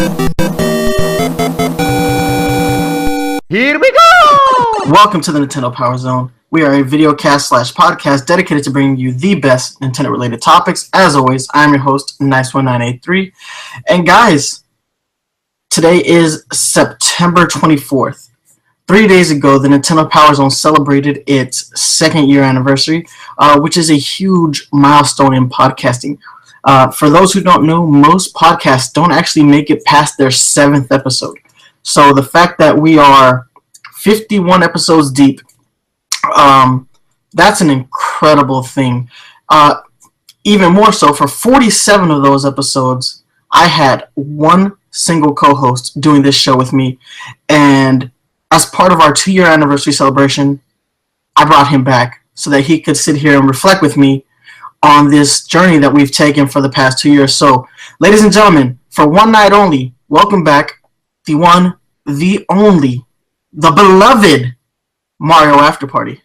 Here we go! Welcome to the Nintendo PowerZone. We are a videocast/podcast dedicated to bringing you the best Nintendo-related topics. As always, I'm your host, Nice1983. And guys, today is September 24th. 3 days ago, the Nintendo PowerZone celebrated its second year anniversary, which is a huge milestone in podcasting. For those who don't know, most podcasts don't actually make it past their 7th episode. So the fact that we are 51 episodes deep, that's an incredible thing. Even more so, for 47 of those episodes, I had one single co-host doing this show with me, and as part of our 2-year anniversary celebration, I brought him back so that he could sit here and reflect with me on this journey that we've taken for the past 2 years. So, ladies and gentlemen, for one night only, welcome back the one, the only, the beloved Mario AfterParty.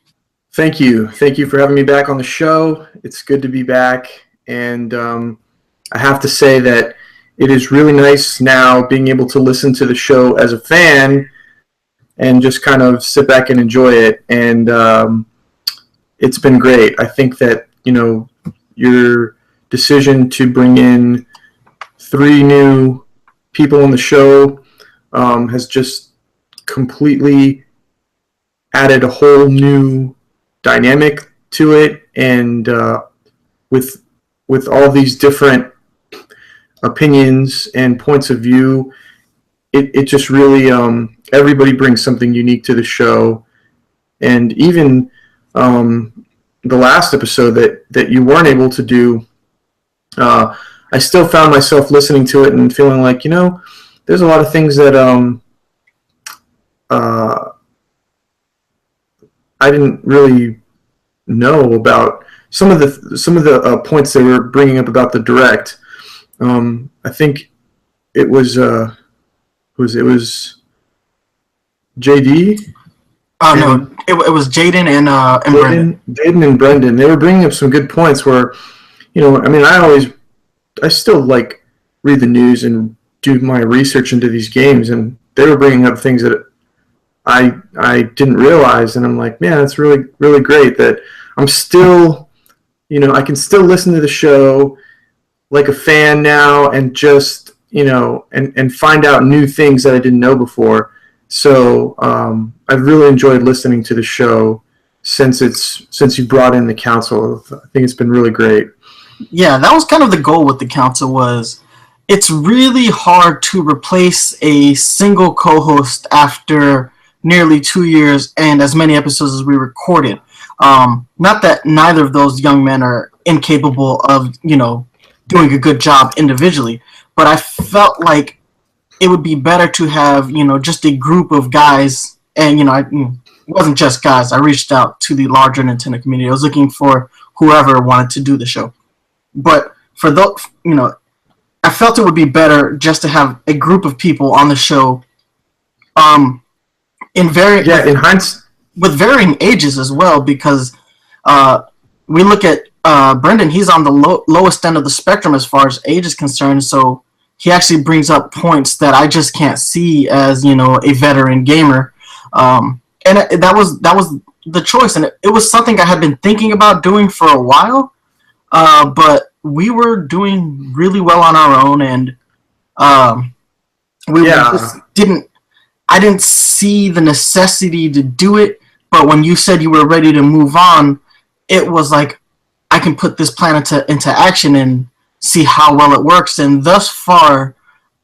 Thank you. Thank you for having me back on the show. It's good to be back. And I have to say that it is really nice now being able to listen to the show as a fan and just kind of sit back and enjoy it. And it's been great. I think that, your decision to bring in 3 new people on the show has just completely added a whole new dynamic to it, and with all these different opinions and points of view, it just really everybody brings something unique to the show. And even the last episode that you weren't able to do, I still found myself listening to it and feeling like, there's a lot of things that I didn't really know about. Some of the points they were bringing up about the Direct. I think it was JD. No, it was Jaden and Brendan. Jaden and Brendan. They were bringing up some good points where, I still read the news and do my research into these games, and they were bringing up things that I didn't realize, and I'm like, man, that's really, really great that I'm still, I can still listen to the show like a fan now and just, and find out new things that I didn't know before. So I've really enjoyed listening to the show since you brought in the council. I think it's been really great. Yeah, that was kind of the goal with the council. Was it's really hard to replace a single co-host after nearly 2 years and as many episodes as we recorded. Not that neither of those young men are incapable of, doing a good job individually, but I felt like it would be better to have, just a group of guys, and, it wasn't just guys. I reached out to the larger Nintendo community. I was looking for whoever wanted to do the show. But for those, I felt it would be better just to have a group of people on the show, with varying ages as well, because we look at Brendan. He's on the lowest end of the spectrum as far as age is concerned, so he actually brings up points that I just can't see as, a veteran gamer. And that was the choice, and it was something I had been thinking about doing for a while, but we were doing really well on our own, and I didn't see the necessity to do it, but when you said you were ready to move on, it was like, I can put this plan into action and see how well it works. And thus far,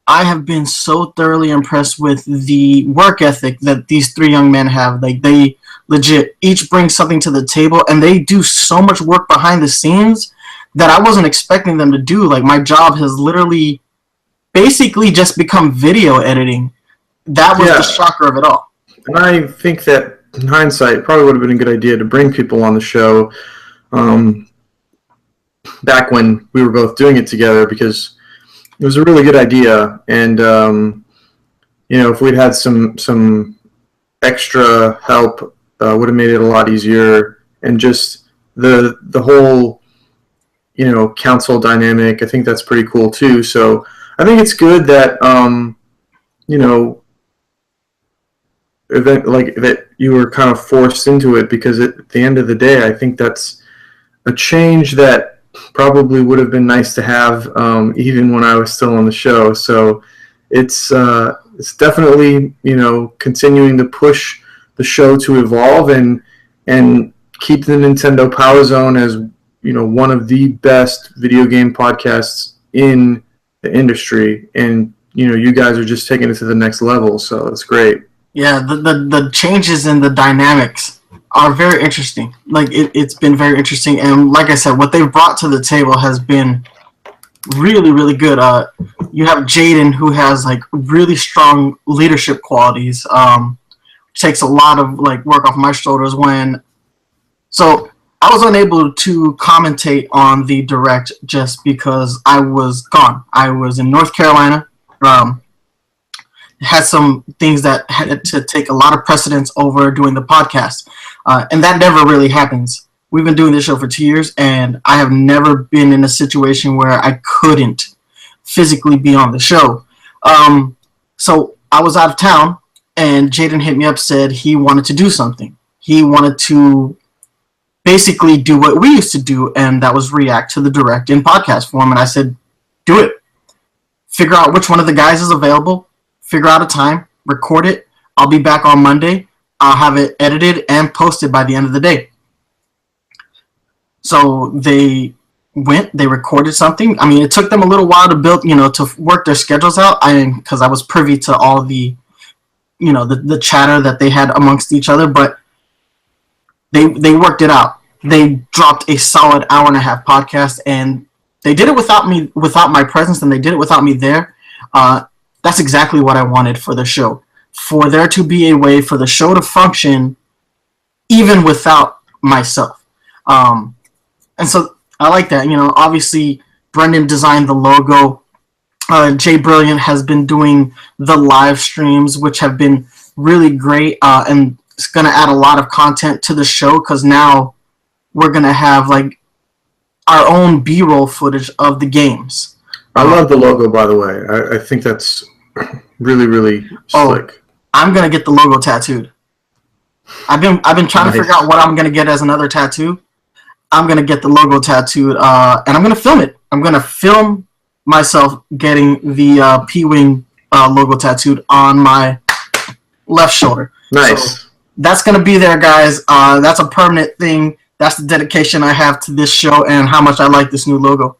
I have been so thoroughly impressed with the work ethic that these 3 young men have. They legit each bring something to the table, and they do so much work behind the scenes that I wasn't expecting them to do. My job has literally basically just become video editing. That was the shocker of it all. And I think that, in hindsight, it probably would have been a good idea to bring people on the show back when we were both doing it together, because it was a really good idea. And, if we'd had some extra help, would have made it a lot easier. And just the whole council dynamic. I think that's pretty cool too. So I think it's good that event like that you were kind of forced into it, because at the end of the day, I think that's a change that probably would have been nice to have even when I was still on the show. So it's definitely continuing to push the show to evolve and keep the Nintendo PowerZone as one of the best video game podcasts in the industry, and you guys are just taking it to the next level, so it's great. Yeah, the changes in the dynamics are very interesting. Like it's been very interesting, and like I said, what they've brought to the table has been really, really good. You have Jaden, who has like really strong leadership qualities. Takes a lot of like work off my shoulders so I was unable to commentate on the direct just because I was gone. I was in North Carolina. Had some things that had to take a lot of precedence over doing the podcast. And that never really happens. We've been doing this show for 2 years, and I have never been in a situation where I couldn't physically be on the show. So I was out of town, and Jaden hit me up, said he wanted to do something. He wanted to basically do what we used to do, and that was react to the direct in podcast form. And I said, do it. Figure out which one of the guys is available, figure out a time, record it. I'll be back on Monday. I'll have it edited and posted by the end of the day. So they went, they recorded something. I mean, it took them a little while to build, to work their schedules out, because I was privy to all the, the chatter that they had amongst each other, but they worked it out. They dropped a solid hour and a half podcast, and they did it without me, without my presence, and they did it without me there. That's exactly what I wanted for the show. For there to be a way for the show to function even without myself. And so I like that. Obviously, Brendan designed the logo. Jay Brilliant has been doing the live streams, which have been really great, and it's going to add a lot of content to the show, because now we're going to have like our own B-roll footage of the games. I love the logo, by the way. I think that's really, really slick. I'm going to get the logo tattooed. I've been trying to figure out what I'm going to get as another tattoo. I'm going to get the logo tattooed, and I'm going to film it. I'm going to film myself getting the P-Wing logo tattooed on my left shoulder. Nice. So that's going to be there, guys. That's a permanent thing. That's the dedication I have to this show and how much I like this new logo.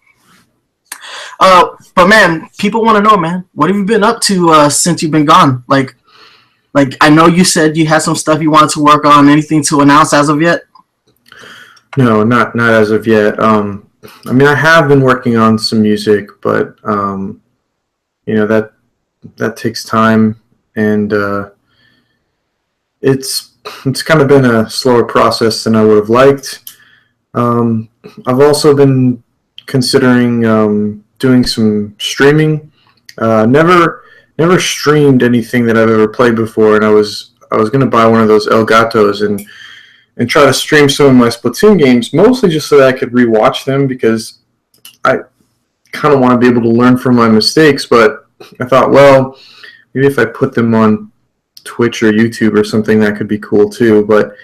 But man, people want to know, man, what have you been up to since you've been gone? Like I know you said you had some stuff you wanted to work on. Anything to announce as of yet? No, not as of yet. I mean, I have been working on some music, but that takes time, and it's kind of been a slower process than I would have liked. I've also been considering doing some streaming. Never streamed anything that I've ever played before, and I was going to buy one of those Elgatos and try to stream some of my Splatoon games, mostly just so that I could rewatch them, because I kind of want to be able to learn from my mistakes. But I thought, well, maybe if I put them on Twitch or YouTube or something, that could be cool too. But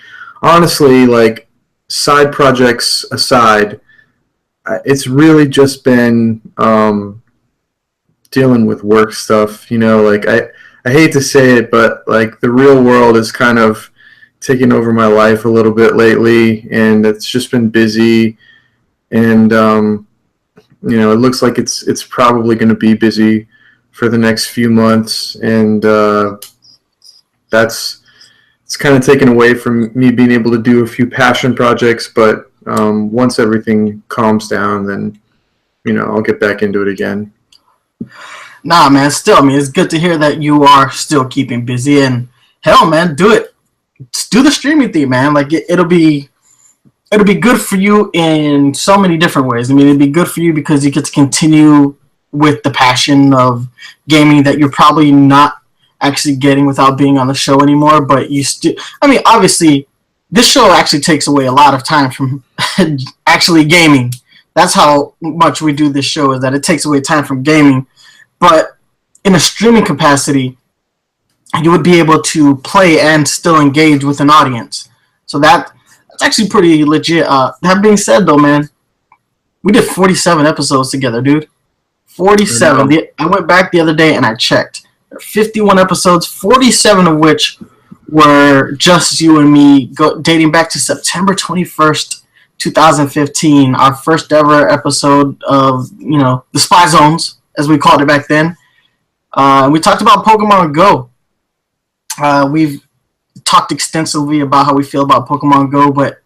honestly, like, side projects aside, it's really just been dealing with work stuff. Like, I hate to say it, but like the real world is kind of taking over my life a little bit lately, and it's just been busy, and it looks like it's probably going to be busy for the next few months, and it's kind of taken away from me being able to do a few passion projects. But once everything calms down, then I'll get back into it again. Nah, man, still, I mean, it's good to hear that you are still keeping busy, and hell, man, do it. Just do the streaming thing, man. Like, it'll be good for you in so many different ways. I mean, it'd be good for you because you get to continue with the passion of gaming that you're probably not actually getting without being on the show anymore. But you still, I mean, obviously, this show actually takes away a lot of time from actually gaming. That's how much we do this show, is that it takes away time from gaming. But in a streaming capacity, you would be able to play and still engage with an audience. So that's actually pretty legit. That being said, though, man, we did 47 episodes together, dude. 47. I went back the other day and I checked. There are 51 episodes, 47 of which were just you and me, dating back to September 21st, 2015, our first ever episode of, the Spy Zones, as we called it back then. We talked about Pokemon Go. We've talked extensively about how we feel about Pokemon Go, but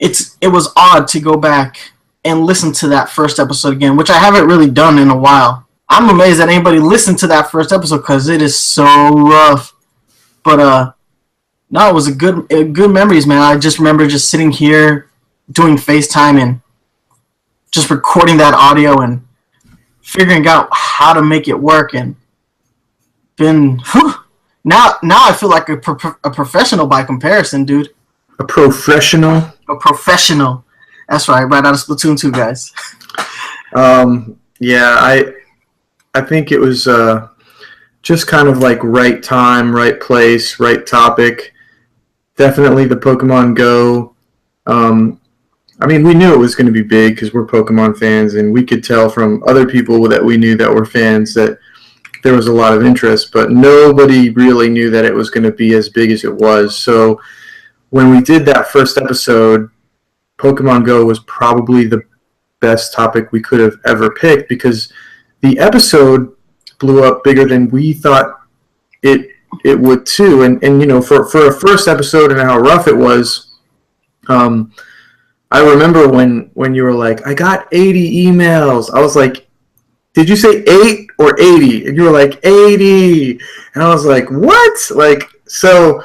it was odd to go back and listen to that first episode again, which I haven't really done in a while. I'm amazed that anybody listened to that first episode because it is so rough. But no, it was a good memories, man. I just remember just sitting here doing FaceTime and just recording that audio and figuring out how to make it work. And now I feel like a professional by comparison, dude. A professional? A professional. That's right out of Splatoon 2, guys. Yeah, I think it was just kind of like right time, right place, right topic. Definitely the Pokemon Go. I mean, we knew it was going to be big because we're Pokemon fans, and we could tell from other people that we knew that were fans that there was a lot of interest, but nobody really knew that it was going to be as big as it was. So when we did that first episode, Pokemon Go was probably the best topic we could have ever picked because the episode blew up bigger than we thought it would too. And for a first episode and how rough it was, I remember when you were like, I got 80 emails. I was like, did you say 8 or 80? And you were like, 80. And I was like, what? Like, so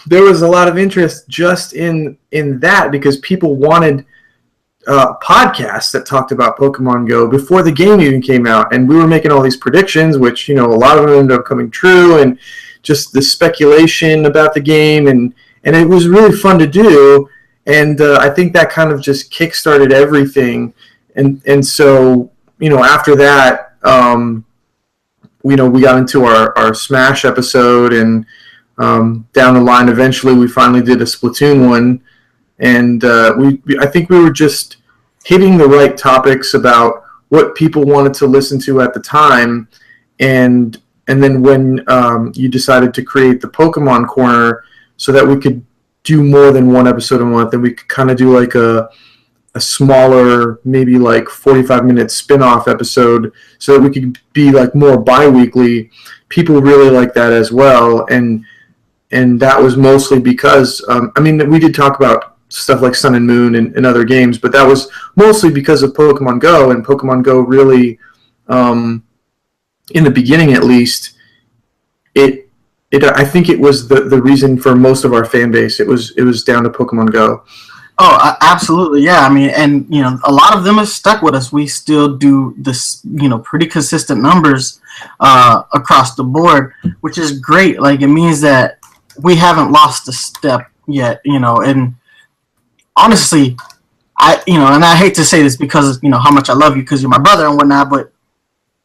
there was a lot of interest just in that because people wanted podcasts that talked about Pokemon Go before the game even came out. And we were making all these predictions, which, a lot of them ended up coming true, and just the speculation about the game. And it was really fun to do. And I think that kind of just kickstarted everything. And so, after that, we got into our Smash episode, and down the line, eventually, we finally did a Splatoon one, and I think we were just hitting the right topics about what people wanted to listen to at the time, and then when you decided to create the Pokemon Corner so that we could do more than one episode a month, and we could kind of do like a smaller, maybe like 45-minute spin-off episode so that we could be like more bi-weekly. People really like that as well, and that was mostly because we did talk about stuff like Sun and Moon and other games, but that was mostly because of Pokemon Go. And Pokemon Go really, in the beginning at least, I think it was the reason for most of our fan base. It was down to Pokemon Go. Oh, absolutely, yeah. I mean, and a lot of them have stuck with us. We still do this, pretty consistent numbers across the board, which is great. Like, it means that we haven't lost a step yet, and honestly, and I hate to say this because, how much I love you because you're my brother and whatnot, but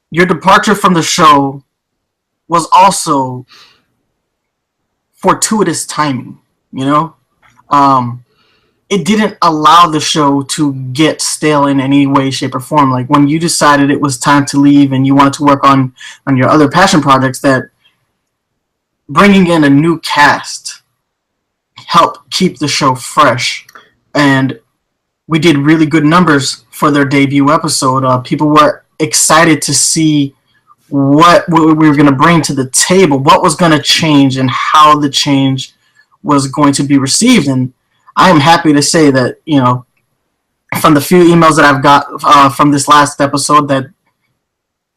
your departure from the show was also fortuitous timing, it didn't allow the show to get stale in any way, shape, or form. Like, when you decided it was time to leave and you wanted to work on your other passion projects, that bringing in a new cast helped keep the show fresh. And we did really good numbers for their debut episode. People were excited to see what we were going to bring to the table, what was going to change, and how the change was going to be received. And I am happy to say that, from the few emails that I've got from this last episode, that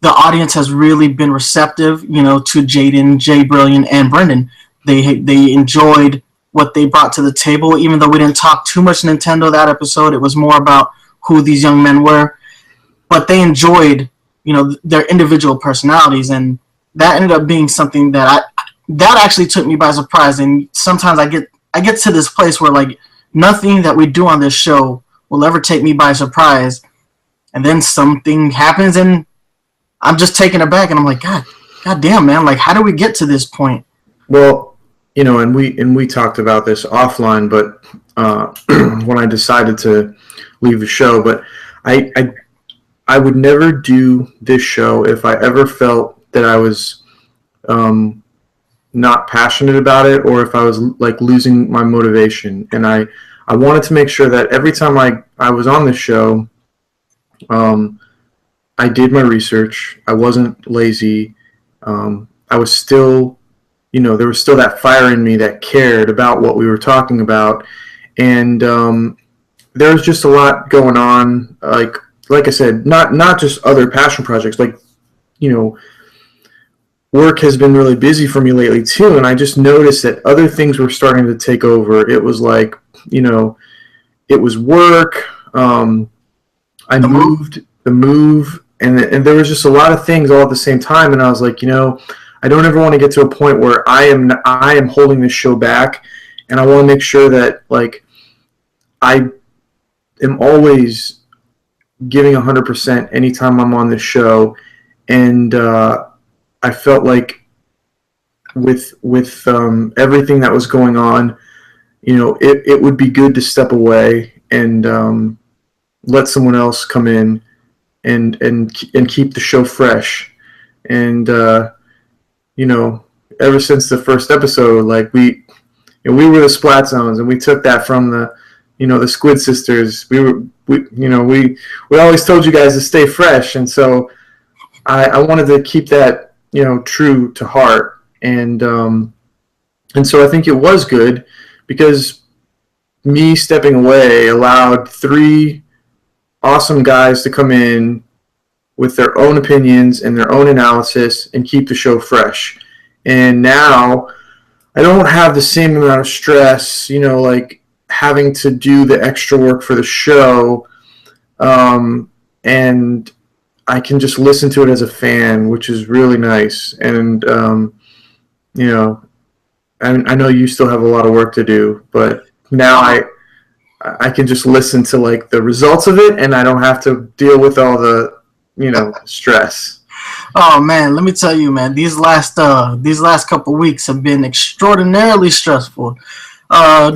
the audience has really been receptive, to Jaden, Jay Brilliant, and Brendan. They enjoyed what they brought to the table, even though we didn't talk too much Nintendo that episode. It was more about who these young men were. But they enjoyed, their individual personalities, and that ended up being something that actually took me by surprise. And sometimes I get to this place where, like, nothing that we do on this show will ever take me by surprise. And then something happens, and I'm just taken aback, and I'm like, God damn, man! Like, how do we get to this point? Well, and we talked about this offline, but when I decided to leave the show, but I would never do this show if I ever felt that I was not passionate about it, or if I was like losing my motivation. And I wanted to make sure that every time I was on this show, I did my research. I wasn't lazy. I was still, there was still that fire in me that cared about what we were talking about. And there was just a lot going on. Like I said, not just other passion projects. Like, work has been really busy for me lately too. And I just noticed that other things were starting to take over. It was like, it was work. The move, and there was just a lot of things all at the same time. And I was like, I don't ever want to get to a point where I am holding this show back, and I want to make sure that like I am always giving 100% anytime I'm on this show. And I felt like with everything that was going on, it would be good to step away and let someone else come in and keep the show fresh. And ever since the first episode, like we were the Splat Zones, and we took that from the Squid Sisters. We always told you guys to stay fresh, and so I wanted to keep that true to heart. And so I think it was good, because me stepping away allowed 3 awesome guys to come in with their own opinions and their own analysis and keep the show fresh. And now I don't have the same amount of stress, like having to do the extra work for the show. And I can just listen to it as a fan, which is really nice. And, I know you still have a lot of work to do, but now I can just listen to like the results of it, and I don't have to deal with all the, stress. Oh man, let me tell you, man, these last couple weeks have been extraordinarily stressful,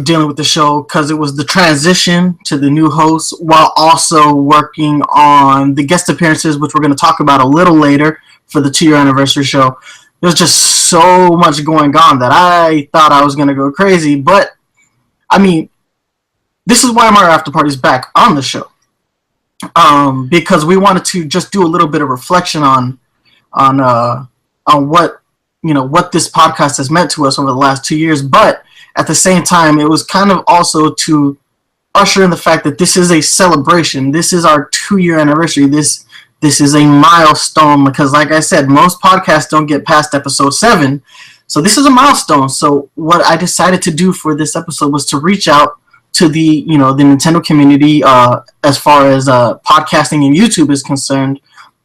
dealing with the show, because it was the transition to the new host, while also working on the guest appearances, which we're going to talk about a little later for the 2-year anniversary show. There's just so much going on that I thought I was going to go crazy, but I mean, this is why Mario After Party is back on the show, because we wanted to just do a little bit of reflection on what what this podcast has meant to us over the last 2 years. But at the same time, it was kind of also to usher in the fact that this is a celebration. This is our 2-year anniversary. This is a milestone, because, like I said, most podcasts don't get past episode 7, so this is a milestone. So what I decided to do for this episode was to reach out to the the Nintendo community as far as podcasting and YouTube is concerned,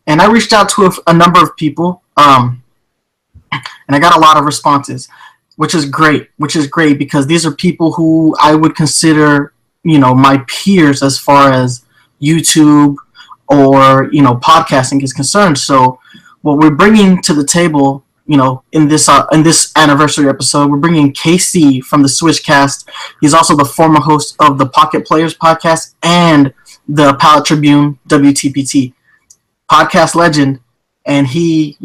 and I reached out to a number of people, and I got a lot of responses, which is great because these are people who I would consider my peers as far as YouTube or podcasting is concerned. So what we're bringing to the table, in this anniversary episode, we're bringing KC from the Switchcast. He's also the former host of the Pocket Players podcast and the Palette Tribune WTPT podcast legend, and he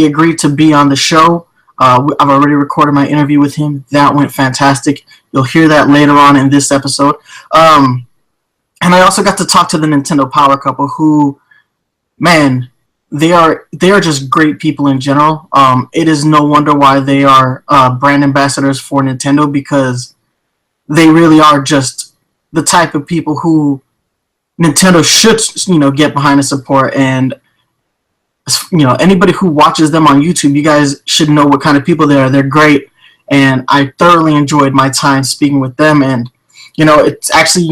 agreed to be on the show. I've already recorded my interview with him. That went fantastic. You'll hear that later on in this episode. And I also got to talk to the Nintendo Power couple, who, man, they are just great people in general. It is no wonder why they are brand ambassadors for Nintendo, because they really are just the type of people who Nintendo should get behind and support. And anybody who watches them on YouTube, you guys should know what kind of people they are. They're great, and I thoroughly enjoyed my time speaking with them. And it's actually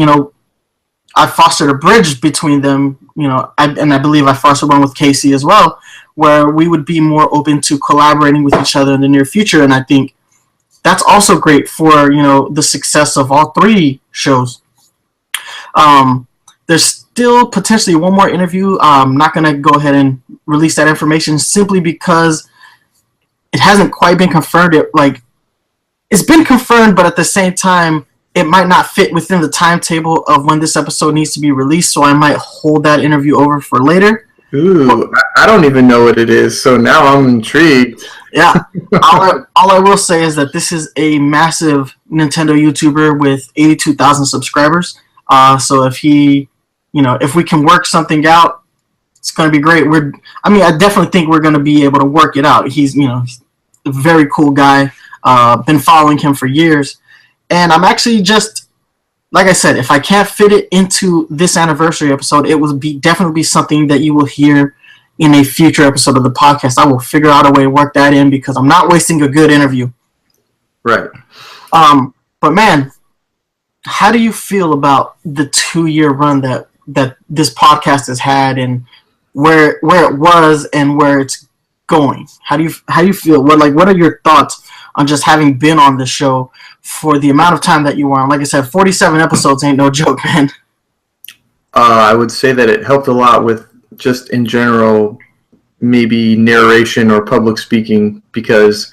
I fostered a bridge between them, and I believe I fostered one with Casey as well, where we would be more open to collaborating with each other in the near future. And I think that's also great for, the success of all 3 shows. there's still potentially one more interview. I'm not going to go ahead and release that information simply because it hasn't quite been confirmed. It's been confirmed, but at the same time, it might not fit within the timetable of when this episode needs to be released, so I might hold that interview over for later. Ooh, I don't even know what it is, so now I'm intrigued. Yeah. all I will say is that this is a massive Nintendo YouTuber with 82,000 subscribers. So if if we can work something out, it's going to be great. I definitely think we're going to be able to work it out. He's a very cool guy. Been following him for years. And I'm actually just, like I said, if I can't fit it into this anniversary episode, it will definitely be something that you will hear in a future episode of the podcast. I will figure out a way to work that in because I'm not wasting a good interview. Right. But man, how do you feel about the 2-year run that this podcast has had, and where it was and where it's going? How do you feel? What are your thoughts on just having been on the show for the amount of time that you were on? Like I said, 47 episodes ain't no joke, man. I would say that it helped a lot with just in general, maybe narration or public speaking, because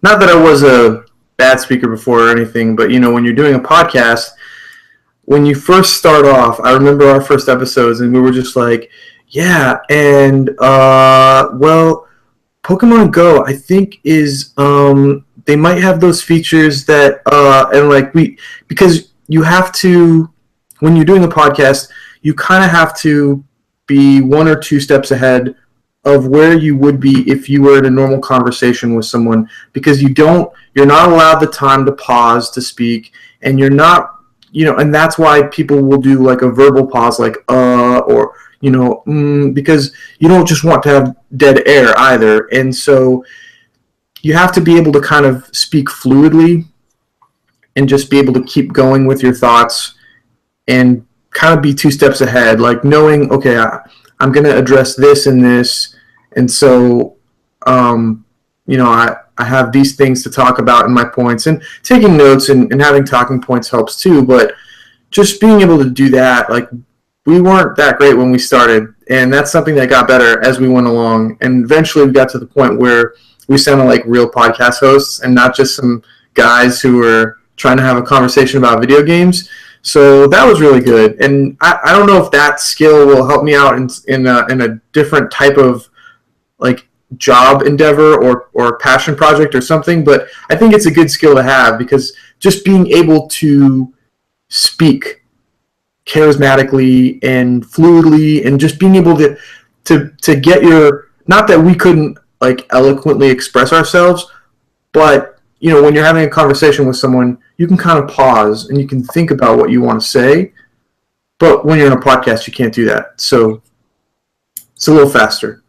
not that I was a bad speaker before or anything, but when you're doing a podcast, when you first start off, I remember our first episodes and we were just like, yeah, and well, Pokemon Go, I think is they might have those features that because you have to, when you're doing a podcast, you kind of have to be 1 or 2 steps ahead of where you would be if you were in a normal conversation with someone, because you're not allowed the time to pause to speak, and you're not, and that's why people will do like a verbal pause, like or because you don't just want to have dead air either. And so you have to be able to kind of speak fluidly and just be able to keep going with your thoughts and kind of be 2 steps ahead, like knowing, okay, I'm going to address this and this. And so, I have these things to talk about in my points, and taking notes and having talking points helps too. But just being able to do that, like, we weren't that great when we started, and that's something that got better as we went along. And eventually we got to the point where we sounded like real podcast hosts and not just some guys who were trying to have a conversation about video games. So that was really good. And I don't know if that skill will help me out in a different type of like job endeavor or passion project or something, but I think it's a good skill to have, because just being able to speak charismatically and fluidly, and just being able to get your, not that we couldn't like eloquently express ourselves, but when you're having a conversation with someone, you can kind of pause and you can think about what you want to say, but when you're in a podcast, you can't do that. So it's a little faster.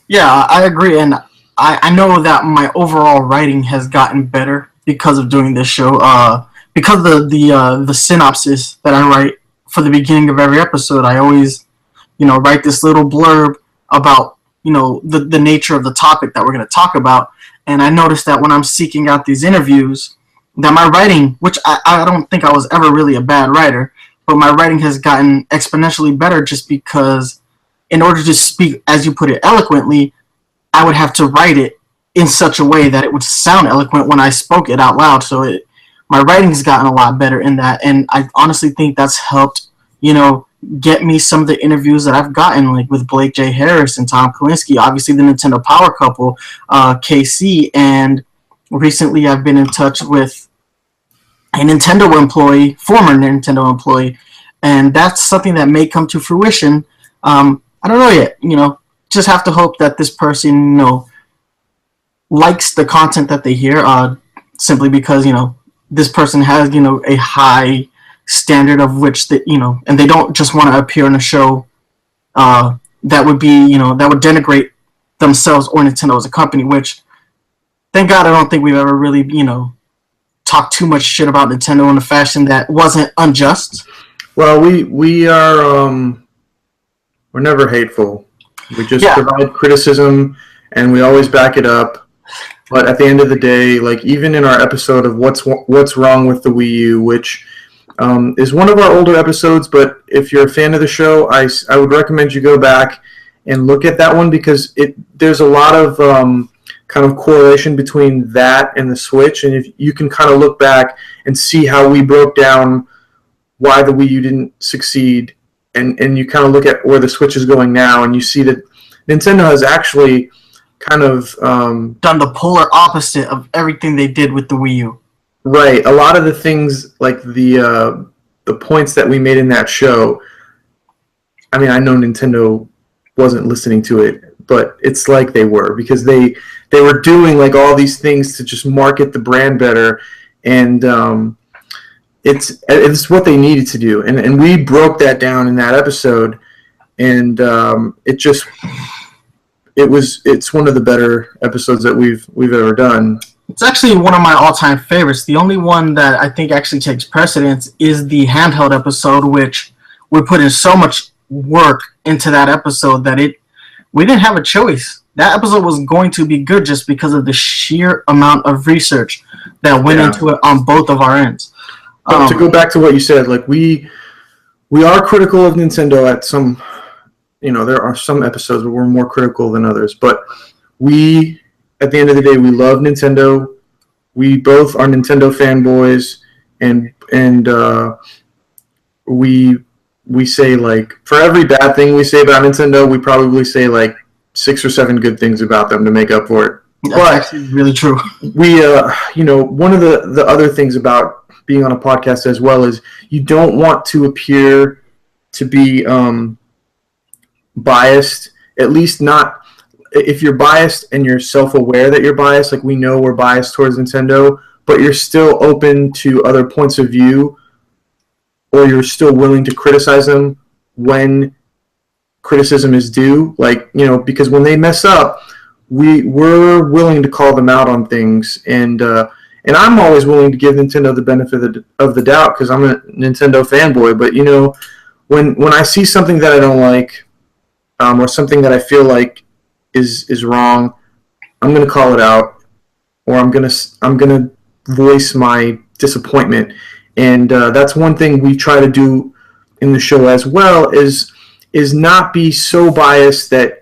Yeah, I agree, and I know that my overall writing has gotten better because of doing this show. Because of the synopsis that I write for the beginning of every episode, I always, write this little blurb about, the nature of the topic that we're going to talk about. And I noticed that when I'm seeking out these interviews, that my writing, which I don't think I was ever really a bad writer, but my writing has gotten exponentially better just because in order to speak, as you put it, eloquently, I would have to write it in such a way that it would sound eloquent when I spoke it out loud. So my writing has gotten a lot better in that, and I honestly think that's helped, get me some of the interviews that I've gotten, like with Blake J. Harris and Tom Kalinske, obviously the Nintendo Power couple, KC, and recently I've been in touch with a Nintendo employee, former Nintendo employee, and that's something that may come to fruition. I don't know yet, just have to hope that this person, likes the content that they hear, simply because, this person has, a high standard of which that, and they don't just want to appear in a show that would be, that would denigrate themselves or Nintendo as a company, which, thank God, I don't think we've ever really, talked too much shit about Nintendo in a fashion that wasn't unjust. Well, we are, we're never hateful. We just provide criticism, and we always back it up. But at the end of the day, like, even in our episode of what's wrong with the Wii U, which is one of our older episodes, but if you're a fan of the show, I would recommend you go back and look at that one because there's a lot of kind of correlation between that and the Switch, and if you can kind of look back and see how we broke down why the Wii U didn't succeed, and you kind of look at where the Switch is going now, and you see that Nintendo has actually kind of done the polar opposite of everything they did with the Wii U. Right. A lot of the things, like the points that we made in that show, I mean, I know Nintendo wasn't listening to it, but it's like they were, because they were doing like all these things to just market the brand better, and it's what they needed to do, and we broke that down in that episode, and it's one of the better episodes that we've ever done. It's actually one of my all-time favorites. The only one that I think actually takes precedence is the Handheld episode, which we put in so much work into that episode that we didn't have a choice. That episode was going to be good just because of the sheer amount of research that went into it on both of our ends. To go back to what you said, like we are critical of Nintendo at some, there are some episodes where we're more critical than others, but at the end of the day, we love Nintendo. We both are Nintendo fanboys, and we say, like, for every bad thing we say about Nintendo, we probably say like 6 or 7 good things about them to make up for it. That's actually really true. We, one of the other things about being on a podcast as well is you don't want to appear to be biased, at least not. If you're biased and you're self-aware that you're biased, like we know we're biased towards Nintendo, but you're still open to other points of view, or you're still willing to criticize them when criticism is due, because when they mess up, we're willing to call them out on things, and I'm always willing to give Nintendo the benefit of the doubt because I'm a Nintendo fanboy, but when I see something that I don't like, or something that I feel like is wrong, I'm going to call it out, or I'm going to voice my disappointment. And that's one thing we try to do in the show as well, is not be so biased that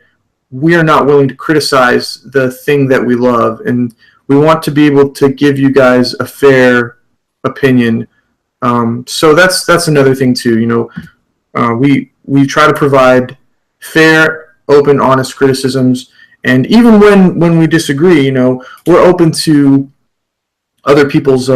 we are not willing to criticize the thing that we love, and we want to be able to give you guys a fair opinion. So that's another thing too. We try to provide fair, open, honest criticisms, and even when we disagree, we're open to other people's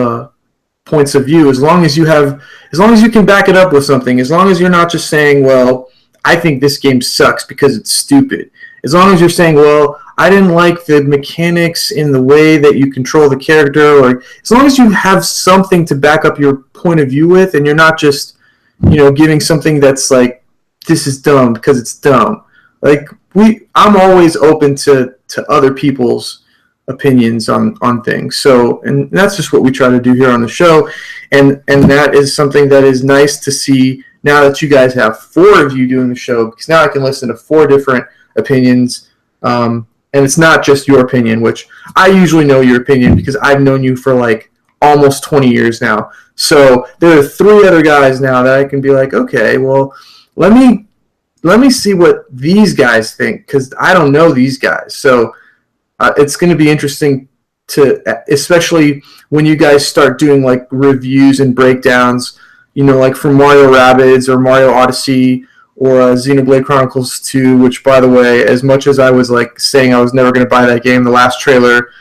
points of view, as long as you can back it up with something, as long as you're not just saying, well, I think this game sucks because it's stupid. As long as you're saying, well, I didn't like the mechanics in the way that you control the character, or as long as you have something to back up your point of view with, and you're not just, giving something that's like, this is dumb because it's dumb. Like, I'm always open to other people's opinions on things. So, and that's just what we try to do here on the show. And that is something that is nice to see now that you guys have 4 of you doing the show, because now I can listen to 4 different opinions. And it's not just your opinion, which I usually know your opinion because I've known you for like almost 20 years now. So there are 3 other guys now that I can be like, okay, well, let me see what these guys think, because I don't know these guys. So it's going to be interesting especially when you guys start doing like reviews and breakdowns, like for Mario+Rabbids or Mario Odyssey or Xenoblade Chronicles 2, which, by the way, as much as I was like saying I was never going to buy that game, the last trailer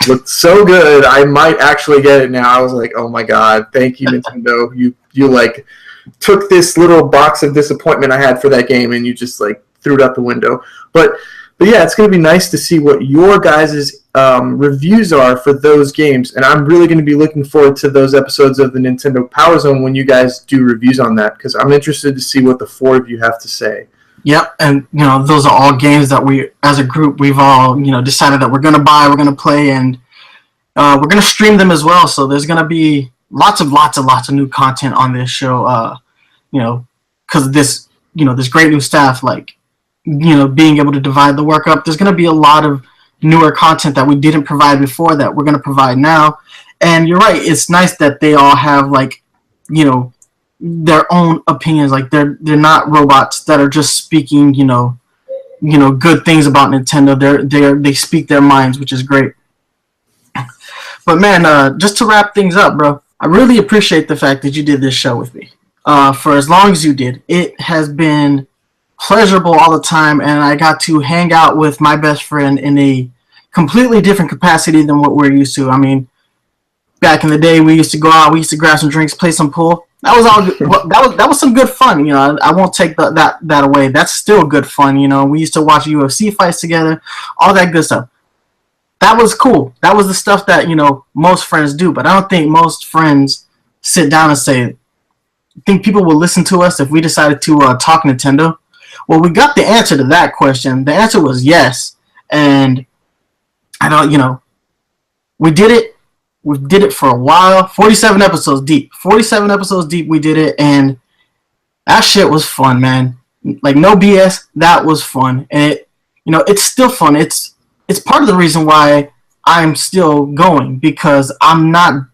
looked so good, I might actually get it now. I was like, oh my god, thank you, Nintendo. You like took this little box of disappointment I had for that game and you just like threw it out the window. But yeah, it's going to be nice to see what your guys' reviews are for those games, and I'm really going to be looking forward to those episodes of the Nintendo PowerZone when you guys do reviews on that, because I'm interested to see what the 4 of you have to say. Yep, and those are all games that we, as a group, we've all decided that we're going to buy, we're going to play, and we're going to stream them as well. So there's going to be lots of new content on this show. Because this this great new staff, like being able to divide the work up. There's going to be a lot of newer content that we didn't provide before that we're going to provide now. And you're right, it's nice that they all have like their own opinions. Like they're not robots that are just speaking, good things about Nintendo. They speak their minds, which is great. But man, just to wrap things up, bro, I really appreciate the fact that you did this show with me. For as long as you did, it has been pleasurable all the time, and I got to hang out with my best friend in a completely different capacity than what we're used to. I mean, back in the day, we used to go out, we used to grab some drinks, play some pool. That was all. That was some good fun. I won't take that away. That's still good fun. We used to watch UFC fights together, all that good stuff. That was cool. That was the stuff that most friends do. But I don't think most friends sit down and say, "Think people will listen to us if we decided to talk Nintendo?" Well, we got the answer to that question. The answer was yes, and I don't. We did it. We did it for a while. 47 episodes deep. 47 episodes deep, we did it, and that shit was fun, man. Like, no BS, that was fun. And it's still fun. It's part of the reason why I'm still going, because I'm not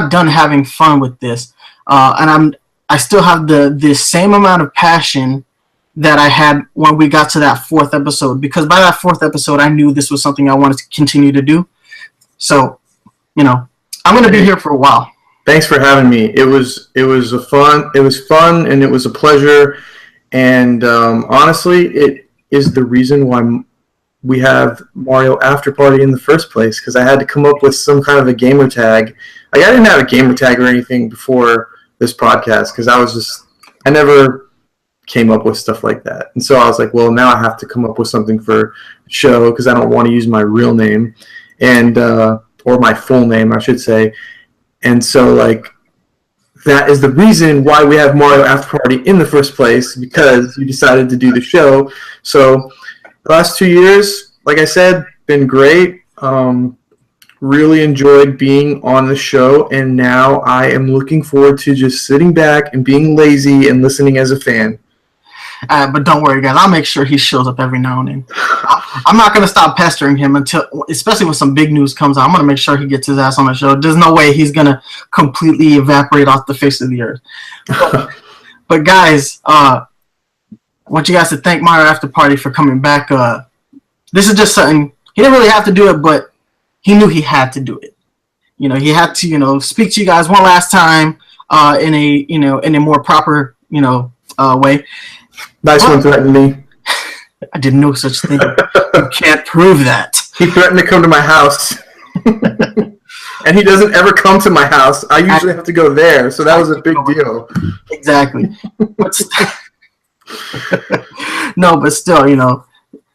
done having fun with this. And I still have the same amount of passion that I had when we got to that 4th episode, because by that 4th episode, I knew this was something I wanted to continue to do. So, I'm going to be here for a while. Thanks for having me. It was fun, and it was a pleasure. And honestly, it is the reason why we have Mario AfterParty in the first place, because I had to come up with some kind of a gamer tag. Like, I didn't have a gamer tag or anything before this podcast, because I never came up with stuff like that. And so I was like, well, now I have to come up with something for the show, because I don't want to use my real name. And or my full name, I should say. And so, like, that is the reason why we have Mario AfterParty in the first place, because you decided to do the show. So the last 2 years, like I said, been great. Really enjoyed being on the show, and now I am looking forward to just sitting back and being lazy and listening as a fan. But don't worry, guys. I'll make sure he shows up every now and then. I'm not going to stop pestering him especially when some big news comes out. I'm going to make sure he gets his ass on the show. There's no way he's going to completely evaporate off the face of the earth. But guys, I want you guys to thank Mario AfterParty for coming back. This is just something, he didn't really have to do it, but he knew he had to do it. He had to, speak to you guys one last time in a more proper, way. Nice one threatened me. I didn't know such thing. You can't prove that. He threatened to come to my house. And he doesn't ever come to my house. I usually have to go there, so that was a big deal. Exactly. No, but still,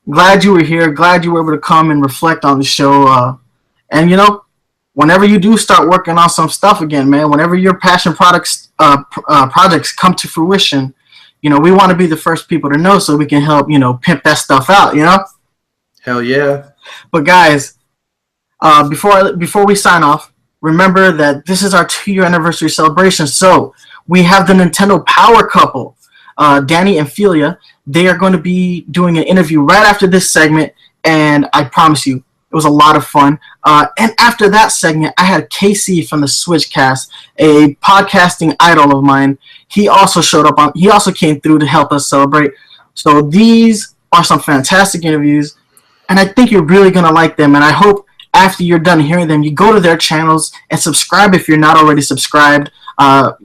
glad you were here. Glad you were able to come and reflect on the show. And, whenever you do start working on some stuff again, man, whenever your passion projects come to fruition, we want to be the first people to know, so we can help, pimp that stuff out, Hell yeah. But guys, before we sign off, remember that this is our 2-year anniversary celebration. So we have the Nintendo Power Couple, Danny and Philia. They are going to be doing an interview right after this segment, and I promise you, it was a lot of fun. And after that segment, I had Casey from the Switchcast, a podcasting idol of mine. He also showed up he also came through to help us celebrate. So these are some fantastic interviews, and I think you're really going to like them. And I hope after you're done hearing them, you go to their channels and subscribe if you're not already subscribed.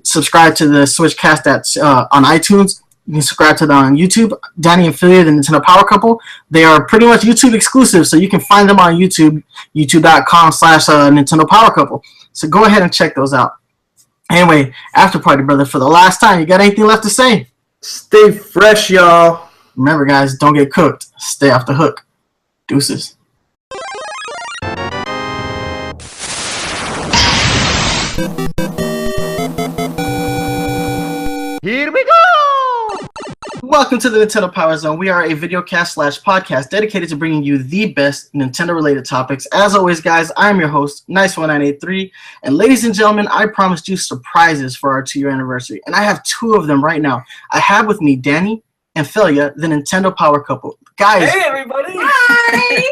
Subscribe to the Switchcast that's on iTunes. You can subscribe to them on YouTube. Danny and Philia, the Nintendo Power Couple. They are pretty much YouTube exclusive, so you can find them on YouTube, youtube.com/Nintendo Power Couple. So go ahead and check those out. Anyway, AfterParty, brother, for the last time, you got anything left to say? Stay fresh, y'all. Remember, guys, don't get cooked. Stay off the hook. Deuces. Here we go! Welcome to the Nintendo PowerZone. We are a videocast / podcast dedicated to bringing you the best Nintendo-related topics. As always, guys, I am your host, Nice1983. And ladies and gentlemen, I promised you surprises for our 2-year anniversary. And I have 2 of them right now. I have with me Danny and Philia, the Nintendo Power Couple. Guys. Hey, everybody. Hi.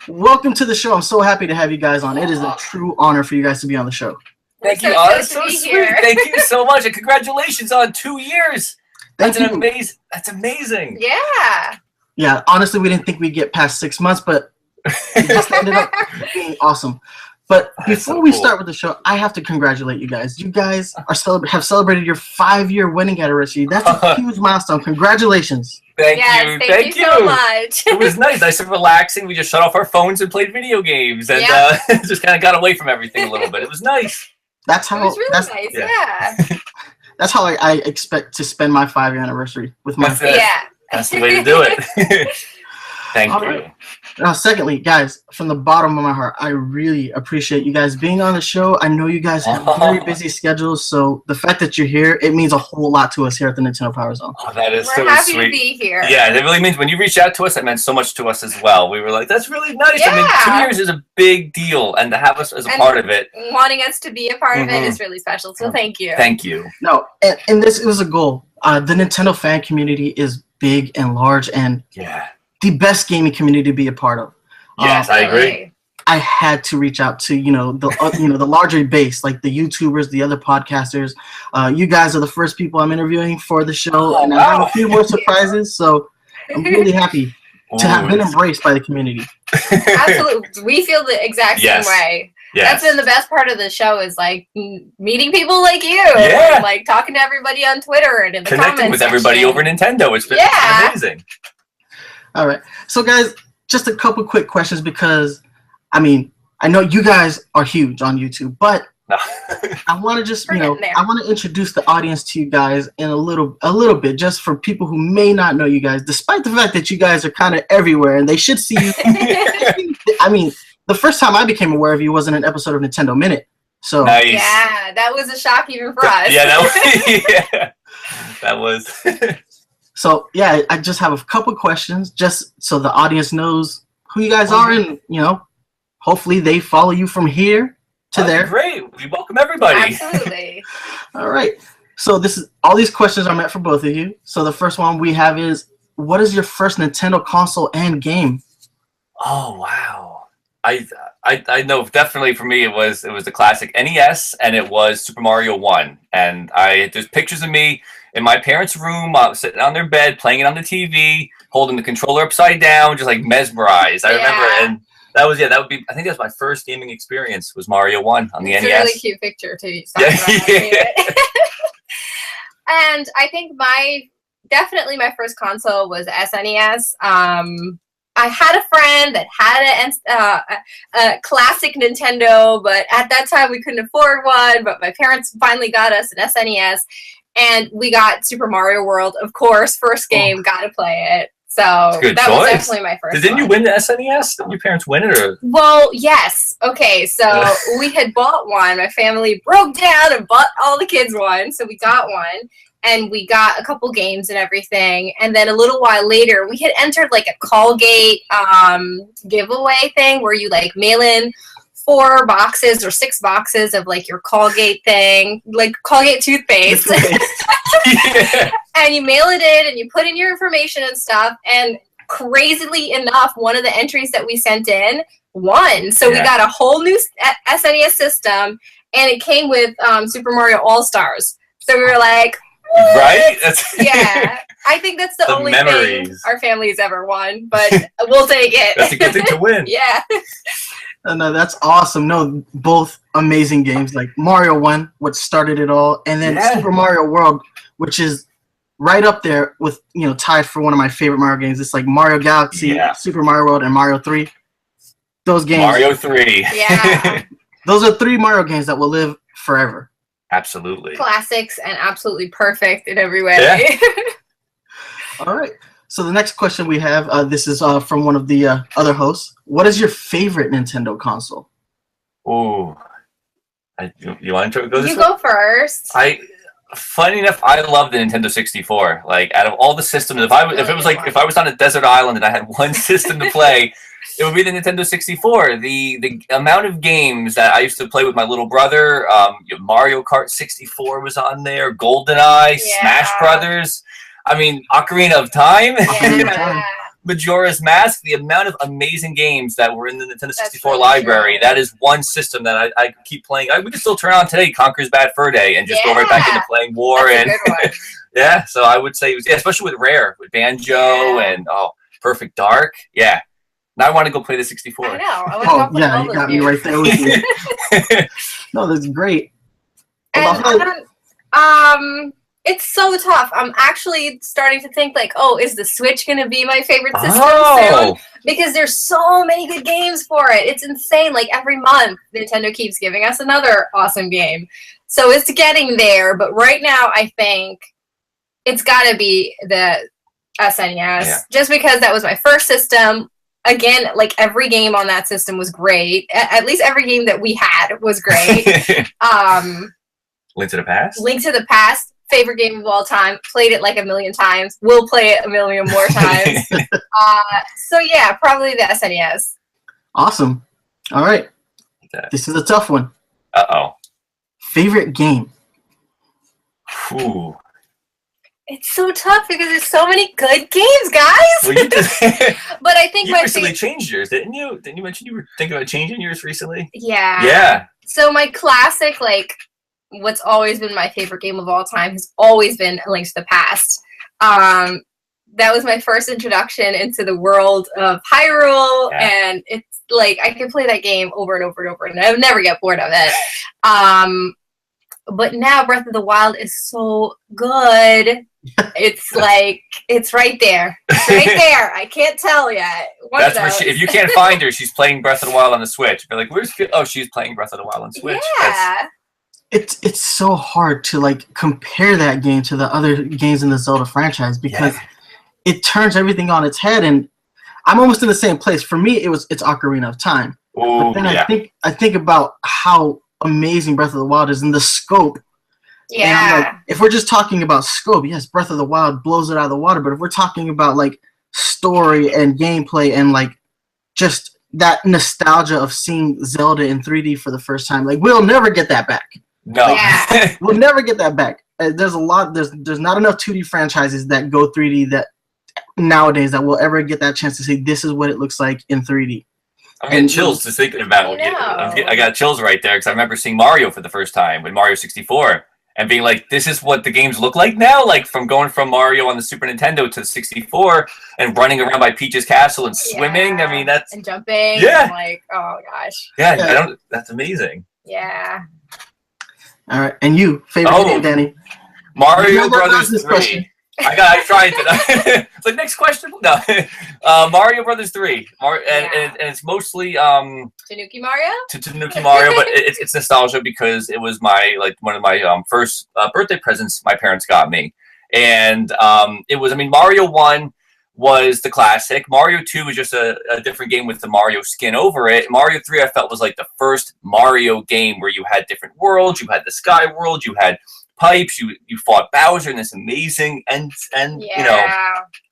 Welcome to the show. I'm so happy to have you guys on. It is a true honor for you guys to be on the show. Thank you. so Oh, stoked that's to so be sweet. here. Thank you so much, and congratulations on 2 years. Thank That's you. amazing. That's amazing. Yeah. Yeah, honestly, we didn't think we'd get past 6 months, but it just ended up being awesome. But before we start with the show, I have to congratulate you guys. You guys have celebrated your 5-year wedding anniversary. That's a huge milestone. Congratulations. Thank Yes, you. thank you so much. It was nice and relaxing. We just shut off our phones and played video games, and just kind of got away from everything a little bit. It was nice. That's how. It was really nice. Yeah. That's how I expect to spend my 5-year anniversary with my family. Yeah. That's the way to do it. Thank you. Right. Now, secondly, guys, from the bottom of my heart, I really appreciate you guys being on the show. I know you guys have very busy schedules, so the fact that you're here, it means a whole lot to us here at the Nintendo PowerZone. Oh, that is We're so happy sweet. to be here. Yeah, it really means when you reached out to us, that meant so much to us as well. We were like, that's really nice. Yeah. I mean, 2 years is a big deal, and to have us as a part of it. Wanting us to be a part of it is really special, so thank you. Thank you. No, and this was a goal. The Nintendo fan community is big and large, and the best gaming community to be a part of. Yes, I agree. I had to reach out to the larger base, like the YouTubers, the other podcasters. You guys are the first people I'm interviewing for the show, and I have a few more surprises. So I'm really happy to have been embraced by the community. Absolutely, we feel the exact same way. Yes. That's been the best part of the show is like meeting people like you, and, like talking to everybody on Twitter and in the connecting with everybody section. over Nintendo. It's been amazing. All right, so guys, just a couple quick questions because, I mean, I know you guys are huge on YouTube, but I want to just, I want to introduce the audience to you guys in a little bit, just for people who may not know you guys, despite the fact that you guys are kind of everywhere and they should see you. I mean, the first time I became aware of you was in an episode of Nintendo Minute. So yeah, that was a shock even for us. Yeah, that was. So yeah, I just have a couple questions, just so the audience knows who you guys are, and hopefully they follow you from here to there. Great, we welcome everybody. Absolutely. All right. So all these questions are meant for both of you. So the first one we have is, what is your first Nintendo console and game? Oh wow, I know definitely for me it was the classic NES, and it was Super Mario 1, and there's pictures of me in my parents' room, sitting on their bed, playing it on the TV, holding the controller upside down, just like mesmerized. I remember, and that would be. I think that was my first gaming experience. Was Mario 1 on the NES. It's a really cute picture too. And I think definitely my first console was SNES. I had a friend that had a classic Nintendo, but at that time we couldn't afford one. But my parents finally got us an SNES. And we got Super Mario World, of course. First game, got to play it. So that was definitely my first. Didn't you win the SNES? Didn't your parents win it? Or? Well, yes. Okay, so we had bought one. My family broke down and bought all the kids one. So we got one. And we got a couple games and everything. And then a little while later, we had entered like a Colgate giveaway thing where you like mail in 4 boxes or 6 boxes of like your Colgate thing, like Colgate toothpaste. And you mail it in and you put in your information and stuff. And crazily enough, one of the entries that we sent in won. So we got a whole new SNES system, and it came with Super Mario All-Stars. So we were like, what? Right? Yeah. I think that's the only thing our family's ever won, but we'll take it. That's a good thing to win. Yeah. No, that's awesome. No, both amazing games. Like Mario 1, what started it all, and then Super Mario World, which is right up there with, tied for one of my favorite Mario games. It's like Mario Galaxy, Super Mario World, and Mario 3. Those games. Mario 3. Yeah. Those are 3 Mario games that will live forever. Absolutely. Classics and absolutely perfect in every way. Yeah. All right. So the next question we have, this is from one of the other hosts. What is your favorite Nintendo console? Ooh. You want to go this You way? go first. Funny enough, I love the Nintendo 64. Like, out of all the systems, if I was on a desert island and I had one system to play, it would be the Nintendo 64. The amount of games that I used to play with my little brother, Mario Kart 64 was on there, GoldenEye, Smash Brothers. I mean, Ocarina of Time. Yeah. Majora's Mask, the amount of amazing games that were in the Nintendo 64 really library, true. that is one system that I keep playing. We can still turn on today, Conker's Bad Fur Day, and just go right back into playing War. That's a good one. Yeah, so I would say, especially with Rare, with Banjo and Perfect Dark. Yeah. Now I want to go play the 64. I know. I want to go play all you those got games. me right there with you. No, that's great. And it's so tough. I'm actually starting to think like, is the Switch going to be my favorite system soon? Because there's so many good games for it. It's insane. Like every month, Nintendo keeps giving us another awesome game. So it's getting there. But right now, I think it's got to be the SNES, just because that was my first system. Again, like every game on that system was great. At least every game that we had was great. Link to the Past? Link to the Past, favorite game of all time. Played it like a million times. Will play it a million more times. So yeah, probably the SNES. Awesome. All right. This is a tough one. Uh-oh. Favorite game? Ooh. It's so tough because there's so many good games, guys. Well, you did. But I think you recently changed yours, didn't you? Didn't you mention you were thinking about changing yours recently? Yeah. Yeah. So my classic, like, what's always been my favorite game of all time has always been A Link to the Past. That was my first introduction into the world of Hyrule, and it's like I can play that game over and over and over, and I would never get bored of it. But now Breath of the Wild is so good. It's like, it's right there. It's right there. I can't tell yet. That's where if you can't find her, she's playing Breath of the Wild on the Switch. Be like, she's playing Breath of the Wild on Switch. Yeah. It's so hard to like compare that game to the other games in the Zelda franchise because it turns everything on its head, and I'm almost in the same place. For me, it's Ocarina of Time. Ooh, but then I think about how amazing Breath of the Wild is in the scope. Yeah. And I'm like, if we're just talking about scope, yes, Breath of the Wild blows it out of the water. But if we're talking about like story and gameplay and like just that nostalgia of seeing Zelda in 3D for the first time, like we'll never get that back. No, we'll never get that back. There's not enough 2D franchises that go 3D that nowadays that will ever get that chance to say this is what it looks like in 3D. I'm getting chills just thinking about it. I got chills right there because I remember seeing Mario for the first time with Mario 64 and being like, this is what the games look like now? Like from going from Mario on the Super Nintendo to the 64 and running around by Peach's castle and swimming. I mean, that's... And jumping. Yeah. And like, oh gosh. Yeah, that's amazing. Yeah. All right. And you, favorite game, Danny? Mario Brothers 3. I tried to. It's like, next question? No. Mario Brothers 3. And it's mostly Tanuki Mario? Tanuki Mario, but it's nostalgia because it was one of my first birthday presents my parents got me. And it was, Mario 1 was the classic. Mario 2 was just a different game with the Mario skin over it. Mario 3 I felt was like the first Mario game where you had different worlds. You had the Sky World. You had pipes. You fought Bowser in this amazing and you know,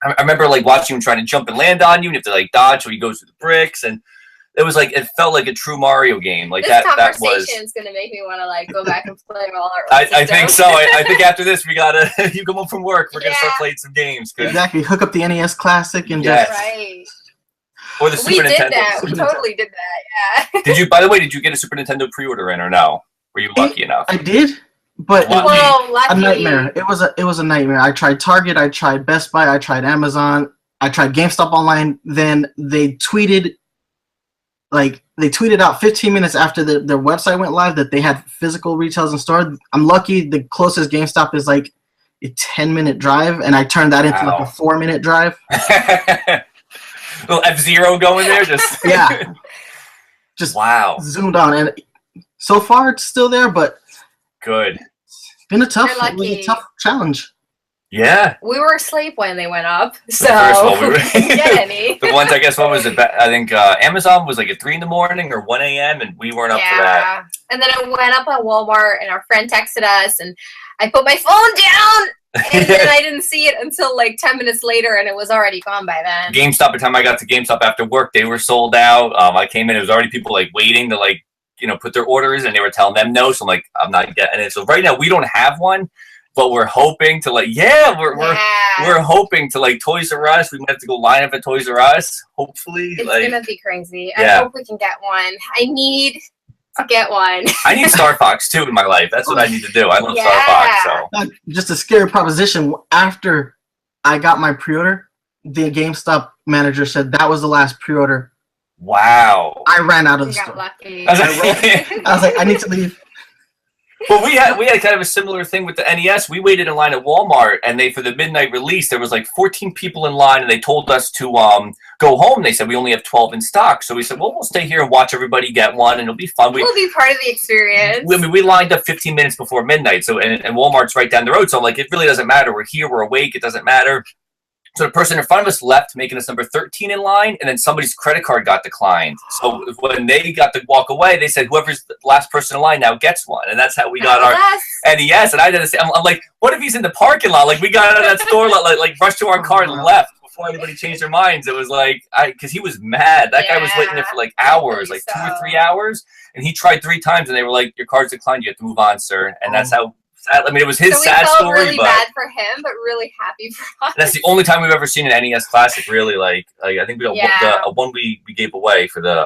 I remember like watching him trying to jump and land on you, and you have to like dodge so he goes through the bricks, and it was like it felt like a true Mario game. Like this that was. Conversation's gonna make me want to like go back and play all our. I think so. I think after this we gotta. You come home from work. We're gonna start playing some games. Exactly. Hook up the NES Classic and right. Or the Super Nintendo. That. We totally did that. Yeah. Did you? By the way, did you get a Super Nintendo pre-order in or no? Were you lucky enough? I did. But lucky. A nightmare. It was a nightmare. I tried Target, I tried Best Buy, I tried Amazon, I tried GameStop online. Then they tweeted out 15 minutes after their website went live that they had physical retails in store. I'm lucky the closest GameStop is like a 10-minute drive, and I turned that into like a 4-minute drive. Little F-Zero going there, just just zoomed on, and so far it's still there, but good. It's been a tough challenge. Yeah. We were asleep when they went up, so we didn't get any. The ones, I guess, what was it? I think Amazon was like at 3 in the morning or 1 a.m. and we weren't up for that. And then I went up at Walmart and our friend texted us and I put my phone down and then I didn't see it until like 10 minutes later and it was already gone by then. GameStop, by the time I got to GameStop after work, they were sold out. I came in, it was already people like waiting to like, put their orders, and they were telling them no. So I'm like, I'm not getting it. So right now we don't have one. but we're hoping to we're hoping to like Toys R Us. We might have to go line up at Toys R Us. Hopefully, it's gonna be crazy. Yeah. I hope we can get one. I need to get one. I need Star Fox too in my life. That's what I need to do. I love Star Fox. So just a scary proposition. After I got my pre-order, the GameStop manager said that was the last pre-order. Wow. I ran out of the got store. lucky. I was like, I need to leave. Well, we had kind of a similar thing with the NES. We waited in line at Walmart, and for the midnight release, there was like 14 people in line, and they told us to go home. They said we only have 12 in stock, so we said, well, we'll stay here and watch everybody get one, and it'll be fun. We'll be part of the experience. We lined up 15 minutes before midnight, so and Walmart's right down the road, so I'm like, it really doesn't matter. We're here, we're awake, it doesn't matter. So the person in front of us left, making us number 13 in line, and then somebody's credit card got declined. So when they got to walk away, they said, whoever's the last person in line now gets one. And that's how we got our NES. And I did the same. I'm like, what if he's in the parking lot? Like, we got out of that store, like rushed to our car and left before anybody changed their minds. It was like, because he was mad. That guy was waiting there for like hours, like 2 or 3 hours. And he tried 3 times, and they were like, your card's declined. You have to move on, sir. And that's how... I mean, it was his sad story, we felt really bad for him, but really happy for us. That's the only time we've ever seen an NES Classic, really. Like I think the one we gave away for the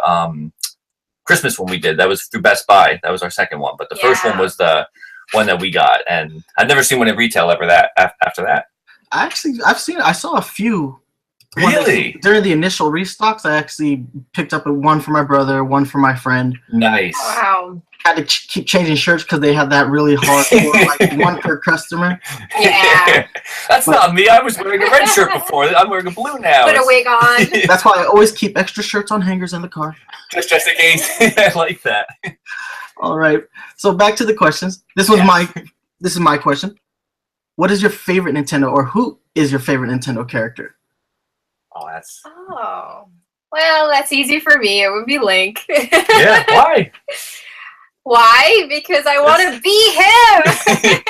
Christmas one we did. That was through Best Buy. That was our second one. But the first one was the one that we got, and I've never seen one in retail after that. I saw a few. Really? During the initial restocks, I actually picked up one for my brother, one for my friend. Nice. Wow. Had to keep changing shirts because they had that really hard like one per customer. Yeah. That's not me. I was wearing a red shirt before. I'm wearing a blue now. Put a wig on. That's why I always keep extra shirts on hangers in the car. Just in case. I like that. All right. So back to the questions. This is my question. What is your favorite Nintendo, or who is your favorite Nintendo character? Oh. Well, that's easy for me. It would be Link. Yeah, why? Why? Because I want to be him!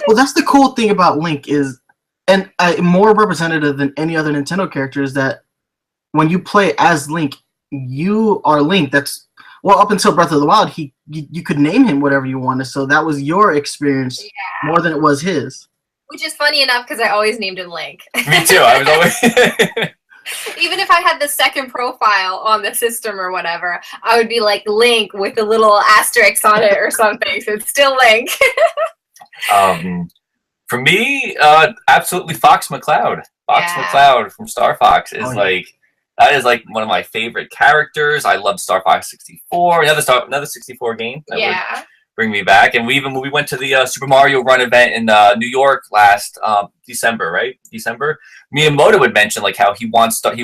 Well, that's the cool thing about Link is, and more representative than any other Nintendo character, is that when you play as Link, you are Link. That's, well, up until Breath of the Wild, you could name him whatever you wanted, so that was your experience more than it was his. Which is funny enough because I always named him Link. Me too. I was always... Even if I had the second profile on the system or whatever, I would be like Link with a little asterisk on it or something. So it's still Link. For me, absolutely Fox McCloud. Fox McCloud from Star Fox is that is like one of my favorite characters. I love Star Fox 64. Another 64 game. That would bring me back. And we went to the Super Mario Run event in New York last December, right? December. Miyamoto would mention like how he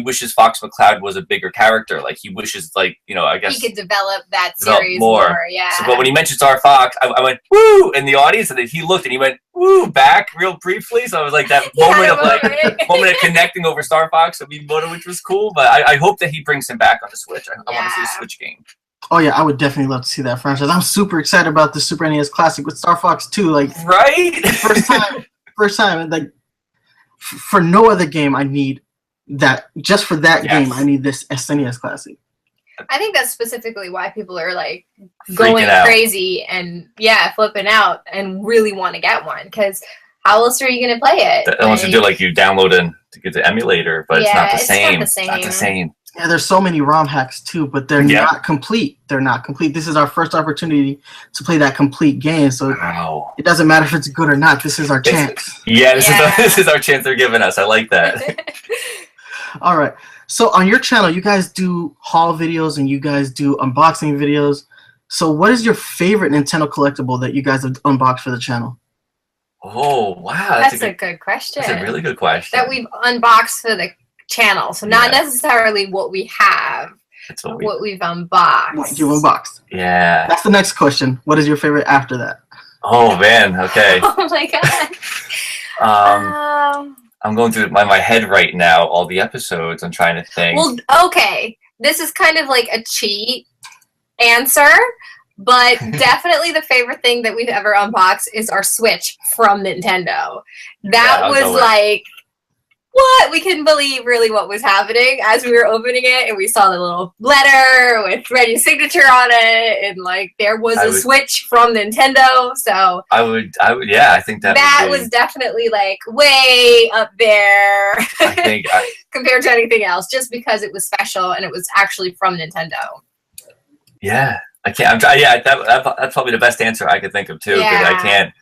wishes Fox McCloud was a bigger character. Like he wishes, like, you know, I guess he could develop that series more. Yeah. So, but when he mentioned Star Fox, I went woo in the audience, and then he looked and he went woo back real briefly. So I was like that moment of connecting over Star Fox with Miyamoto, which was cool. But I hope that he brings him back on the Switch. I want to see a Switch game. Oh yeah, I would definitely love to see that franchise. I'm super excited about the Super NES Classic with Star Fox 2. Like, right? first time. Like, for no other game, I need that. Just for that game, I need this SNES Classic. I think that's specifically why people are like going crazy and flipping out and really want to get one. Because how else are you going to play it? Unless you do like you download it to get the emulator, but it's not the same. It's not the same. Yeah, there's so many ROM hacks too, but they're not complete. They're not complete. This is our first opportunity to play that complete game, so it doesn't matter if it's good or not. This is our chance. This is our chance they're giving us. I like that. All right. So on your channel, you guys do haul videos and you guys do unboxing videos. So what is your favorite Nintendo collectible that you guys have unboxed for the channel? Oh, wow. That's a good question. That's a really good question. That we've unboxed for the channel, so not necessarily what we have, but what we've unboxed. What you unboxed? Yeah. That's the next question. What is your favorite after that? Oh man, okay. Oh my god. I'm going through my head right now, all the episodes. I'm trying to think. Well, okay. This is kind of like a cheat answer, but definitely the favorite thing that we've ever unboxed is our Switch from Nintendo. That was like what? We couldn't believe really what was happening as we were opening it, and we saw the little letter with Reddy's signature on it, and like there was a Switch from Nintendo. So I would, yeah, I think that was definitely like way up there. I think compared to anything else, just because it was special and it was actually from Nintendo. Yeah, I can't. I'm trying. Yeah, that's probably the best answer I could think of too. Because I can't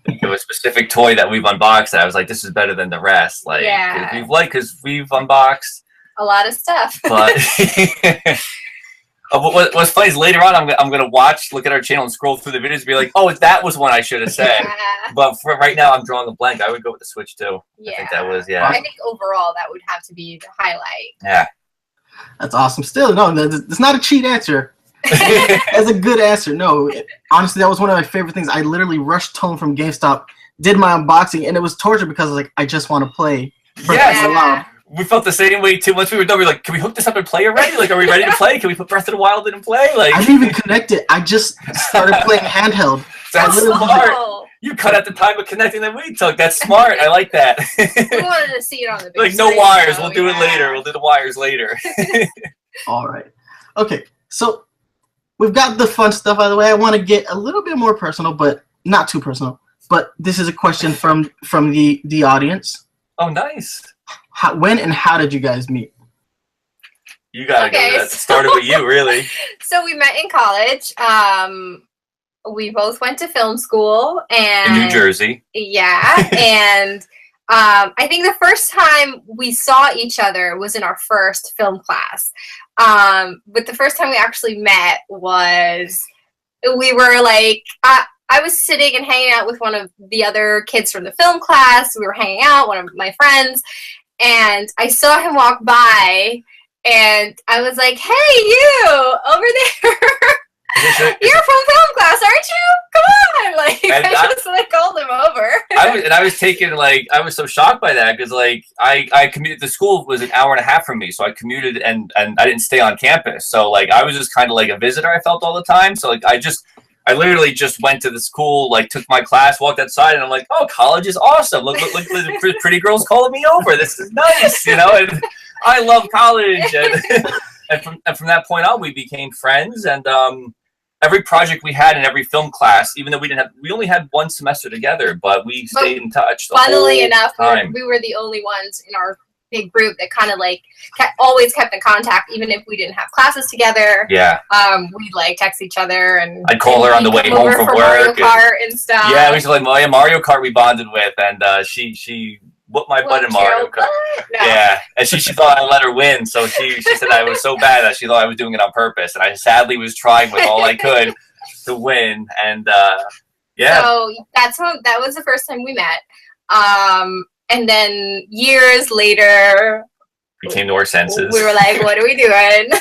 think of a specific toy that we've unboxed that I was like, this is better than the rest. Like, because we've unboxed a lot of stuff. But what's funny is later on, I'm gonna look at our channel and scroll through the videos and be like, oh, that was one I should have said. But for right now, I'm drawing a blank. I would go with the Switch too. Yeah, I think that was I think overall that would have to be the highlight. Yeah, that's awesome. Still, no, it's not a cheat answer. That's a good answer. No, honestly, that was one of my favorite things. I literally rushed home from GameStop, did my unboxing, and it was torture because I was like, I just want to play. Yeah. We felt the same way too. Once we were done, we were like, can we hook this up and play already? Like, are we ready to play? Can we put Breath of the Wild in and play? Like, I didn't even connect it. I just started playing handheld. That's smart. You cut out the time of connecting the we took. That's smart. I like that. We wanted to see it on the big like, no wires. We'll do it later. We'll do the wires later. All right. Okay. So we've got the fun stuff out of the way. I want to get a little bit more personal, but not too personal. But this is a question from the audience. Oh, nice. When and how did you guys meet? You gotta go. That started with you, really. So we met in college. We both went to film school and in New Jersey. Yeah, and I think the first time we saw each other was in our first film class. But the first time we actually met was we were like I was sitting and hanging out with one of the other kids from the film class. We were hanging out, one of my friends, and I saw him walk by, and I was like, "Hey, you over there? You're from film class, aren't you? Come on!" Like I just like called him over. I was so shocked by that because like I commuted. The school was an hour and a half from me, so I commuted and I didn't stay on campus. So like I was just kind of like a visitor. I felt all the time. So like I literally just went to the school, like took my class, walked outside, and I'm like, oh, college is awesome. Look, pretty girls calling me over. This is nice, you know. And I love college, and from that point on, we became friends. And every project we had in every film class, even though we only had one semester together, but we stayed in touch. Funnily enough, we were the only ones in our big group that kind of like always kept in contact, even if we didn't have classes together. Yeah. We'd like text each other, and I'd call her on the way home from work. Mario Kart and stuff. Yeah, we used to play Mario Kart. We bonded with, and she whooped my butt in Mario Kart. No. Yeah, and she thought I let her win, so she said I was so bad that she thought I was doing it on purpose, and I sadly was trying with all I could to win, and yeah. So that was the first time we met. And then years later, we came to our senses. We were like, "What are we doing?"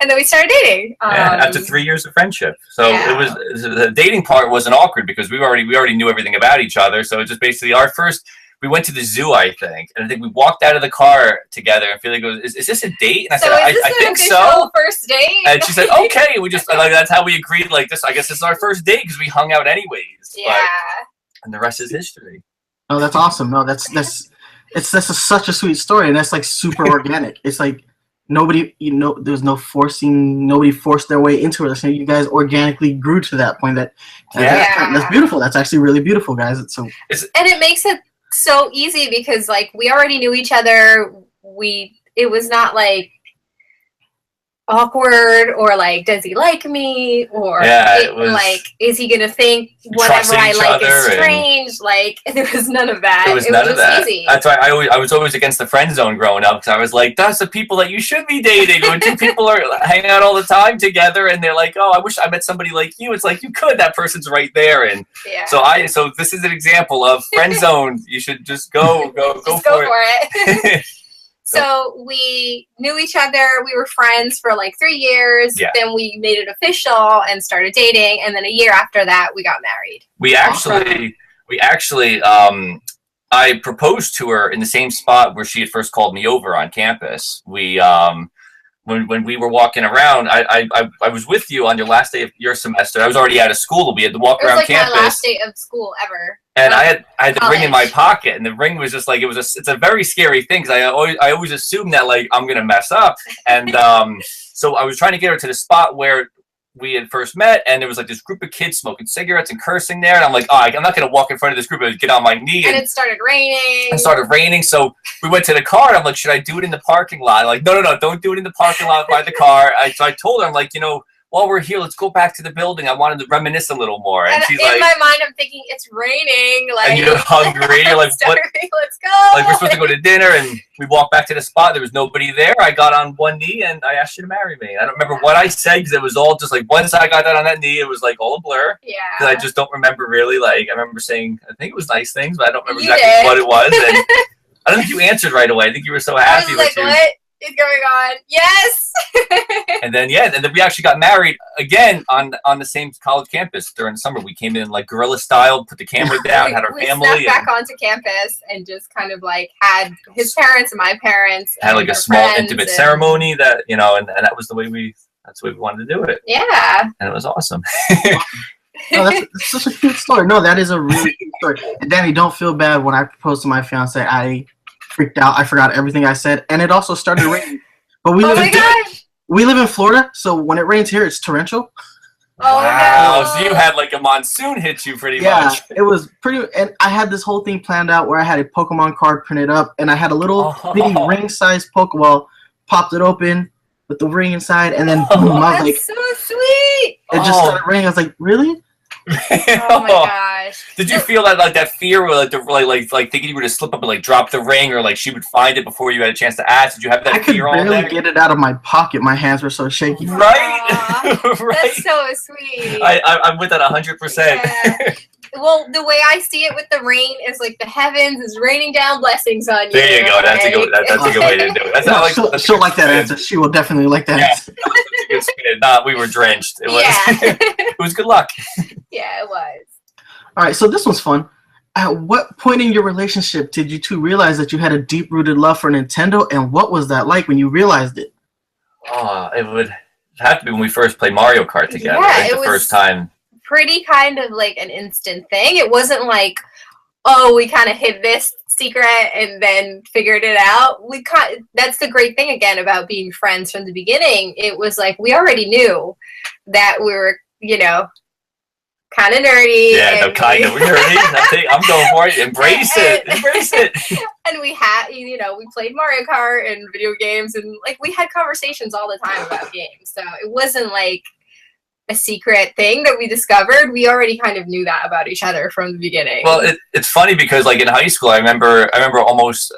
And then we started dating. After 3 years of friendship, so it was the dating part wasn't awkward because we already knew everything about each other. So it just basically our first. We went to the zoo, I think, and I think we walked out of the car together. And Felix goes, "Is this a date?" And I said, "I think so." First date. And she said, "Okay." We just like that's how we agreed. Like this, I guess this is our first date because we hung out anyways. Yeah. And the rest is history. Oh, that's awesome. No, that's such a sweet story, and that's like super organic. It's like nobody, there's no forcing. Nobody forced their way into it. So you guys organically grew to that point. That's beautiful. That's actually really beautiful, guys. And it makes it so easy because like we already knew each other. It was not like awkward or like does he like me or like is he gonna think whatever I like is strange? Like there was none of that. It was none of that. Easy. That's why I was always against the friend zone growing up because I was like, that's the people that you should be dating. When two people are hanging out all the time together and they're like, oh, I wish I met somebody like you. It's like you could. That person's right there. And so this is an example of friend zone. You should just go for it. So we knew each other. We were friends for like 3 years. Yeah. Then we made it official and started dating. And then a year after that, we got married. We actually, I proposed to her in the same spot where she had first called me over on campus. We, when we were walking around, I was with you on your last day of your semester. I was already out of school. We had to walk around campus. It was like my last day of school ever. And I had the ring in my College. pocket, and the ring was just like it's a very scary thing because I always assume that like I'm gonna mess up, and so I was trying to get her to the spot where we had first met, and there was like this group of kids smoking cigarettes and cursing there, and I'm like, oh, I'm not gonna walk in front of this group and get on my knee. And it started raining. It started raining, so we went to the car, and I'm like, should I do it in the parking lot? I'm like, no, don't do it in the parking lot by the car. So I told her, I'm like, while we're here, let's go back to the building. I wanted to reminisce a little more. And she's in my mind, I'm thinking, it's raining. Like, and you're hungry. You're like, what? Let's go. Like, we're supposed to go to dinner, and we walked back to the spot. There was nobody there. I got on one knee, and I asked you to marry me. I don't remember what I said, because it was all just like, once I got down on that knee, it was like all a blur. Yeah. Because I just don't remember really. Like, I remember saying, I think it was nice things, but I don't remember exactly what it was. And I don't think you answered right away. I think you were so happy. I was like, what is going on? Yes. And then we actually got married again on the same college campus during the summer. We came in like guerrilla style, put the camera down, had our family. We snuck back onto campus and just kind of like had his parents and my parents. Had like a small intimate ceremony that, and that was the way we wanted to do it. Yeah. And it was awesome. No, that's such a cute story. No, that is a really cute story. And Danny, don't feel bad. When I proposed to my fiance, I freaked out. I forgot everything I said, and it also started raining. But we live in Florida, so when it rains here, it's torrential. Oh, wow! No. So you had like a monsoon hit you pretty much. Yeah, it was pretty. And I had this whole thing planned out where I had a Pokemon card printed up, and I had a little bitty ring-sized Pokeball. Popped it open with the ring inside, and then boom! I was like, so sweet. It just started raining. I was like, really? Oh my gosh! Did you feel that fear, or like thinking you were to slip up and like drop the ring, or like she would find it before you had a chance to ask? Did you have that fear all day? I could barely get it out of my pocket. My hands were so shaky. Right, right. That's so sweet. I'm with that 100%. Well, the way I see it with the rain is like the heavens is raining down blessings on you. There you go. That's a good way to do it. That's she'll like that answer. She will definitely like that answer. We were drenched. It was. Yeah. It was good luck. Yeah, it was. All right, so this one's fun. At what point in your relationship did you two realize that you had a deep-rooted love for Nintendo, and what was that like when you realized it? Oh, it would have to be when we first played Mario Kart together. Yeah, it was the first time. Pretty kind of like an instant thing. It wasn't like, oh, we kind of hid this secret and then figured it out. That's the great thing again about being friends from the beginning. It was like we already knew that we were, kind of nerdy. Yeah, kind of nerdy. I'm going for it. Embrace it. And we had, we played Mario Kart and video games, and like we had conversations all the time about games. So it wasn't like a secret thing that we discovered. We already kind of knew that about each other from the beginning. Well, it's funny because like in high school, I remember almost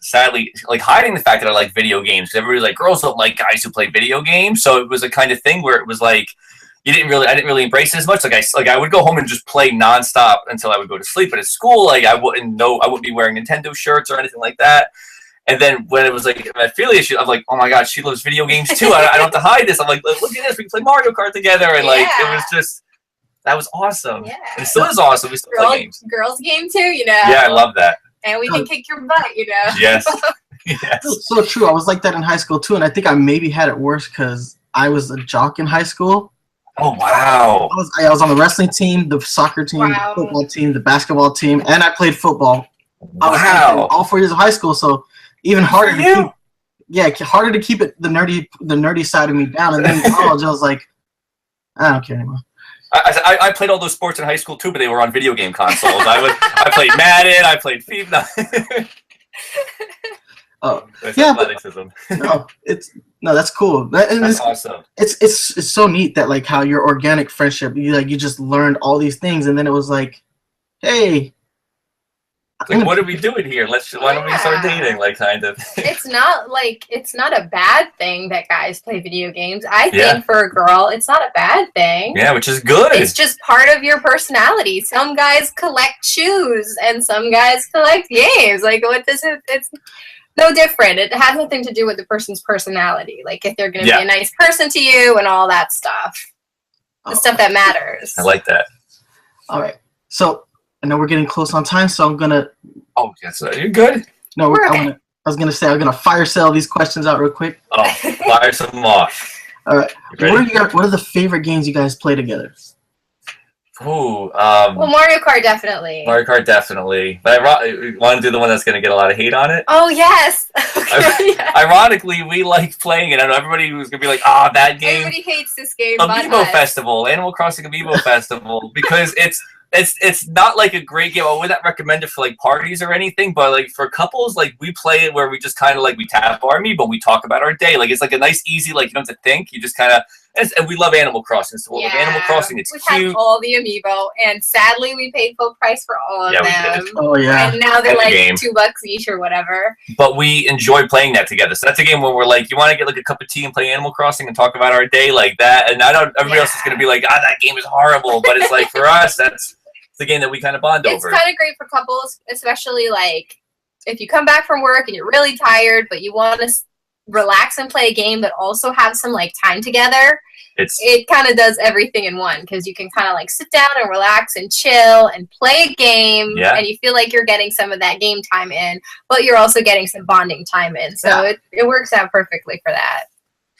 sadly like hiding the fact that I like video games. Everybody was like, girls don't like guys who play video games. So it was a kind of thing where it was like I didn't really embrace it as much. Like I would go home and just play nonstop until I would go to sleep. But at school, like I wouldn't be wearing Nintendo shirts or anything like that. And then when it was like an affiliate, I'm like, oh my god, she loves video games too. I don't have to hide this. I'm like, look at this, we can play Mario Kart together, and like it was just that was awesome. Yeah. And it still is awesome. We still play games. Girls game too, Yeah, I love that. And we can kick your butt, Yes. Yes. So true. I was like that in high school too, and I think I maybe had it worse because I was a jock in high school. Oh wow! I was on the wrestling team, the soccer team, the football team, the basketball team, and I played football. Wow! All 4 years of high school, so even harder harder to keep it the nerdy side of me down. And then in college, I was like, I don't care anymore. I played all those sports in high school too, but they were on video game consoles. I played Madden, I played FIFA. Oh, yeah, athleticism. No, that's cool. That's awesome. It's so neat that like how your organic friendship, you just learned all these things, and then it was like, hey, like, what are we doing here? Why don't we start dating? Like, kind of. It's not a bad thing that guys play video games. I think for a girl, it's not a bad thing. Yeah, which is good. It's just part of your personality. Some guys collect shoes, and some guys collect games. Like, it's no different. It has nothing to do with the person's personality. Like, if they're going to be a nice person to you and all that stuff. The stuff that matters. I like that. All right. So, I know we're getting close on time, so I'm going to... Oh, yes. You're good? No, I was going to say, I'm going to fire sale these questions out real quick. Oh, fire some off. All right. What are the favorite games you guys play together? Ooh, Well, Mario Kart definitely. Mario Kart definitely. But I want to do the one that's going to get a lot of hate on it. Oh yes. Okay, yeah. Ironically, we like playing it. I know everybody was going to be like, "Ah, bad game." Everybody hates this game. But Amiibo us. Festival, Animal Crossing Amiibo Festival, because it's not like a great game. I would not recommend it for like parties or anything, but like for couples, like we play it where we just kind of like we tap our Amiibo, we talk about our day. Like it's like a nice, easy, like you don't have to think. You just kind of, and we love Animal Crossing. So we love Animal Crossing. It's we cute. have all the Amiibo, and sadly, we paid full price for all of them. Oh yeah. And now they're Every like game. $2 each or whatever. But we enjoy playing that together. So that's a game where we're like, you want to get like a cup of tea and play Animal Crossing and talk about our day like that. And I know everybody else is going to be like, that game is horrible. But it's like for us, that's the game that we kind of bond over. It's kind of great for couples, especially like if you come back from work and you're really tired, but you want to relax and play a game, but also have some like time together. It kind of does everything in one, because you can kind of like sit down and relax and chill and play a game, and you feel like you're getting some of that game time in, but you're also getting some bonding time in. So it works out perfectly for that.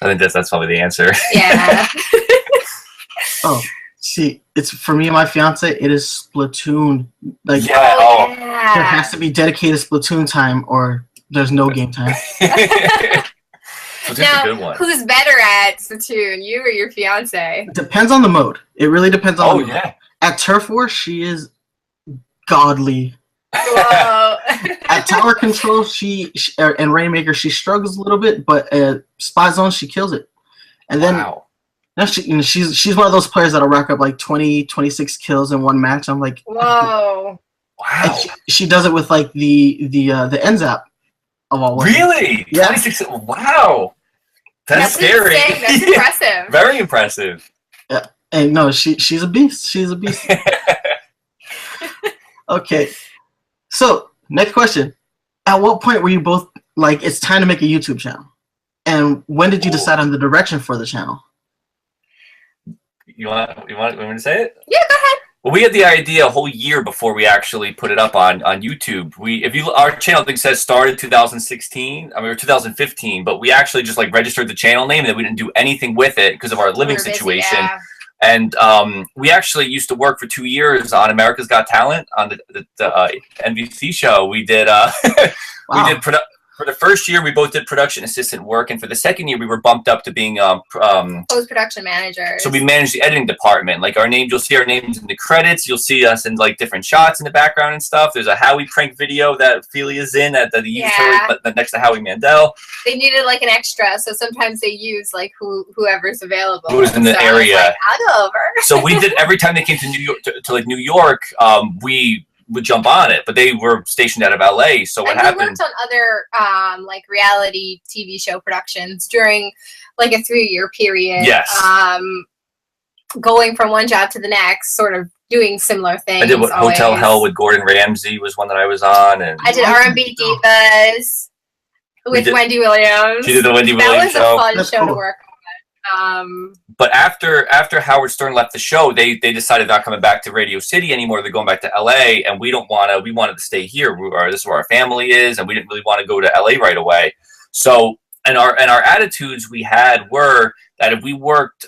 I think that's probably the answer. Yeah. Oh, see, it's for me and my fiance. It is Splatoon. Like, there has to be dedicated Splatoon time, or there's no game time. Now, a good one. Who's better at Splatoon, you or your fiance? Depends on the mode. It really depends on the mode. Yeah. At Turf War, she is godly. Whoa. At Tower Control, and Rainmaker, she struggles a little bit, but Spy Zone, she kills it. And then now she's one of those players that'll rack up like 20, 26 kills in one match. I'm like, whoa. Wow. She does it with like the NZAP. Really? Yeah. 26. Wow. That's scary. Insane. That's impressive. Very impressive. Yeah. And no, she's a beast. She's a beast. Okay. So, next question. At what point were you both like, it's time to make a YouTube channel? And when did you decide on the direction for the channel? You want me to say it? Yeah, go ahead. Well, we had the idea a whole year before we actually put it up on YouTube. Our channel, I think, says started 2016, or 2015, but we actually just like registered the channel name and then we didn't do anything with it because of our living situation. Yeah. And we actually used to work for 2 years on America's Got Talent on the NBC show. We did for the first year, we both did production assistant work, and for the second year, we were bumped up to being post-production managers. So we managed the editing department. Like you'll see our names in the credits. You'll see us in like different shots in the background and stuff. There's a Howie prank video that Ophelia's in that they used her next to Howie Mandel. They needed like an extra, so sometimes they use like whoever's available. Who's in the area? Like, I'll go over. So we did every time they came to New York to New York. We would jump on it, but they were stationed out of LA. So what happened? We worked on other like reality TV show productions during like a 3-year period. Yes. Going from one job to the next, sort of doing similar things. I did Hotel Hell with Gordon Ramsay was one that I was on, and I did R&B Divas with Wendy Williams. She did the Wendy Williams show. That was a fun show to work on. But after Howard Stern left the show, they decided not coming back to Radio City anymore. They're going back to LA, and we wanted to stay here. This is where our family is, and we didn't really want to go to LA right away. So, and our attitudes we had were that if we worked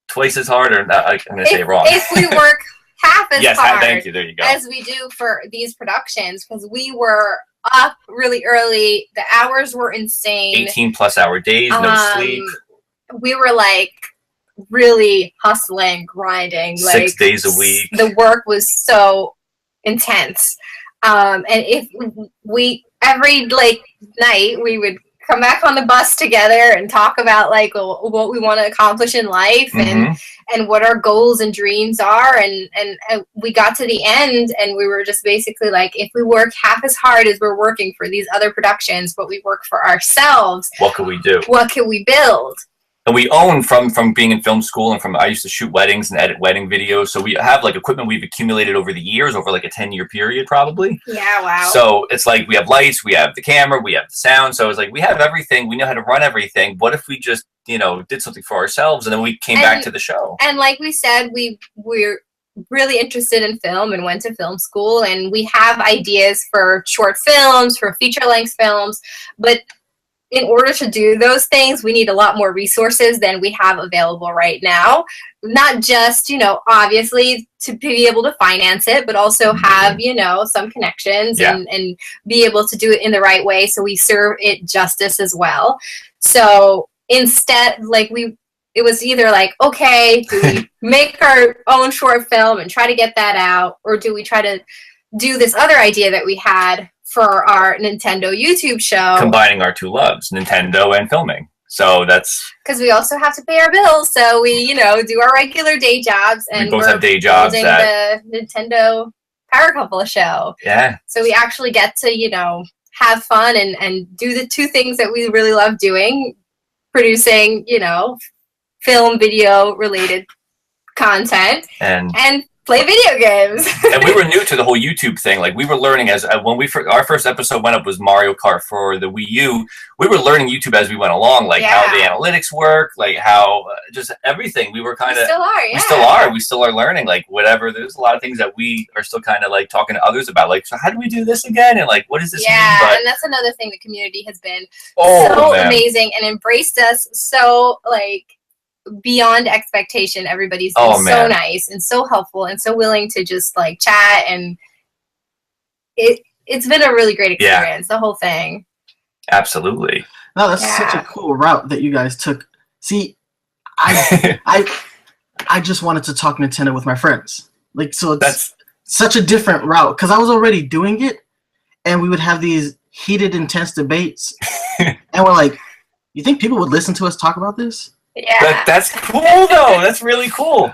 twice as hard, or I'm going to say it wrong. If we work half as hard thank you. There you go. as we do for these productions, because we were up really early. The hours were insane. 18+ hour days, no sleep. We were like really hustling, grinding. 6 days a week. The work was so intense. And if we every like night we would come back on the bus together and talk about like what we want to accomplish in life and what our goals and dreams are, and we got to the end and we were just basically like, if we work half as hard as we're working for these other productions, but we work for ourselves, what can we do? What can we build? And we own from being in film school, and I used to shoot weddings and edit wedding videos. So we have like equipment we've accumulated over the years, over like a 10-year period probably. Yeah, wow. So it's like we have lights, we have the camera, we have the sound. So it's like we have everything. We know how to run everything. What if we just, did something for ourselves, and then we came back to the show? And like we said, we're really interested in film and went to film school, and we have ideas for short films, for feature-length films, but in order to do those things, we need a lot more resources than we have available right now. Not just, you know, obviously to be able to finance it, but also have, you know, some connections and be able to do it in the right way so we serve it justice as well. So instead, like, it was either like, okay, do we make our own short film and try to get that out, or do we try to do this other idea that we had for our Nintendo YouTube show, combining our two loves, Nintendo and filming. So that's because we also have to pay our bills. So we, you know, do our regular day jobs, and we both have day jobs. Building the Nintendo Power Couple show. Yeah. So we actually get to, you know, have fun and do the two things that we really love doing, producing, you know, film, video related content, and play video games. And we were new to the whole YouTube thing. Like, we were learning as when our first episode went up was Mario Kart for the Wii U. We were learning YouTube as we went along, like how the analytics work, like how just everything. We were kind of we still are learning, like whatever. There's a lot of things that we are still kind of like talking to others about, like, so how do we do this again, and like what does this mean? But, and that's another thing. The community has been so amazing and embraced us so like beyond expectation. Everybody's been so nice and so helpful and so willing to just like chat, and it's been a really great experience, the whole thing. Absolutely. No, that's such a cool route that you guys took. See, I just wanted to talk Nintendo with my friends. Like, so that's such a different route, because I was already doing it, and we would have these heated, intense debates, and we're like, you think people would listen to us talk about this? Yeah. That's cool, though. That's really cool.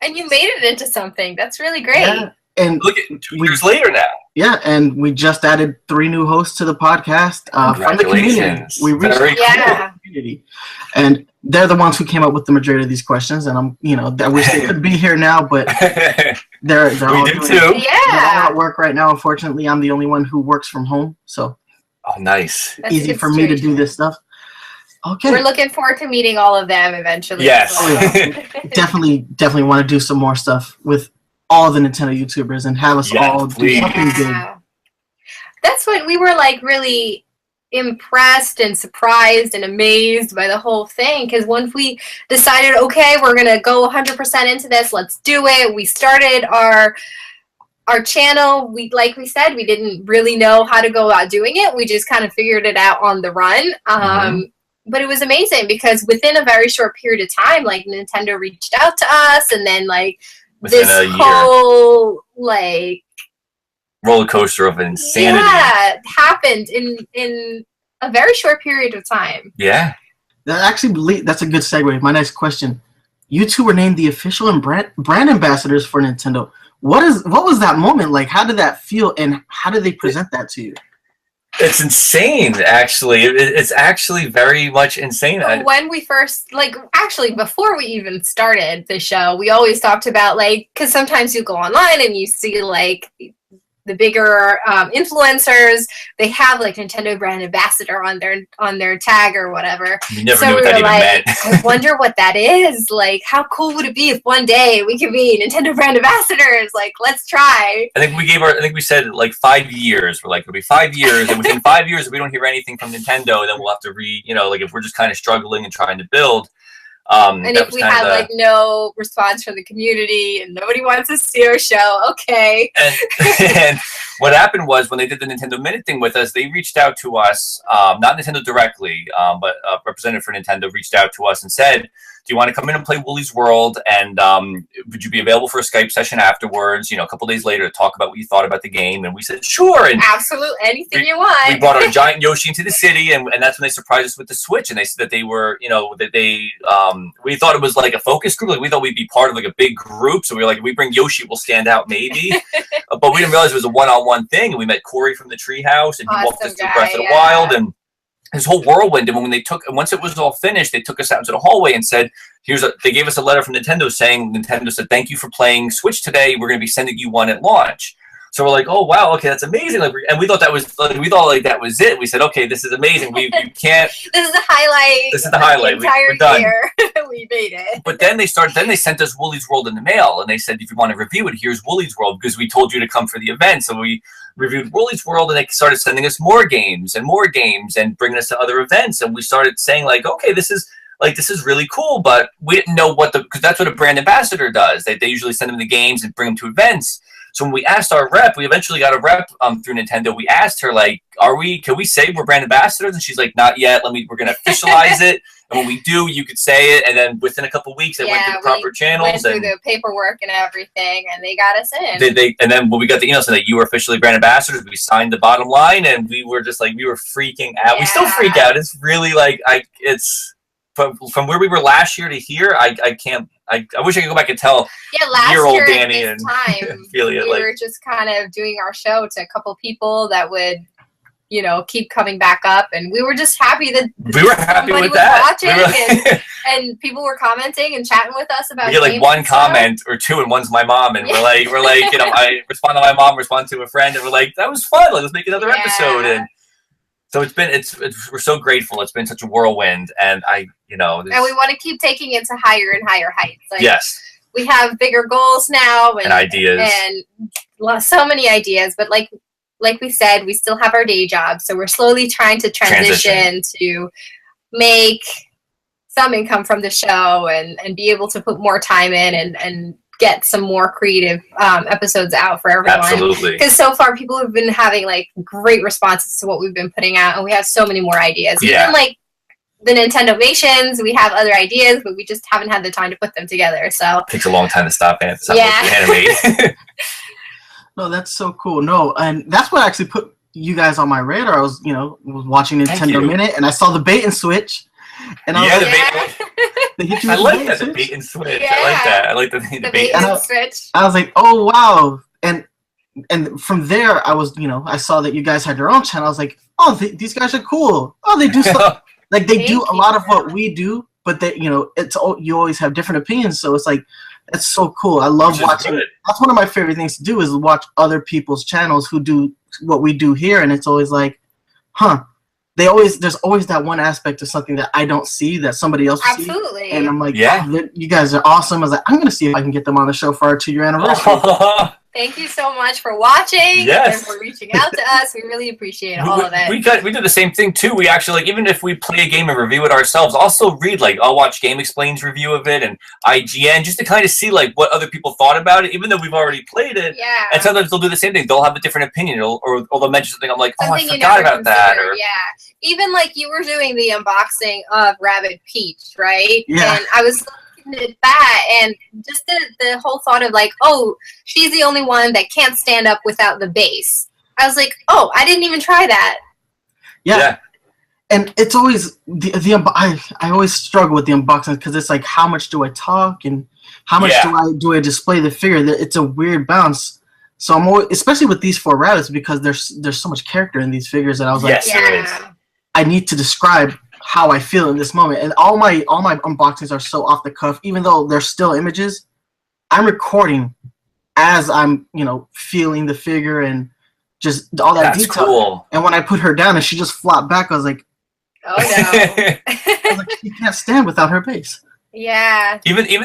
And you made it into something. That's really great. Yeah. And look at 2 years later now. Yeah, and we just added 3 new hosts to the podcast from the community. We reached the community, and they're the ones who came up with the majority of these questions. And I'm, you know, I wish they could be here now, but they're all doing at work right now. Unfortunately, I'm the only one who works from home, so nice. That's easy for me to do this stuff. Okay. We're looking forward to meeting all of them eventually. Yes. Definitely want to do some more stuff with all the Nintendo YouTubers and have us all do something good. That's what we were like, really impressed and surprised and amazed by the whole thing, because once we decided, okay, we're going to go 100% into this, let's do it. We started our channel. Like we said, we didn't really know how to go about doing it. We just kind of figured it out on the run. But it was amazing because within a very short period of time, like Nintendo reached out to us, and then like within this whole like roller coaster of insanity happened in a very short period of time. Yeah. That's a good segue. My next question. You two were named the official and brand ambassadors for Nintendo. What was that moment like? How did that feel, and how did they present that to you? It's insane, actually. It's actually very much insane. When we first, like, actually, before we even started the show, we always talked about, like, because sometimes you go online and you see, like, the bigger influencers, they have, like, Nintendo brand ambassador on their tag or whatever. You never knew what that even meant. I wonder what that is. Like, how cool would it be if one day we could be Nintendo brand ambassadors? Like, let's try. I think we said, like, 5 years. We're like, it'll be 5 years, and within 5 years, if we don't hear anything from Nintendo, then we'll have to like, if we're just kind of struggling and trying to build. And if we had like no response from the community and nobody wants to see our show, okay. And what happened was when they did the Nintendo Minute thing with us, they reached out to us, not Nintendo directly, but a representative for Nintendo reached out to us and said, do you want to come in and play Woolly's World? And would you be available for a Skype session afterwards, a couple days later to talk about what you thought about the game? And we said, sure. And absolutely, anything you want. We brought our giant Yoshi into the city, and that's when they surprised us with the Switch. And they said that they were, we thought it was like a focus group. Like, we thought we'd be part of like a big group. So we were like, if we bring Yoshi, we'll stand out maybe. But we didn't realize it was a one-on-one thing. And we met Corey from the Treehouse, and he walked us through Breath of the Wild, and his whole whirlwind. And once it was all finished, they took us out into the hallway and said, they gave us a letter from Nintendo saying, Nintendo said, thank you for playing Switch today. We're going to be sending you one at launch. So we're like, oh wow, okay, that's amazing. Like, and we thought that was it. We said, okay, this is amazing. We can't. This is the highlight. This is the highlight. We're done. Year. We made it. But then they sent us Woolly's World in the mail, and they said, if you want to review it, here's Woolly's World, because we told you to come for the event. So we reviewed Woolly's World, and they started sending us more games and bringing us to other events. And we started saying like, okay, this is really cool, but we didn't know because that's what a brand ambassador does. They usually send them the games and bring them to events. So when we asked our rep, we eventually got a rep through Nintendo. We asked her like, can we say we're brand ambassadors? And she's like, not yet. We're going to officialize it. And when we do, you could say it. And then within a couple of weeks, they went to the proper channels. Went through the paperwork and everything, and they got us in. And then when we got the email saying that you were officially brand ambassadors, we signed the bottom line, and we were just like, we were freaking out. Yeah. We still freak out. It's really like, it's from where we were last year to here. I wish I could go back and tell last year Danny at this time, we were just kind of doing our show to a couple people that would, keep coming back up, and we were just happy that we were happy with that. Watching and people were commenting and chatting with us about. We get like one comment or two, and one's my mom, and we're like, I respond to my mom, respond to a friend, and we're like, that was fun. Let's make another episode. And so we're so grateful. It's been such a whirlwind, and and we want to keep taking it to higher and higher heights. Yes. We have bigger goals now and ideas and so many ideas, but like we said, we still have our day job, so we're slowly trying to transition to make some income from the show and be able to put more time in and get some more creative episodes out for everyone. Absolutely. Because so far people have been having like great responses to what we've been putting out, and we have so many more ideas. Yeah. Even like the Nintendo Vations, we have other ideas, but we just haven't had the time to put them together. So it takes a long time to stop animate. No, that's so cool. No, and that's what actually put you guys on my radar. I was, was watching Nintendo Minute, and I saw the bait and switch. And I was I like that, the bait and switch. Yeah. I like that. I like the bait and switch. I was like, oh wow. And from there, I was, I saw that you guys had your own channel. I was like, oh, these guys are cool. Oh, they do stuff. Like they do a lot of what we do, but they, you always have different opinions. So it's like, that's so cool. I love watching. That's one of my favorite things to do is watch other people's channels who do what we do here, and it's always like, there's always that one aspect of something that I don't see that somebody else sees. Absolutely. And I'm like, you guys are awesome. I was like, I'm gonna see if I can get them on the show for our 2-year anniversary. Thank you so much for watching and for reaching out to us. We really appreciate all of it. We do the same thing too. We actually, even if we play a game and review it ourselves, also read, I'll watch Game Explain's review of it and IGN just to kind of see what other people thought about it, even though we've already played it. Yeah. And sometimes they'll do the same thing. They'll have a different opinion, or they'll mention something. I'm like, I forgot about that. Or even you were doing the unboxing of Rabbid Peach, right? Yeah. And I was at that, and just the whole thought of she's the only one that can't stand up without the base. I was like, oh, I didn't even try that. Yeah. And it's always I always struggle with the unboxing because it's like, how much do I talk and how much do I display the figure? It's a weird balance. So I'm always, especially with these 4 rabbits, because there's so much character in these figures that I was like, there is. I need to describe how I feel in this moment. And all my unboxings are so off the cuff, even though they're still images. I'm recording as I'm, feeling the figure and just all that detail. Cool. And when I put her down and she just flopped back, I was like, oh no. I was like, she can't stand without her base. Yeah. Even you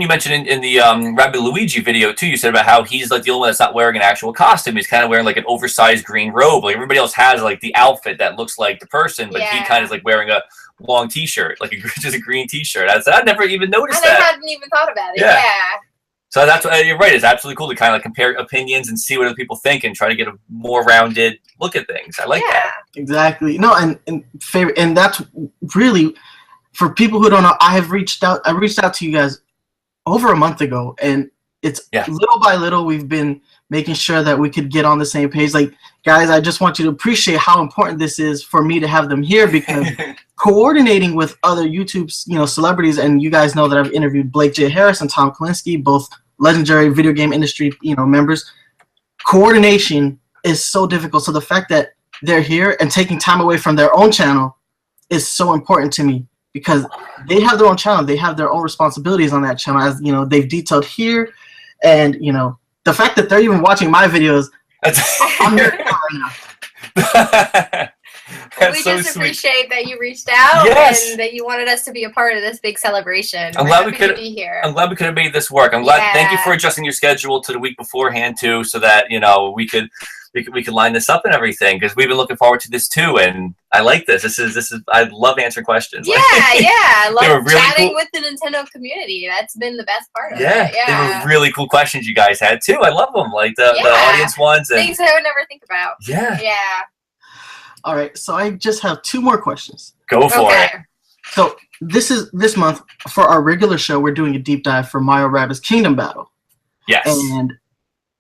mentioned in the Rabbid Luigi video too, you said about how he's the only one that's not wearing an actual costume. He's kind of wearing an oversized green robe. Everybody else has the outfit that looks like the person, but he kind of is wearing a long T-shirt, just a green T-shirt. I never even noticed that. I hadn't even thought about it. Yeah. So that's what you're right. It's absolutely cool to kind of compare opinions and see what other people think and try to get a more rounded look at things. I like that. Exactly. No, and that's really. For people who don't know, I reached out to you guys over a month ago, and it's little by little we've been making sure that we could get on the same page. Guys, I just want you to appreciate how important this is for me to have them here, because coordinating with other YouTube, celebrities, and you guys know that I've interviewed Blake J. Harris and Tom Kalinske, both legendary video game industry, members. Coordination is so difficult. So the fact that they're here and taking time away from their own channel is so important to me. Because they have their own channel, they have their own responsibilities on that channel, as they've detailed here, and the fact that they're even watching my videos, I'm here right now. We just appreciate that you reached out and that you wanted us to be a part of this big celebration. I'm glad we could be here. I'm glad we could have made this work. I'm glad. Thank you for adjusting your schedule to the week beforehand too, so that we could we can line this up and everything, because we've been looking forward to this too, and I like this. This is I love answering questions. Yeah, I love really chatting cool. with the Nintendo community. That's been the best part of Yeah, it. Yeah, they were really cool questions you guys had too. I love them, like the audience ones and things I would never think about. Yeah. All right, so I just have 2 more questions. Go for it. So this month for our regular show, we're doing a deep dive for Mario+Rabbids Kingdom Battle. Yes. And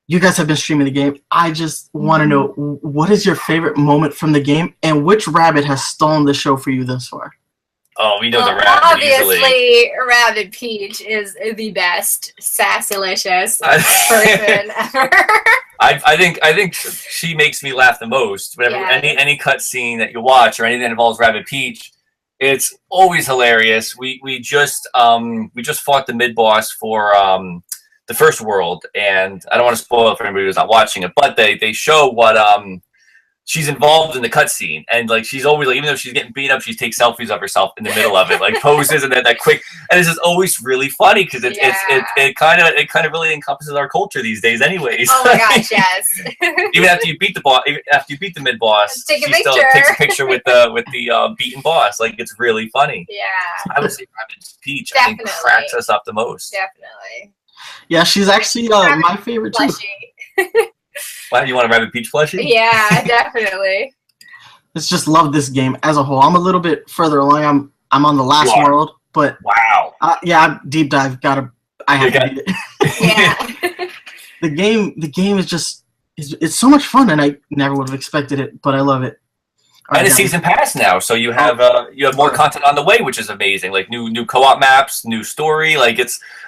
you guys have been streaming the game. I just want to know, what is your favorite moment from the game, and which rabbit has stolen the show for you thus far? Oh, we know the rabbit obviously, easily. Rabbid Peach is the best sassylicious person ever. I think she makes me laugh the most. Whenever any cutscene that you watch or anything that involves Rabbid Peach, it's always hilarious. We just fought the mid boss for the first world, and I don't want to spoil it for anybody who's not watching it, but they show what she's involved in the cutscene, and like she's always like, even though she's getting beat up, she takes selfies of herself in the middle of it, like poses and then that quick, and it's just always really funny because it kind of really encompasses our culture these days, anyways. Oh my gosh, yes. Even after you beat the boss, after you beat the mid boss, Take a she still picture. takes a picture with the beaten boss. Like, it's really funny. Yeah. I would say Rabbid Peach, Definitely. I think, cracks us up the most. Definitely. Yeah, she's actually my favorite too. Plushie. Why, you want a Rabbid Peach plushie? Yeah, definitely. It's just love this game as a whole. I'm a little bit further along. I'm on the last world, but wow. Yeah, deep dive. I have to beat it. Yeah. The game is just it's so much fun, and I never would have expected it, but I love it. And it's season pass now, so you have more content on the way, which is amazing. Like new co-op maps, new story. Like,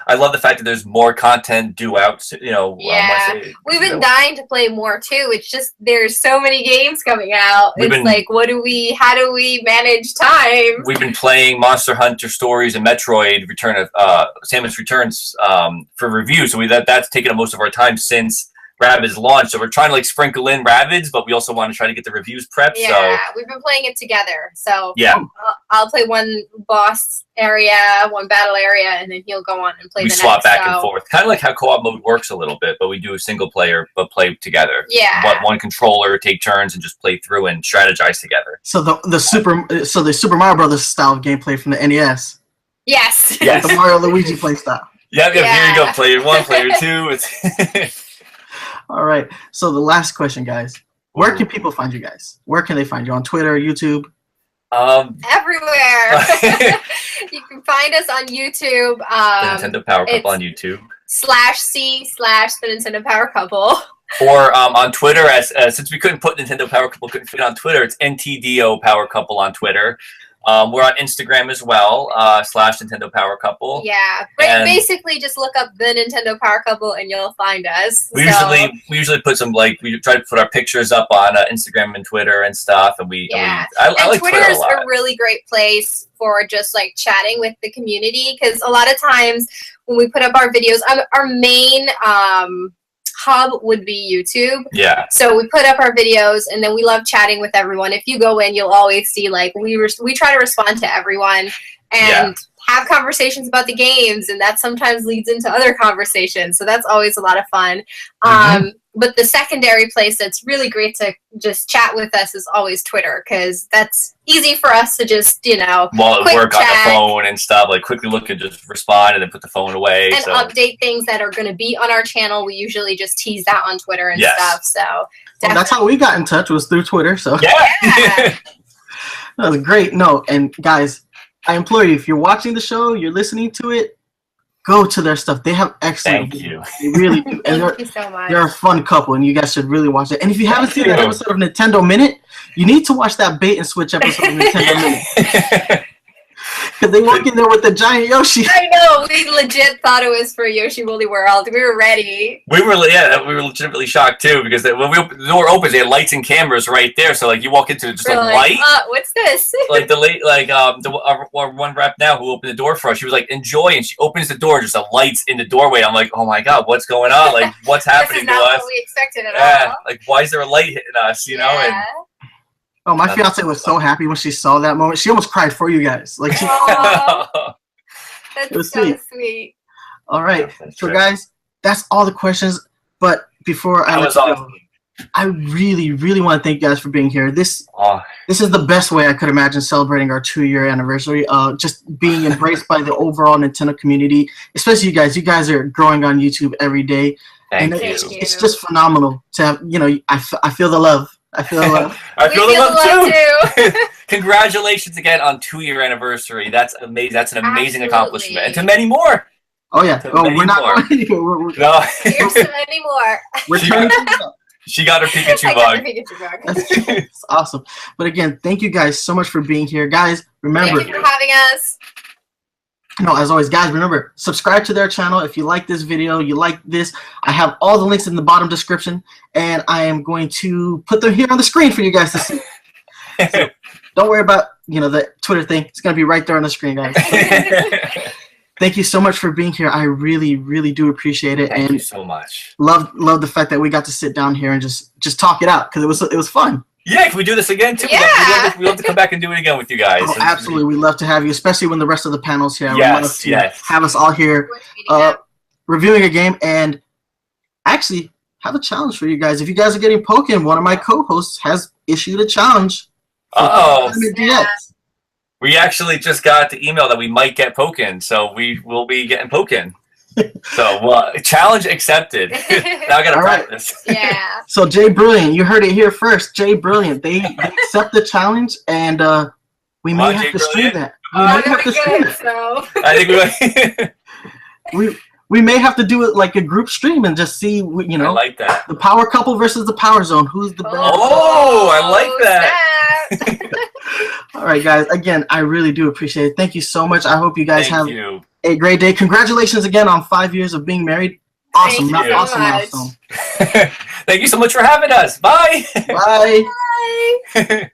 I love the fact that there's more content due out. Yeah, we've been dying to play more too. It's just there's so many games coming out. How do we manage time? We've been playing Monster Hunter Stories and Metroid Samus Returns for review. So that's taken up most of our time since Rabbids launched, so we're trying to like sprinkle in Rabbids, but we also want to try to get the reviews prepped. Yeah, we've been playing it together. So yeah, I'll play one boss area, one battle area, and then he'll go on and play. We swap back and forth, kind of like how co-op mode works a little bit, but we do a single player but play together. Yeah, one controller, take turns, and just play through and strategize together. So the Super Mario Brothers style of gameplay from the NES. Yes. The Mario Luigi play style. Yep. Here you go. Player 1, player 2. It's all right. So the last question, guys. Where can people find you guys? Where can they find you? On Twitter, YouTube? Everywhere. You can find us on YouTube. The Nintendo Power Couple on YouTube. /C/the Nintendo Power Couple. Or on Twitter, since we couldn't put Nintendo Power Couple, couldn't fit on Twitter, it's NTDO Power Couple on Twitter. We're on Instagram as well, /Nintendo Power Couple. Yeah, but basically just look up the Nintendo Power Couple and you'll find us. We usually put some, like, we try to put our pictures up on Instagram and Twitter and stuff, and I like Twitter a lot. A really great place for just like chatting with the community, because a lot of times when we put up our videos, our main hub would be YouTube. Yeah. So we put up our videos, and then we love chatting with everyone. If you go in, you'll always see like we try to respond to everyone and have conversations about the games, and that sometimes leads into other conversations. So that's always a lot of fun. But the secondary place that's really great to just chat with us is always Twitter, because that's easy for us to just, while at work on the phone and stuff, like quickly look and just respond and then put the phone away. And update things that are going to be on our channel. We usually just tease that on Twitter and stuff. So that's how we got in touch, was through Twitter. So yeah. That was great. No, and guys, I implore you, if you're watching the show, you're listening to it, go to their stuff. They have excellent videos. They really do. And Thank you so much. They're a fun couple, and you guys should really watch it. And if you haven't seen an episode of Nintendo Minute, you need to watch that bait and switch episode of Nintendo Minute. Because they walk in there with the giant Yoshi. I know. We legit thought it was for Yoshi Woolly World. We were ready. We were legitimately shocked too, because when the door opens, they had lights and cameras right there. So like you walk into just a light. What's this? Like our one rep now who opened the door for us, she was like, enjoy, and she opens the door, just the lights in the doorway. I'm like, oh my god, what's going on? Like, what's happening this is to not us? What we expected at all. Like, why is there a light hitting us? You know? And oh, my fiance was so happy when she saw that moment. She almost cried for you guys. Like, that's so sweet. All right, so guys, that's all the questions. But before I let you go, I really, really want to thank you guys for being here. This Oh, is the best way I could imagine celebrating our 2-year anniversary. Just being embraced by the overall Nintendo community, especially you guys. You guys are growing on YouTube every day, thank and you. it's just phenomenal to have. You know, I feel the love. I feel the love. I We feel the love too. too. Congratulations again on 2-year anniversary. That's amazing. That's an amazing Absolutely. accomplishment, and to many more. Oh yeah. To Oh, many we're not. more. We're No, Here's so many more. turning things up. she got her Pikachu I got bug. the Pikachu bug. That's awesome. But again, thank you guys so much for being here, guys. Remember, Thank you for having us. no, as always, guys, remember, subscribe to their channel. If you like this video, you like this, I have all the links in the bottom description, and I am going to put them here on the screen for you guys to see. So, don't worry about, the Twitter thing. It's going to be right there on the screen, guys. Thank you so much for being here. I really, really do appreciate it. Thank and you so much. love the fact that we got to sit down here and just talk it out, because it was fun. Yeah, can we do this again too? Yeah. We'd love to come back and do it again with you guys. Oh, absolutely. We'd love to have you, especially when the rest of the panel's here. We'd love Yes, to yes. have us all here reviewing a game, and actually have a challenge for you guys. If you guys are getting Pokken, one of my co-hosts has issued a challenge. Uh-oh. Yeah. We actually just got the email that we might get Pokken, so we will be getting Pokken. So, challenge accepted. Now I gotta All right. practice. Yeah. So Jay Brilliant, you heard it here first. Jay Brilliant, they accept the challenge, and we may Come on, have Jay to stream Brilliant. that. We may I'm have to gonna stream get it, so. I think we may have to do it like a group stream and just see, I like that. the power couple versus the PowerZone. Who's the best? Oh, I like that. Snap. All right, guys. Again, I really do appreciate it. Thank you so much. I hope you guys have Thank you. a great day. Congratulations again on 5 years of being married. Awesome. Thank you so Awesome much. milestone. Thank you so much for having us. Bye. Bye. Bye.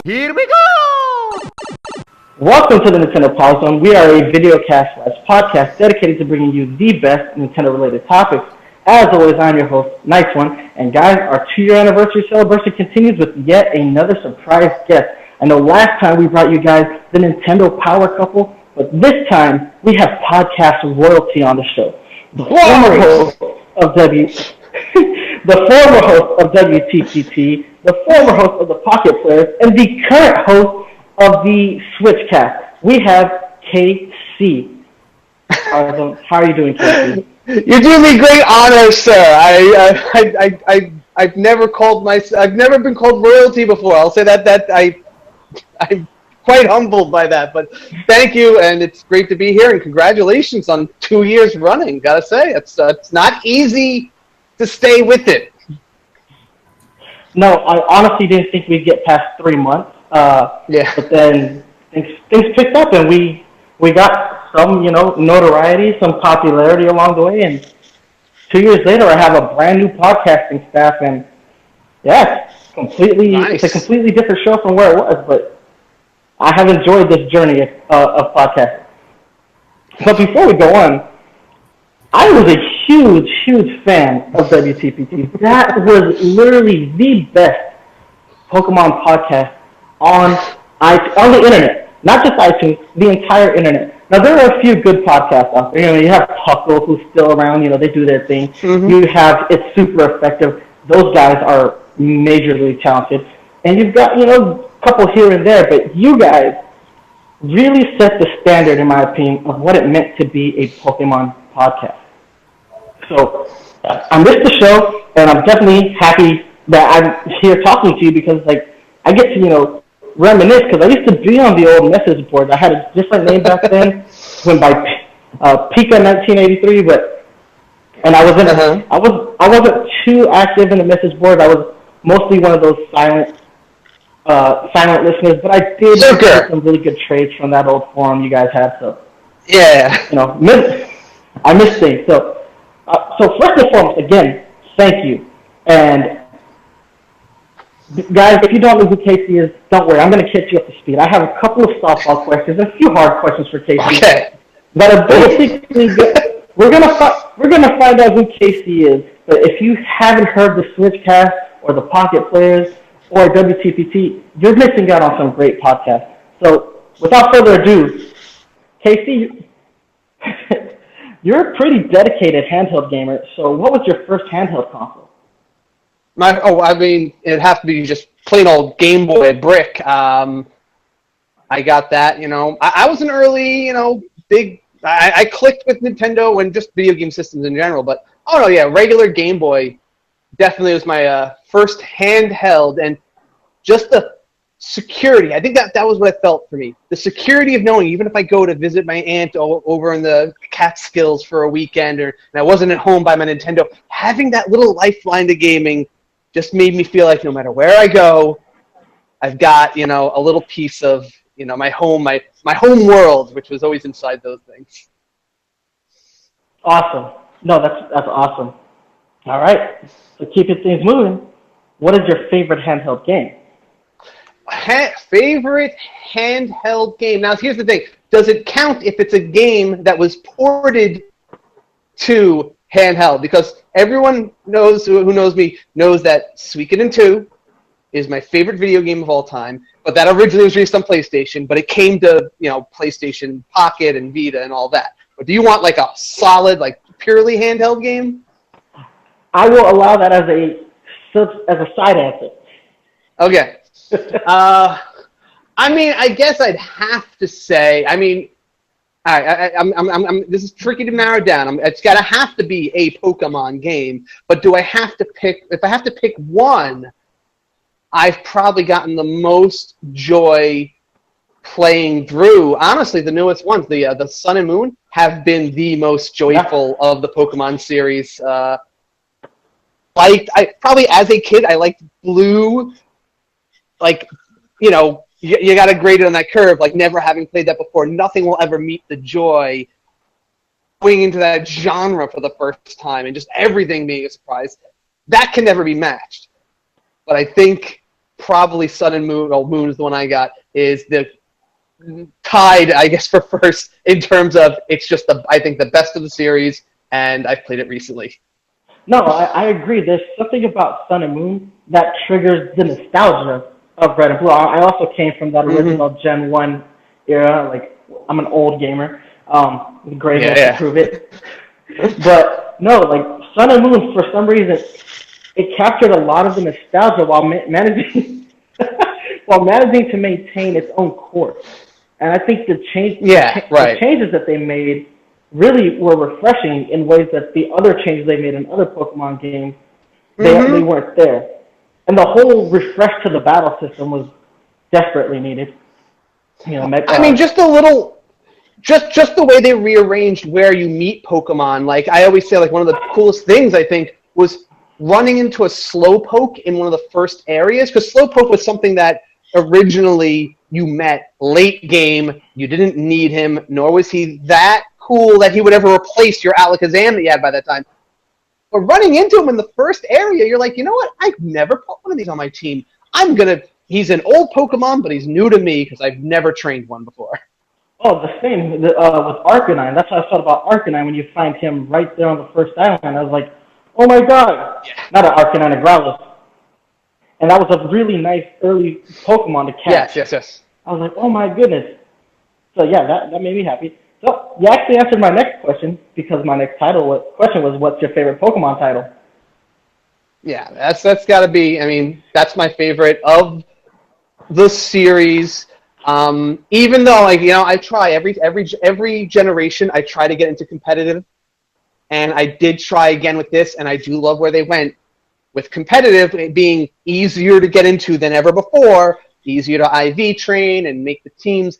Here we go! Welcome to the Nintendo PowerZone. We are a videocast/podcast dedicated to bringing you the best Nintendo-related topics. As always, I'm your host, Nice One. And guys, our 2-year anniversary celebration continues with yet another surprise guest. I know last time we brought you guys the Nintendo Power Couple, but this time we have podcast royalty on the show. The former host of the former host of WTTT, the former host of the Pocket Players, and the current host of the Switchcast. We have KC. How are you doing, KC? You do me great honor, sir. I've never been called royalty before. I'll say that I'm quite humbled by that. But thank you, and it's great to be here. And congratulations on 2 years running. Gotta say, it's not easy to stay with it. No, I honestly didn't think we'd get past 3 months. Yeah. But then things picked up, and we got some, notoriety, some popularity along the way, and 2 years later, I have a brand new podcasting staff, and yeah, it's Nice. a completely different show from where it was, but I have enjoyed this journey of podcasting. But before we go on, I was a huge fan of WTPT. That was literally the best Pokemon podcast on the internet. Not just iTunes, the entire internet. Now, there are a few good podcasts out there. You have Puckle, who's still around. They do their thing. Mm-hmm. You have It's Super Effective. Those guys are majorly talented. And you've got, a couple here and there. But you guys really set the standard, in my opinion, of what it meant to be a Pokemon podcast. So, I missed the show, and I'm definitely happy that I'm here talking to you because, I get to, reminisce, because I used to be on the old message board. I had a different name back then, went by Pika 1983, and I wasn't too active in the message board. I was mostly one of those silent listeners, but I did get some really good trades from that old forum you guys had. So Yeah. I miss things. So first and foremost, again, thank you. And guys, if you don't know who Casey is, don't worry. I'm going to catch you up to speed. I have a couple of softball questions and a few hard questions for Casey. Okay. That are basically we're gonna find out who Casey is. But if you haven't heard the Switchcast or the Pocket Players or WTPT, you're missing out on some great podcasts. So without further ado, Casey, you're a pretty dedicated handheld gamer. So, what was your first handheld console? I mean, it'd have to be just plain old Game Boy brick. I got that, I was an early, big, I clicked with Nintendo and just video game systems in general, but, oh no, yeah, regular Game Boy definitely was my first handheld, and just the security, I think that was what it felt for me. The security of knowing, even if I go to visit my aunt over in the Catskills for a weekend, and I wasn't at home by my Nintendo, having that little lifeline to gaming just made me feel like no matter where I go, I've got, a little piece of, my home, my home world, which was always inside those things. Awesome. No, that's awesome. All right. So keeping things moving, what is your favorite handheld game? Favorite handheld game. Now, here's the thing. Does it count if it's a game that was ported to handheld? Because everyone who knows me knows that Suikoden 2 is my favorite video game of all time, but that originally was released on PlayStation, but it came to, PlayStation Pocket and Vita and all that. But do you want like a solid, like purely handheld game? I will allow that as a side answer. Okay. I mean, I guess I'd have to say, this is tricky to narrow down. It's got to have to be a Pokemon game, but do I have to pick, if I have to pick one, I've probably gotten the most joy playing through, honestly, the newest ones, the Sun and Moon, have been the most joyful of the Pokemon series. Probably as a kid, I liked Blue. Like, you got to grade it on that curve. Like, never having played that before, nothing will ever meet the joy going into that genre for the first time and just everything being a surprise. That can never be matched. But I think probably Sun and Moon, Moon is the one I got, is the tied, I guess, for first in terms of it's just, I think, the best of the series, and I've played it recently. No, I agree. There's something about Sun and Moon that triggers the nostalgia of Red and Blue. I also came from that original Gen 1 era. Like, I'm an old gamer. The gray hair to prove it. But, no, like, Sun and Moon, for some reason, it captured a lot of the nostalgia while managing to maintain its own course. And I think the changes that they made really were refreshing in ways that the other changes they made in other Pokemon games, they weren't there. And the whole refresh to the battle system was desperately needed. Just a little, just the way they rearranged where you meet Pokemon. Like, I always say, like, one of the coolest things, I think, was running into a Slowpoke in one of the first areas, because Slowpoke was something that originally you met late game. You didn't need him, nor was he that cool that he would ever replace your Alakazam that you had by that time. But running into him in the first area, you're like, you know what? I've never put one of these on my team. He's an old Pokemon, but he's new to me because I've never trained one before. Oh, the same with Arcanine. That's what I thought about Arcanine when you find him right there on the first island. I was like, oh my god. Yeah. Not an Arcanine, a Growlithe. And that was a really nice early Pokemon to catch. Yes. I was like, oh my goodness. So yeah, that made me happy. So you actually answered my next question, because my next question was, what's your favorite Pokemon title? Yeah, that's got to be, that's my favorite of the series. Even though, I try every generation, I try to get into competitive. And I did try again with this, and I do love where they went with competitive being easier to get into than ever before, easier to IV train and make the teams.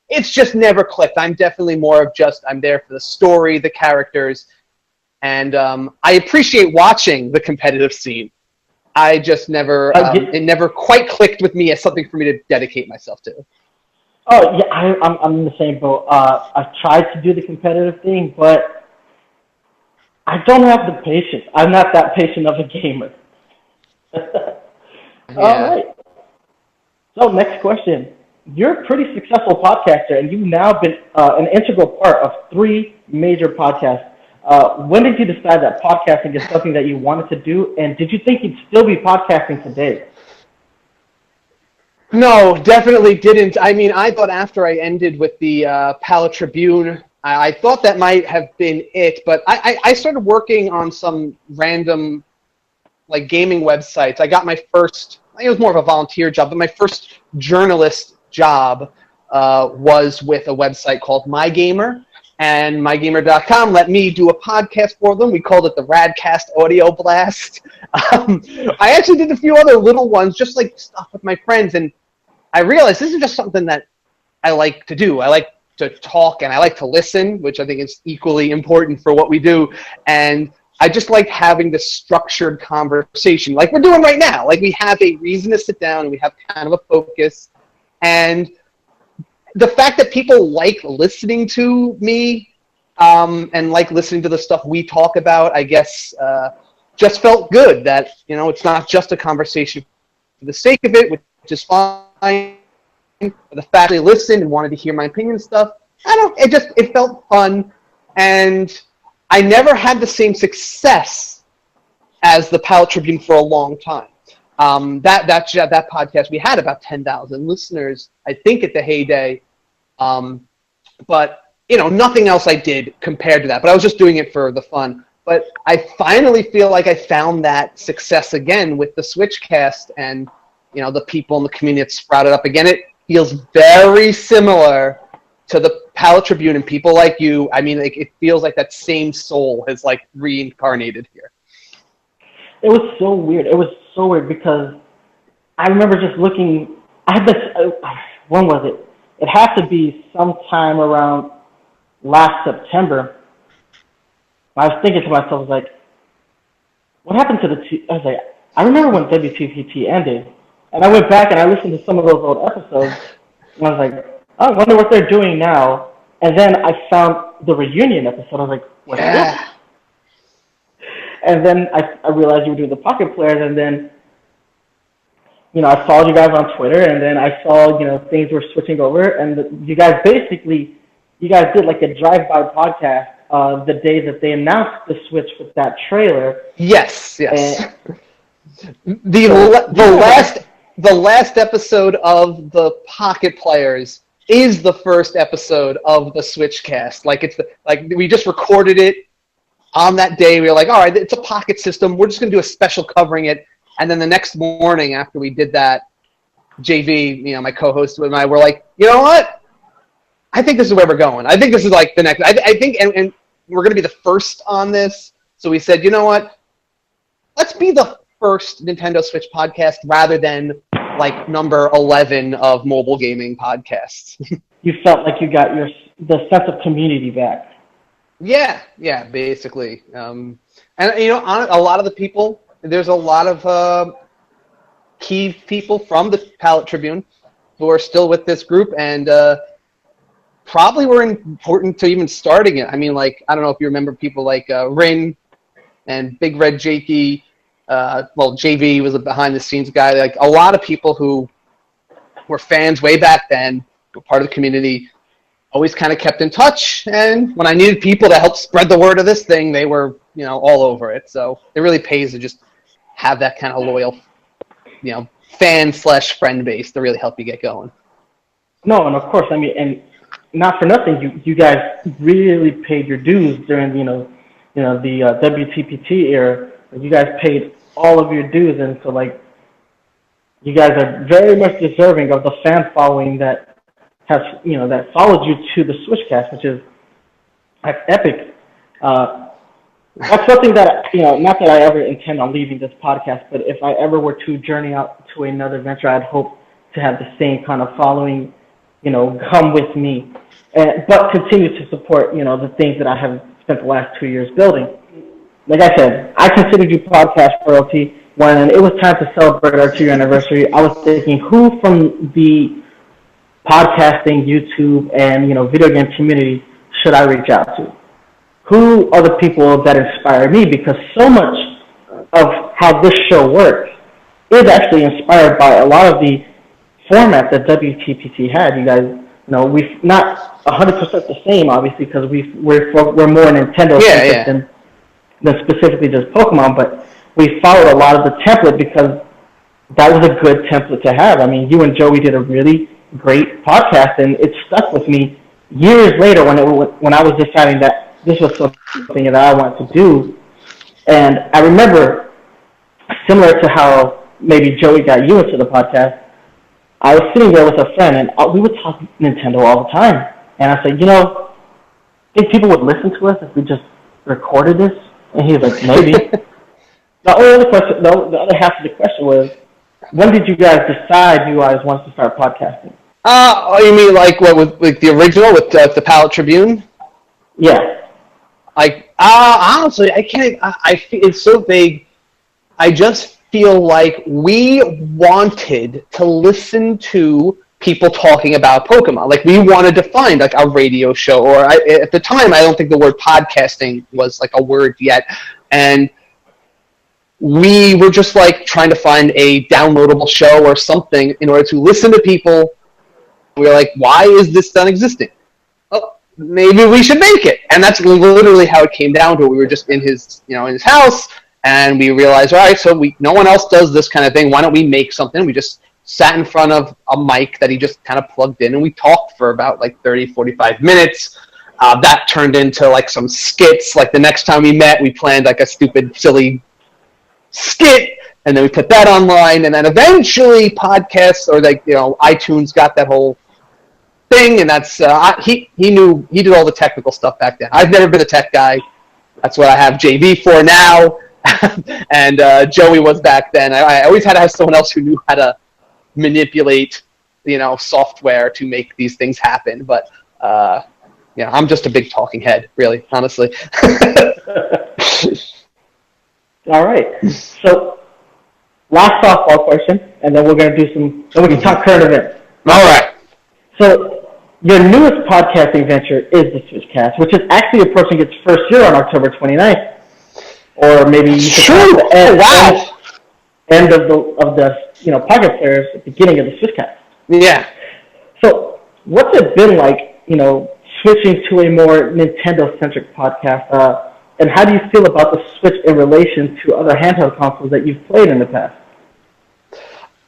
It's just never clicked. I'm definitely more of just, I'm there for the story, the characters, and I appreciate watching the competitive scene. I just never, it never quite clicked with me as something for me to dedicate myself to. Oh, yeah, I'm in the same boat. I've tried to do the competitive thing, but I don't have the patience. I'm not that patient of a gamer. All right. So, next question. You're a pretty successful podcaster, and you've now been an integral part of 3 major podcasts. When did you decide that podcasting is something that you wanted to do, and did you think you'd still be podcasting today? No, definitely didn't. I mean, I thought after I ended with the Palette Tribune, I thought that might have been it, but I started working on some random like gaming websites. I got my first, it was more of a volunteer job, but my first journalist job was with a website called MyGamer, and MyGamer.com let me do a podcast for them. We called it the Radcast Audio Blast. I actually did a few other little ones, just like stuff with my friends, and I realized this is just something that I like to do. I like to talk and I like to listen, which I think is equally important for what we do. And I just like having this structured conversation like we're doing right now. Like we have a reason to sit down and we have kind of a focus. And the fact that people like listening to me and like listening to the stuff we talk about, I guess, just felt good that, you know, it's not just a conversation for the sake of it, which is fine. The fact they listened and wanted to hear my opinion and stuff, it felt fun, and I never had the same success as the Palette Tribune for a long time. That podcast, we had about 10,000 listeners, I think, at the heyday, but you know, nothing else I did compared to that. But I was just doing it for the fun. But I finally feel like I found that success again with the Switchcast, and you know, the people in the community that sprouted up again. It feels very similar to the Palette Tribune and people like you. I mean, like, it feels like that same soul has like reincarnated here. It was so weird. It was so weird because I remember just looking. I had this. When was it? It had to be sometime around last September. I was thinking to myself, I was like, what happened to I was like, I remember when WTPT ended. And I went back and I listened to some of those old episodes, and I was like, oh, I wonder what they're doing now. And then I found the reunion episode. I was like, what's this? And then I realized you were doing the Pocket Players, and then, you know, I followed you guys on Twitter, and then I saw, you know, things were switching over, and you guys did like a drive-by podcast the day that they announced the Switch with that trailer. Yes. The last episode of the Pocket Players is the first episode of the Switchcast. Like we just recorded it on that day. We were like, all right, it's a Pocket system. We're just gonna do a special covering it. And then the next morning after we did that, JV, you know, my co-host and I were like, you know what? I think this is where we're going. I think this is like the next. I think, and we're gonna be the first on this. So we said, you know what? Let's be the first Nintendo Switch podcast rather than like number 11 of mobile gaming podcasts. You felt like you got the sense of community back. Yeah, basically. And you know, a lot of the people, there's a lot of key people from the Palette Tribune who are still with this group, and probably were important to even starting it. I mean, like, I don't know if you remember people like Rin and Big Red Jakey. Well, JV was a behind-the-scenes guy. Like, a lot of people who were fans way back then, were part of the community, always kind of kept in touch. And when I needed people to help spread the word of this thing, they were, you know, all over it. So it really pays to just have that kind of loyal, you know, fan/friend base to really help you get going. No, and of course, I mean, and not for nothing, you guys really paid your dues during, the WTPT era. You guys paid all of your dues, and so, like, you guys are very much deserving of the fan following that has, you know, that followed you to the Switchcast, which is epic. That's something that, you know, not that I ever intend on leaving this podcast, but if I ever were to journey out to another venture, I'd hope to have the same kind of following, you know, come with me, but continue to support, you know, the things that I have spent the last 2 years building. Like I said, I considered you podcast royalty. When it was time to celebrate our 2-year anniversary, I was thinking, who from the podcasting, YouTube, and, you know, video game community should I reach out to? Who are the people that inspire me? Because so much of how this show works is actually inspired by a lot of the format that WTPT had. You guys, you know, we've not 100% the same, obviously, because we're more Nintendo than specifically just Pokemon, but we followed a lot of the template because that was a good template to have. I mean, you and Joey did a really great podcast, and it stuck with me years later when I was deciding that this was something that I wanted to do. And I remember, similar to how maybe Joey got you into the podcast, I was sitting there with a friend, and we would talk Nintendo all the time. And I said, I think people would listen to us if we just recorded this? And he was like, maybe. The other half of the question was, when did you guys decide you guys wanted to start podcasting? You mean like what with the original with the Palette Tribune? Yeah. Honestly, I can't. It's so vague. I just feel like we wanted to listen to people talking about Pokemon. Like, we wanted to find like a radio show, or at the time, I don't think the word podcasting was like a word yet, and we were just like trying to find a downloadable show or something in order to listen to people. We were like, why is this non-existing? Oh, maybe we should make it. And that's literally how it came down to it. We were just in his house, and we realized, all right, so no one else does this kind of thing. Why don't we make something? We just sat in front of a mic that he just kind of plugged in, and we talked for about like 30, 45 minutes. That turned into like some skits. Like the next time we met, we planned like a stupid, silly skit, and then we put that online, and then eventually podcasts or like iTunes got that whole thing, and that's he did all the technical stuff back then. I've never been a tech guy. That's what I have JV for now, and Joey was back then. I always had to have someone else who knew how to manipulate software to make these things happen. But I'm just a big talking head, really, honestly. All right. So, last softball question, and then we're going to then we can talk current events. All right. So, your newest podcasting venture is the Switchcast, which is actually approaching its first year on October 29th. Or maybe you could True. End of the Pocket Players at the beginning of the Switchcast. Yeah. So, what's it been like, switching to a more Nintendo-centric podcast? And how do you feel about the Switch in relation to other handheld consoles that you've played in the past?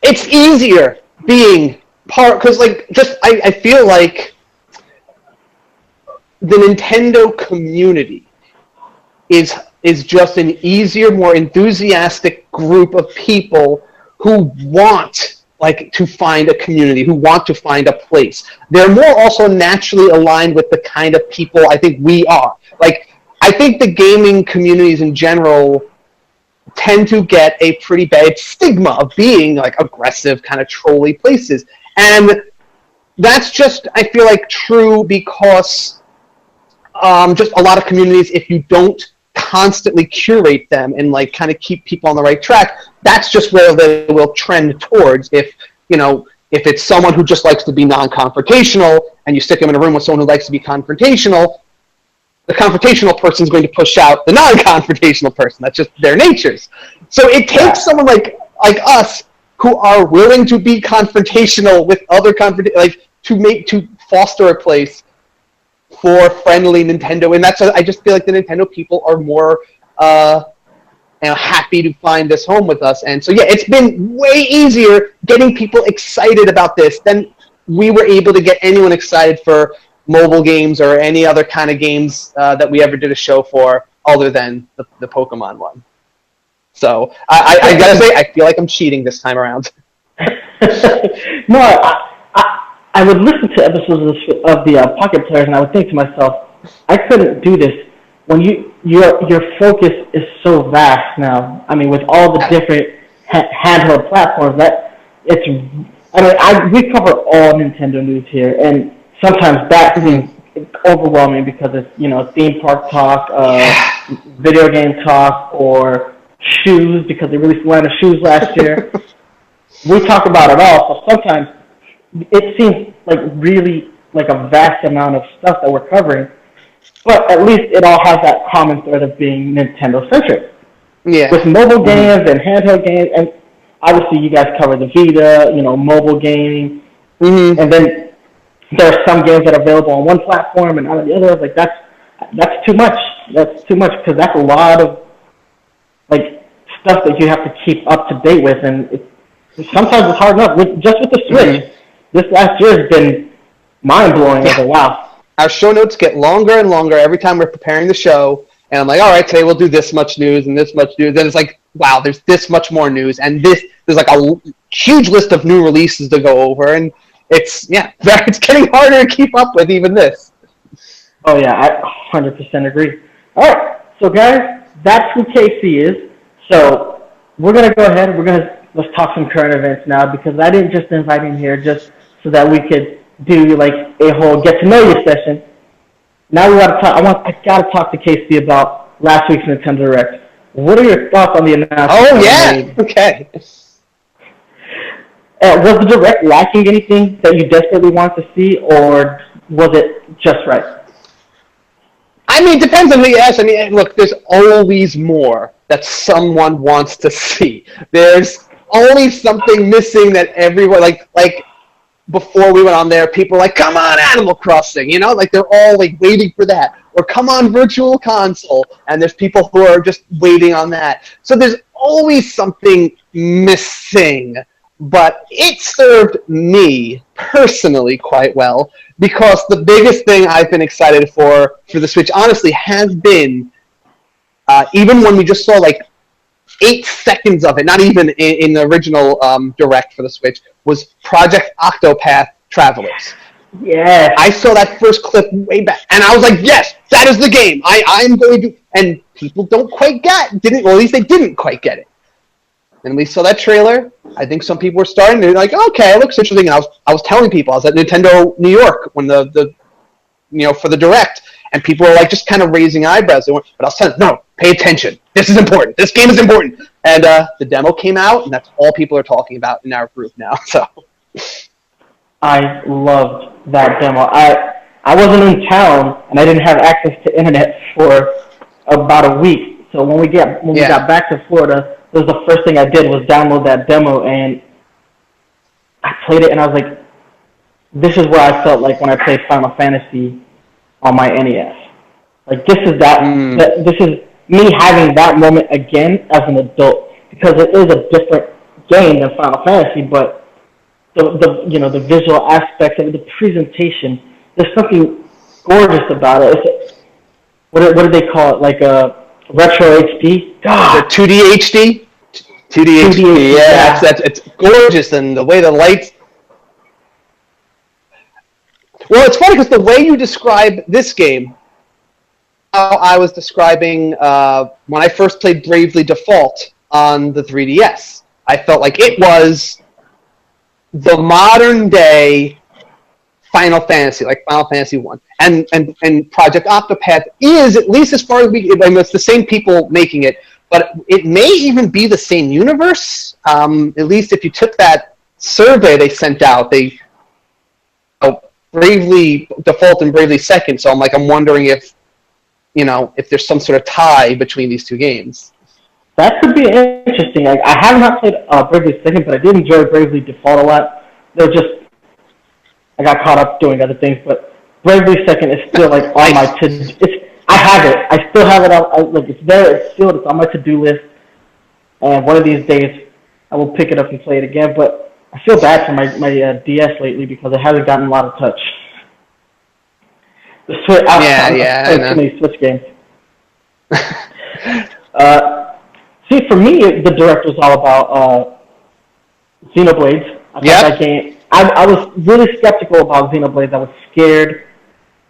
It's easier being part, because I feel like the Nintendo community is just an easier, more enthusiastic group of people who want to find a community, who want to find a place. They're more also naturally aligned with the kind of people I think we are. I think the gaming communities in general tend to get a pretty bad stigma of being aggressive, kind of trolly places. And that's just, I feel like, true because just a lot of communities, if you don't constantly curate them and kind of keep people on the right track, that's just where they will trend towards. If it's someone who just likes to be non-confrontational and you stick them in a room with someone who likes to be confrontational, the confrontational person is going to push out the non-confrontational person. That's just their natures. So it takes someone like us who are willing to be confrontational with other to foster a place for friendly Nintendo. And that's I just feel like the Nintendo people are more happy to find this home with us. And so it's been way easier getting people excited about this than we were able to get anyone excited for mobile games or any other kind of games that we ever did a show for, other than the Pokemon one. So I gotta say, I feel like I'm cheating this time around. No, I would listen to episodes of the Pocket Players, and I would think to myself, I couldn't do this when your focus is so vast now. I mean, with all the different handheld platforms, we cover all Nintendo news here, and sometimes that seems overwhelming because it's theme park talk, video game talk, or shoes because they released a line of shoes last year. We talk about it all, so sometimes it seems really like a vast amount of stuff that we're covering, but at least it all has that common thread of being Nintendo-centric. Yeah. With mobile games and handheld games, and obviously you guys cover the Vita, mobile gaming, and then there are some games that are available on one platform and not on the other. That's too much. That's too much because that's a lot of stuff that you have to keep up to date with, and Sometimes it's hard enough. Just with the Switch, this last year has been mind-blowing. As a wow. Our show notes get longer and longer every time we're preparing the show, and I'm like, all right, today we'll do this much news and this much news. Then it's like, wow, there's this much more news, and there's like a huge list of new releases to go over, and it's getting harder to keep up with even this. Oh yeah, I 100% agree. All right, so guys, that's who KC is. So we're gonna go ahead. Let's talk some current events now, because I didn't just invite him here just so that we could do like a whole get to know you session. Now we gotta talk. I gotta talk to KC about last week's Nintendo Direct. What are your thoughts on the announcement? Oh yeah, okay. Was the Direct lacking anything that you desperately want to see, or was it just right? I mean, it depends on who you ask. I mean, look, there's always more that someone wants to see. There's always something missing that everyone, like before we went on there, people were like, come on, Animal Crossing, you know? Like, they're all, like, waiting for that. Or come on, Virtual Console. And there's people who are just waiting on that. So there's always something missing. But it served me, personally, quite well, because the biggest thing I've been excited for the Switch, honestly, has been, even when we just saw, like, 8 seconds of it, not even in the original Direct for the Switch, was Project Octopath Travelers. Yeah. I saw that first clip way back, and I was like, yes, that is the game. I'm going to... And people don't quite didn't, or at least they didn't quite get it. And we saw that trailer. I think some people were starting to be like, okay, it looks interesting. And I was telling people, I was at Nintendo New York when for the Direct, and people were like just kind of raising eyebrows. But I was telling them, no, pay attention. This is important. This game is important. And the demo came out, and that's all people are talking about in our group now. So I loved that demo. I wasn't in town, and I didn't have access to internet for about a week. So when we got back to Florida, that was the first thing I did was download that demo, and I played it, and I was like, this is where I felt like when I played Final Fantasy on my NES. Like, this is this is me having that moment again as an adult, because it is a different game than Final Fantasy, but the visual aspects of it, the presentation, there's something gorgeous about it. What do they call it? Like a retro HD? God. The 2D HD? 2D HD, yeah. It's gorgeous, and the way the lights... Well, it's funny, because the way you describe this game, how I was describing when I first played Bravely Default on the 3DS. I felt like it was the modern-day Final Fantasy, like Final Fantasy 1. And Project Octopath is, at least as far as it's the same people making it, but it may even be the same universe. At least if you took that survey they sent out, Bravely Default and Bravely Second. So I'm wondering if there's some sort of tie between these two games. That could be interesting. I have not played Bravely Second, but I did enjoy Bravely Default a lot. I got caught up doing other things, but Bravely Second is still like on my I have it. I still have it. It's there. It's on my to-do list. And one of these days, I will pick it up and play it again. But I feel bad for my DS lately because it hasn't gotten a lot of touch. The Switch. I know. Too many Switch games. See, for me, the Direct was all about Xenoblades. I thought that game. I was really skeptical about Xenoblades. I was scared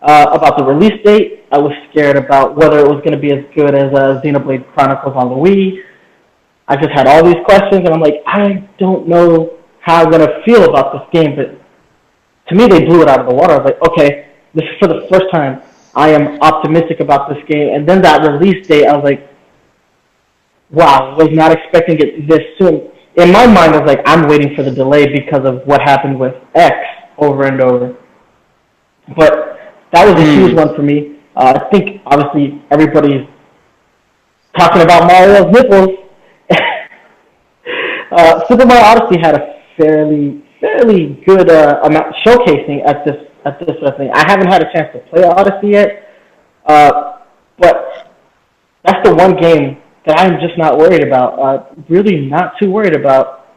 about the release date. I was scared about whether it was going to be as good as Xenoblade Chronicles on the Wii. I just had all these questions, and I'm like, I don't know how I'm going to feel about this game. But to me, they blew it out of the water. I was like, okay, this is for the first time I am optimistic about this game. And then that release date, I was like, wow, I was not expecting it this soon. In my mind, I was like, I'm waiting for the delay because of what happened with X over and over. But that was a huge one for me. I think, obviously, everybody's talking about Mario's nipples. Super Mario Odyssey had a fairly good amount showcasing at this thing. I haven't had a chance to play Odyssey yet, but that's the one game that I'm just not worried about. Really not too worried about.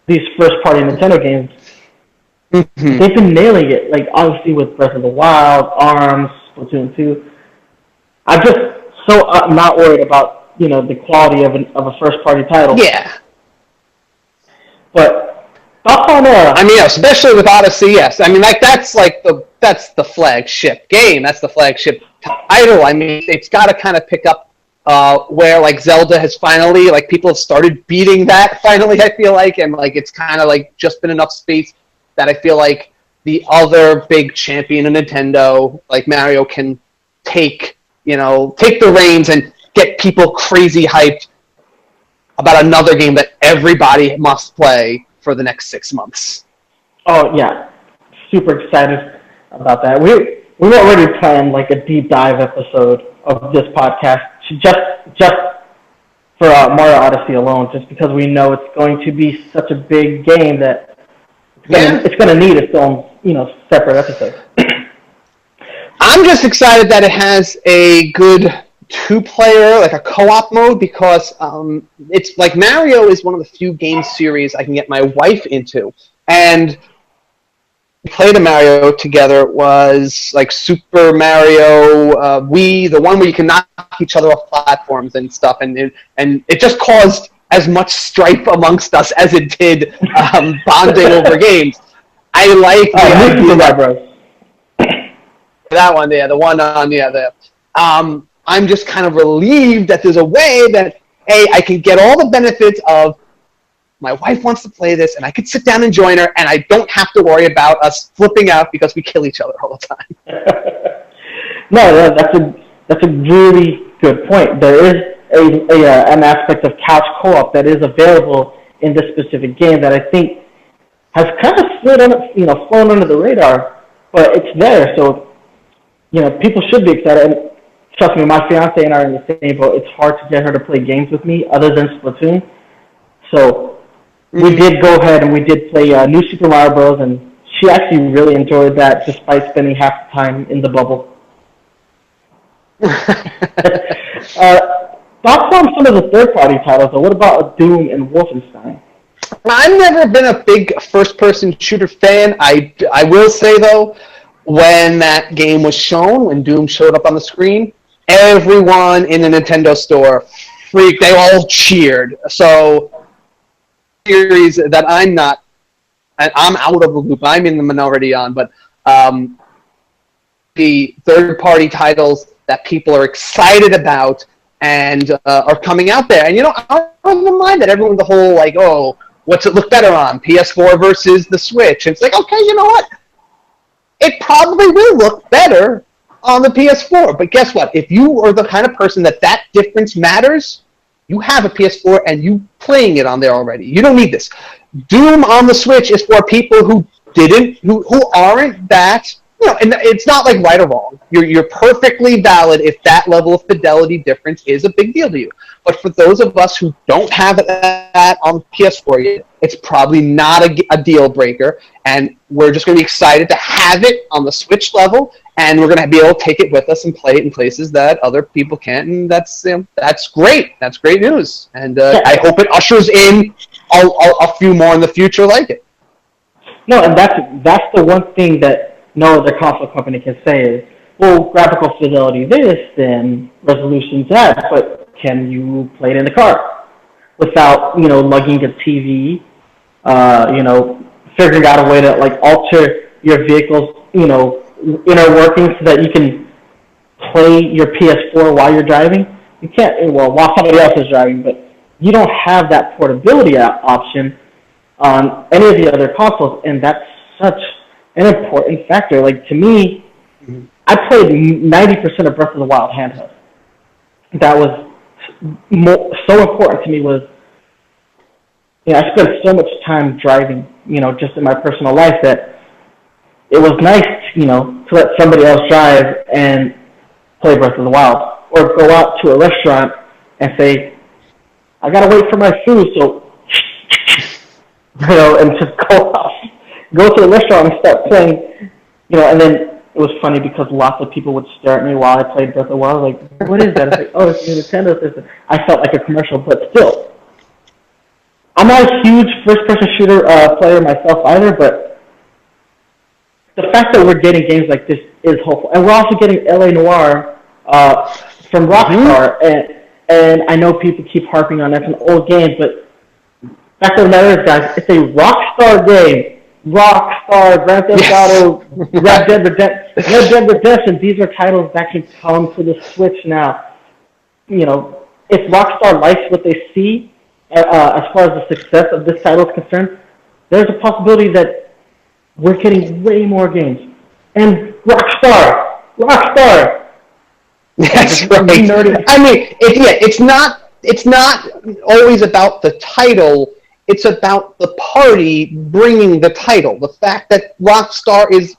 these first-party Nintendo games, they've been nailing it. Like, obviously with Breath of the Wild, ARMS, Splatoon 2. I'm just so not worried about, the quality of a first-party title. Yeah. But thoughts on I mean, especially with Odyssey, yes. I mean, that's the flagship game. That's the flagship title. I mean, it's got to kind of pick up where like Zelda has finally, like, people have started beating that finally. I feel like, and like it's kind of like just been enough space that I feel like the other big champion of Nintendo, like Mario, can take the reins and get people crazy hyped about another game that everybody must play for the next 6 months. Oh yeah, super excited about that. We already planned like a deep dive episode of this podcast just for Mario Odyssey alone, just because we know it's going to be such a big game that it's going to need its own separate episode. I'm just excited that it has a good two-player, like a co-op mode, because it's like Mario is one of the few game series I can get my wife into, and we played a Mario together. It was like Super Mario Wii, the one where you can knock each other off platforms and stuff, and it just caused as much strife amongst us as it did bonding over games. I like the idea that one there, the one on the I'm just kind of relieved that there's a way that, hey, I can get all the benefits of my wife wants to play this, and I could sit down and join her, and I don't have to worry about us flipping out because we kill each other all the time. No, that's a really good point. There is an aspect of couch co-op that is available in this specific game that I think has kind of flown under the radar, but it's there, so people should be excited. And trust me, my fiance and I are in the same boat. It's hard to get her to play games with me other than Splatoon. So we did go ahead and we did play New Super Mario Bros. And she actually really enjoyed that despite spending half the time in the bubble. Thoughts on some of the third-party titles, though? What about Doom and Wolfenstein? I've never been a big first-person shooter fan. I will say, though, when that game was shown, when Doom showed up on the screen, everyone in the Nintendo store freaked. They all cheered. So, series that I'm not, I'm out of the loop. I'm in the minority on, but the third-party titles that people are excited about and are coming out there. And, I don't mind that everyone, the whole, like, oh, what's it look better on? PS4 versus the Switch. And it's like, okay, you know what? It probably will look better on the PS4. But guess what? If you are the kind of person that difference matters, you have a PS4 and you playing it on there already. You don't need this. Doom on the Switch is for people who aren't that, and it's not like right or wrong. You're perfectly valid if that level of fidelity difference is a big deal to you. But for those of us who don't have that on PS4 yet, it's probably not a deal breaker, and we're just going to be excited to have it on the Switch level, and we're going to be able to take it with us and play it in places that other people can't, and that's great. That's great news, and I hope it ushers in a few more in the future like it. No, and that's the one thing that no other console company can say is, well, graphical fidelity this and resolution that, but can you play it in the car without, lugging a TV, figuring out a way to, like, alter your vehicle's, inner workings so that you can play your PS4 while you're driving? You can't, while somebody else is driving, but you don't have that portability option on any of the other consoles, and that's such an important factor. Like, to me, I played 90% of Breath of the Wild handheld. That was so important to me. Was I spent so much time driving, just in my personal life, that it was nice, to let somebody else drive and play Breath of the Wild, or go out to a restaurant and say, I gotta wait for my food, so and just go to the restaurant and start playing, and then it was funny because lots of people would stare at me while I played Breath of the Wild, like, what is that? I was like, oh, it's a Nintendo system. I felt like a commercial, but still, I'm not a huge first-person shooter player myself either, but the fact that we're getting games like this is hopeful. And we're also getting L.A. Noire from Rockstar, and I know people keep harping on that's an old game, but the fact of the matter is, guys, it's a Rockstar game. Rockstar, Grand Theft Auto, Red Dead Redemption, these are titles that can come to the Switch now. You know, if Rockstar likes what they see, as far as the success of this title is concerned, there's a possibility that we're getting way more games. And Rockstar! That's right. I mean, it's not always about the title. It's about the party bringing the title. The fact that Rockstar is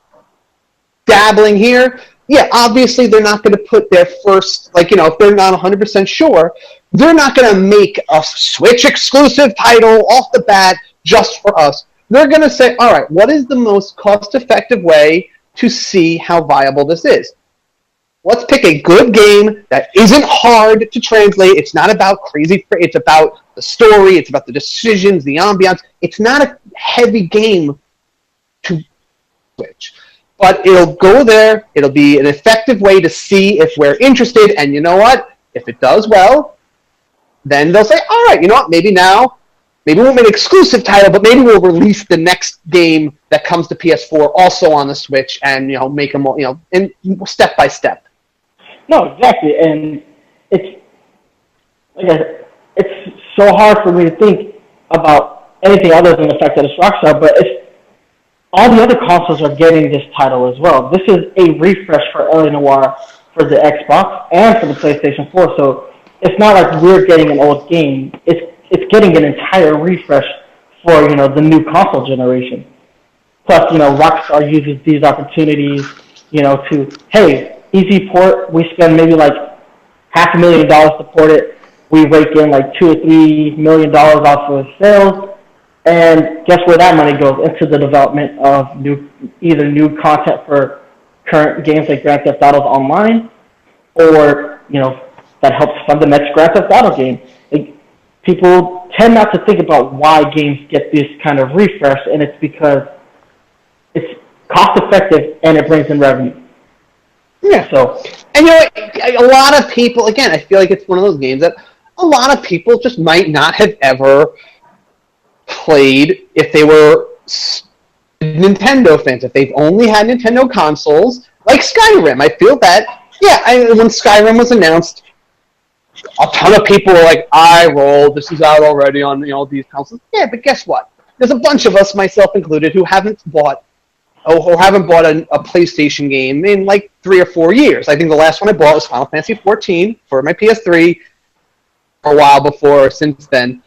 dabbling here, yeah, obviously they're not going to put their first, like, you know, if they're not 100% sure, they're not going to make a Switch exclusive title off the bat just for us. They're going to say, all right, what is the most cost-effective way to see how viable this is? Let's pick a good game that isn't hard to translate. It's not about crazy. It's about the story. It's about the decisions, the ambiance. It's not a heavy game to Switch. But it'll go there. It'll be an effective way to see if we're interested. And you know what? If it does well, then they'll say, all right, you know what? Maybe we won't make an exclusive title, but maybe we'll release the next game that comes to PS4 also on the Switch and, you know, make them, you know, in step by step. No, exactly, and it's so hard for me to think about anything other than the fact that it's Rockstar, but all the other consoles are getting this title as well. This is a refresh for L.A. Noire for the Xbox and for the PlayStation 4, so it's not like we're getting an old game. It's getting an entire refresh for, you know, the new console generation. Plus, you know, Rockstar uses these opportunities, you know, to, hey, easy port, we spend maybe like $500,000 to port it. We rake in like $2 or $3 million off of sales, and guess where that money goes? Into the development of either new content for current games like Grand Theft Auto Online, or, you know, that helps fund the next Grand Theft Auto game. Like, people tend not to think about why games get this kind of refresh, and it's because it's cost effective and it brings in revenue. Yeah. So, and you know, a lot of people, again, I feel like it's one of those games that a lot of people just might not have ever played if they were Nintendo fans. If they've only had Nintendo consoles, like Skyrim. I feel that, when Skyrim was announced, a ton of people were like, I roll, this is out already on, you know, these consoles. Yeah, but guess what? There's a bunch of us, myself included, who haven't bought a PlayStation game in like 3 or 4 years. I think the last one I bought was Final Fantasy XIV for my PS3 for a while before or since then.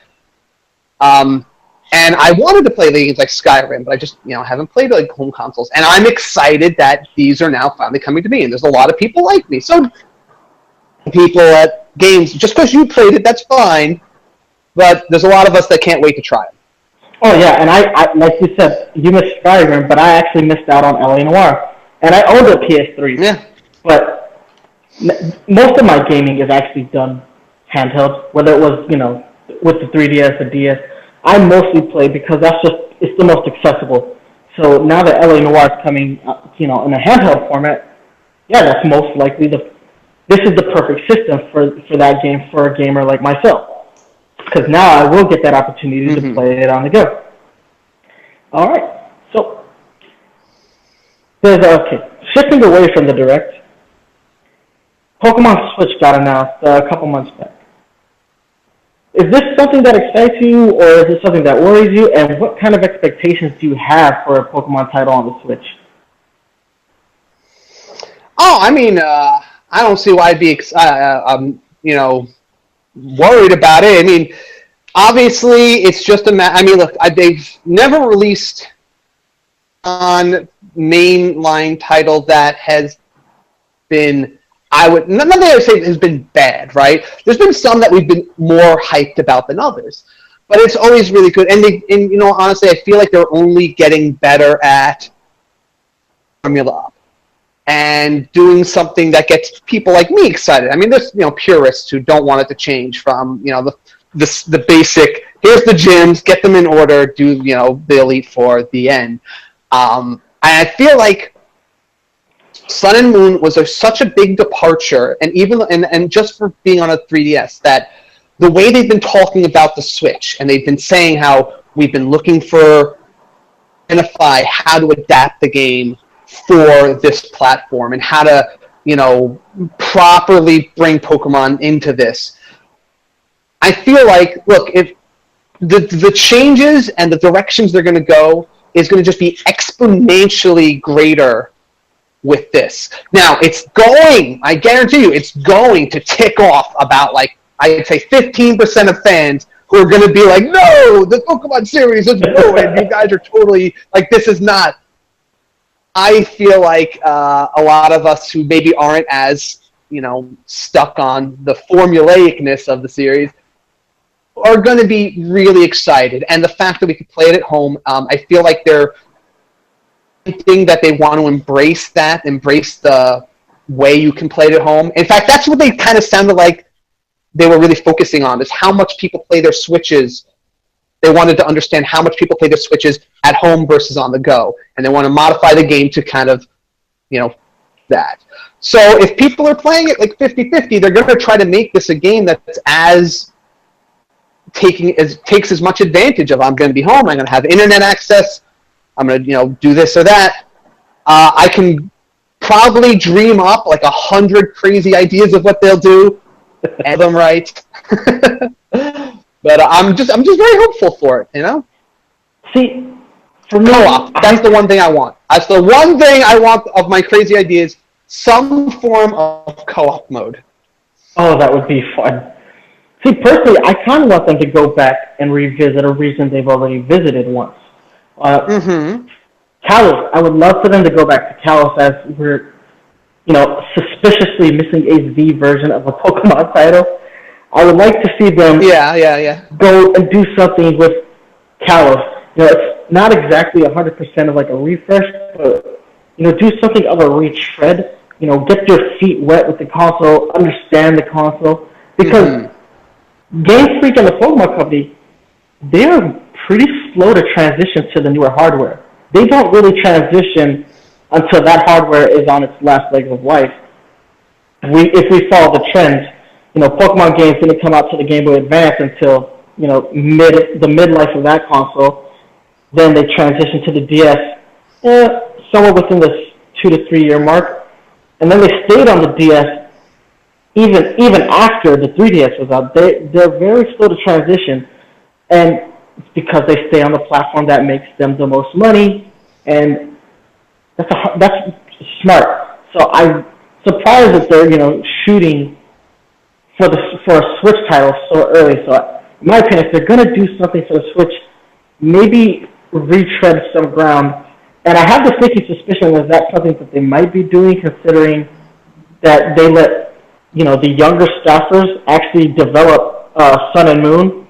And I wanted to play the games like Skyrim, but I just, you know, haven't played like home consoles. And I'm excited that these are now finally coming to me. And there's a lot of people like me. So people at games, just because you played it, that's fine. But there's a lot of us that can't wait to try it. oh yeah, and I like you said, you missed Skyrim, but I actually missed out on L.A. Noire. And I owned a PS3. Yeah. But most of my gaming is actually done handheld, whether it was, you know, with the 3DS, the DS. I mostly play because it's the most accessible. So now that L.A. Noire is coming, you know, in a handheld format, yeah, that's most likely this is the perfect system for that game for a gamer like myself. Because now I will get that opportunity to play it on the go. All right, so shifting away from the Direct, Pokemon Switch got announced a couple months back. Is this something that excites you, or is it something that worries you? And what kind of expectations do you have for a Pokemon title on the Switch? Oh, I mean, I don't see why I'd be, you know, worried about it. I mean, obviously, it's just I mean, look, they've never released on mainline title that has been, not that I would say has been bad, right? There's been some that we've been more hyped about than others, but it's always really good. And you know, honestly, I feel like they're only getting better at formula up and doing something that gets people like me excited. I mean, there's, you know, purists who don't want it to change from, you know, the the basic. Here's the gyms. Get them in order. Do the Elite Four at the end. I feel like Sun and Moon was such a big departure, and just for being on a 3DS, that the way they've been talking about the Switch, and they've been saying how we've been looking for identify how to adapt the game for this platform and how to properly bring Pokemon into this. I feel like, look, if the changes and the directions they're going to go is going to just be exponentially greater with this. Now, I guarantee you, it's going to tick off about, I'd say 15% of fans who are going to be like, no, the Pokemon series is ruined. You guys are totally, this is not. I feel like a lot of us who maybe aren't as, stuck on the formulaicness of the series are going to be really excited. And the fact that we can play it at home, I feel like they're thinking that they want to embrace the way you can play it at home. In fact, that's what they kind of sounded like they were really focusing on, is how much people play their Switches. They wanted to understand how much people play their Switches at home versus on the go. And they want to modify the game to kind of, that. So if people are playing it 50-50, they're going to try to make this a game that's takes as much advantage of, I'm going to be home, I'm going to have internet access, I'm going to do this or that. I can probably dream up 100 crazy ideas of what they'll do, and them right. But I'm just very hopeful for it. See, for me, co-op. That's the one thing I want. That's the one thing I want of my crazy ideas. Some form of co-op mode. Oh, that would be fun. See, personally, I kind of want them to go back and revisit a region they've already visited once. Kalos, I would love for them to go back to Kalos, as we're, suspiciously missing a V version of a Pokemon title. I would like to see them go and do something with Kalos. It's not exactly 100% of a refresh, but do something of a retread. Get your feet wet with the console, understand the console, because Game Freak and the Pokemon Company, they're pretty slow to transition to the newer hardware. They don't really transition until that hardware is on its last legs of life. If we follow the trends, Pokemon games didn't come out to the Game Boy Advance until the midlife of that console. Then they transitioned to the DS, somewhere within the 2 to 3 year mark, and then they stayed on the DS even after the 3DS was out. They're very slow to transition, and it's because they stay on the platform that makes them the most money, and that's smart. So I'm surprised that they're shooting for a Switch title so early. So in my opinion, if they're gonna do something for the Switch, maybe retread some ground. And I have the sneaky suspicion that that's something that they might be doing, considering that they let the younger staffers actually develop Sun and Moon.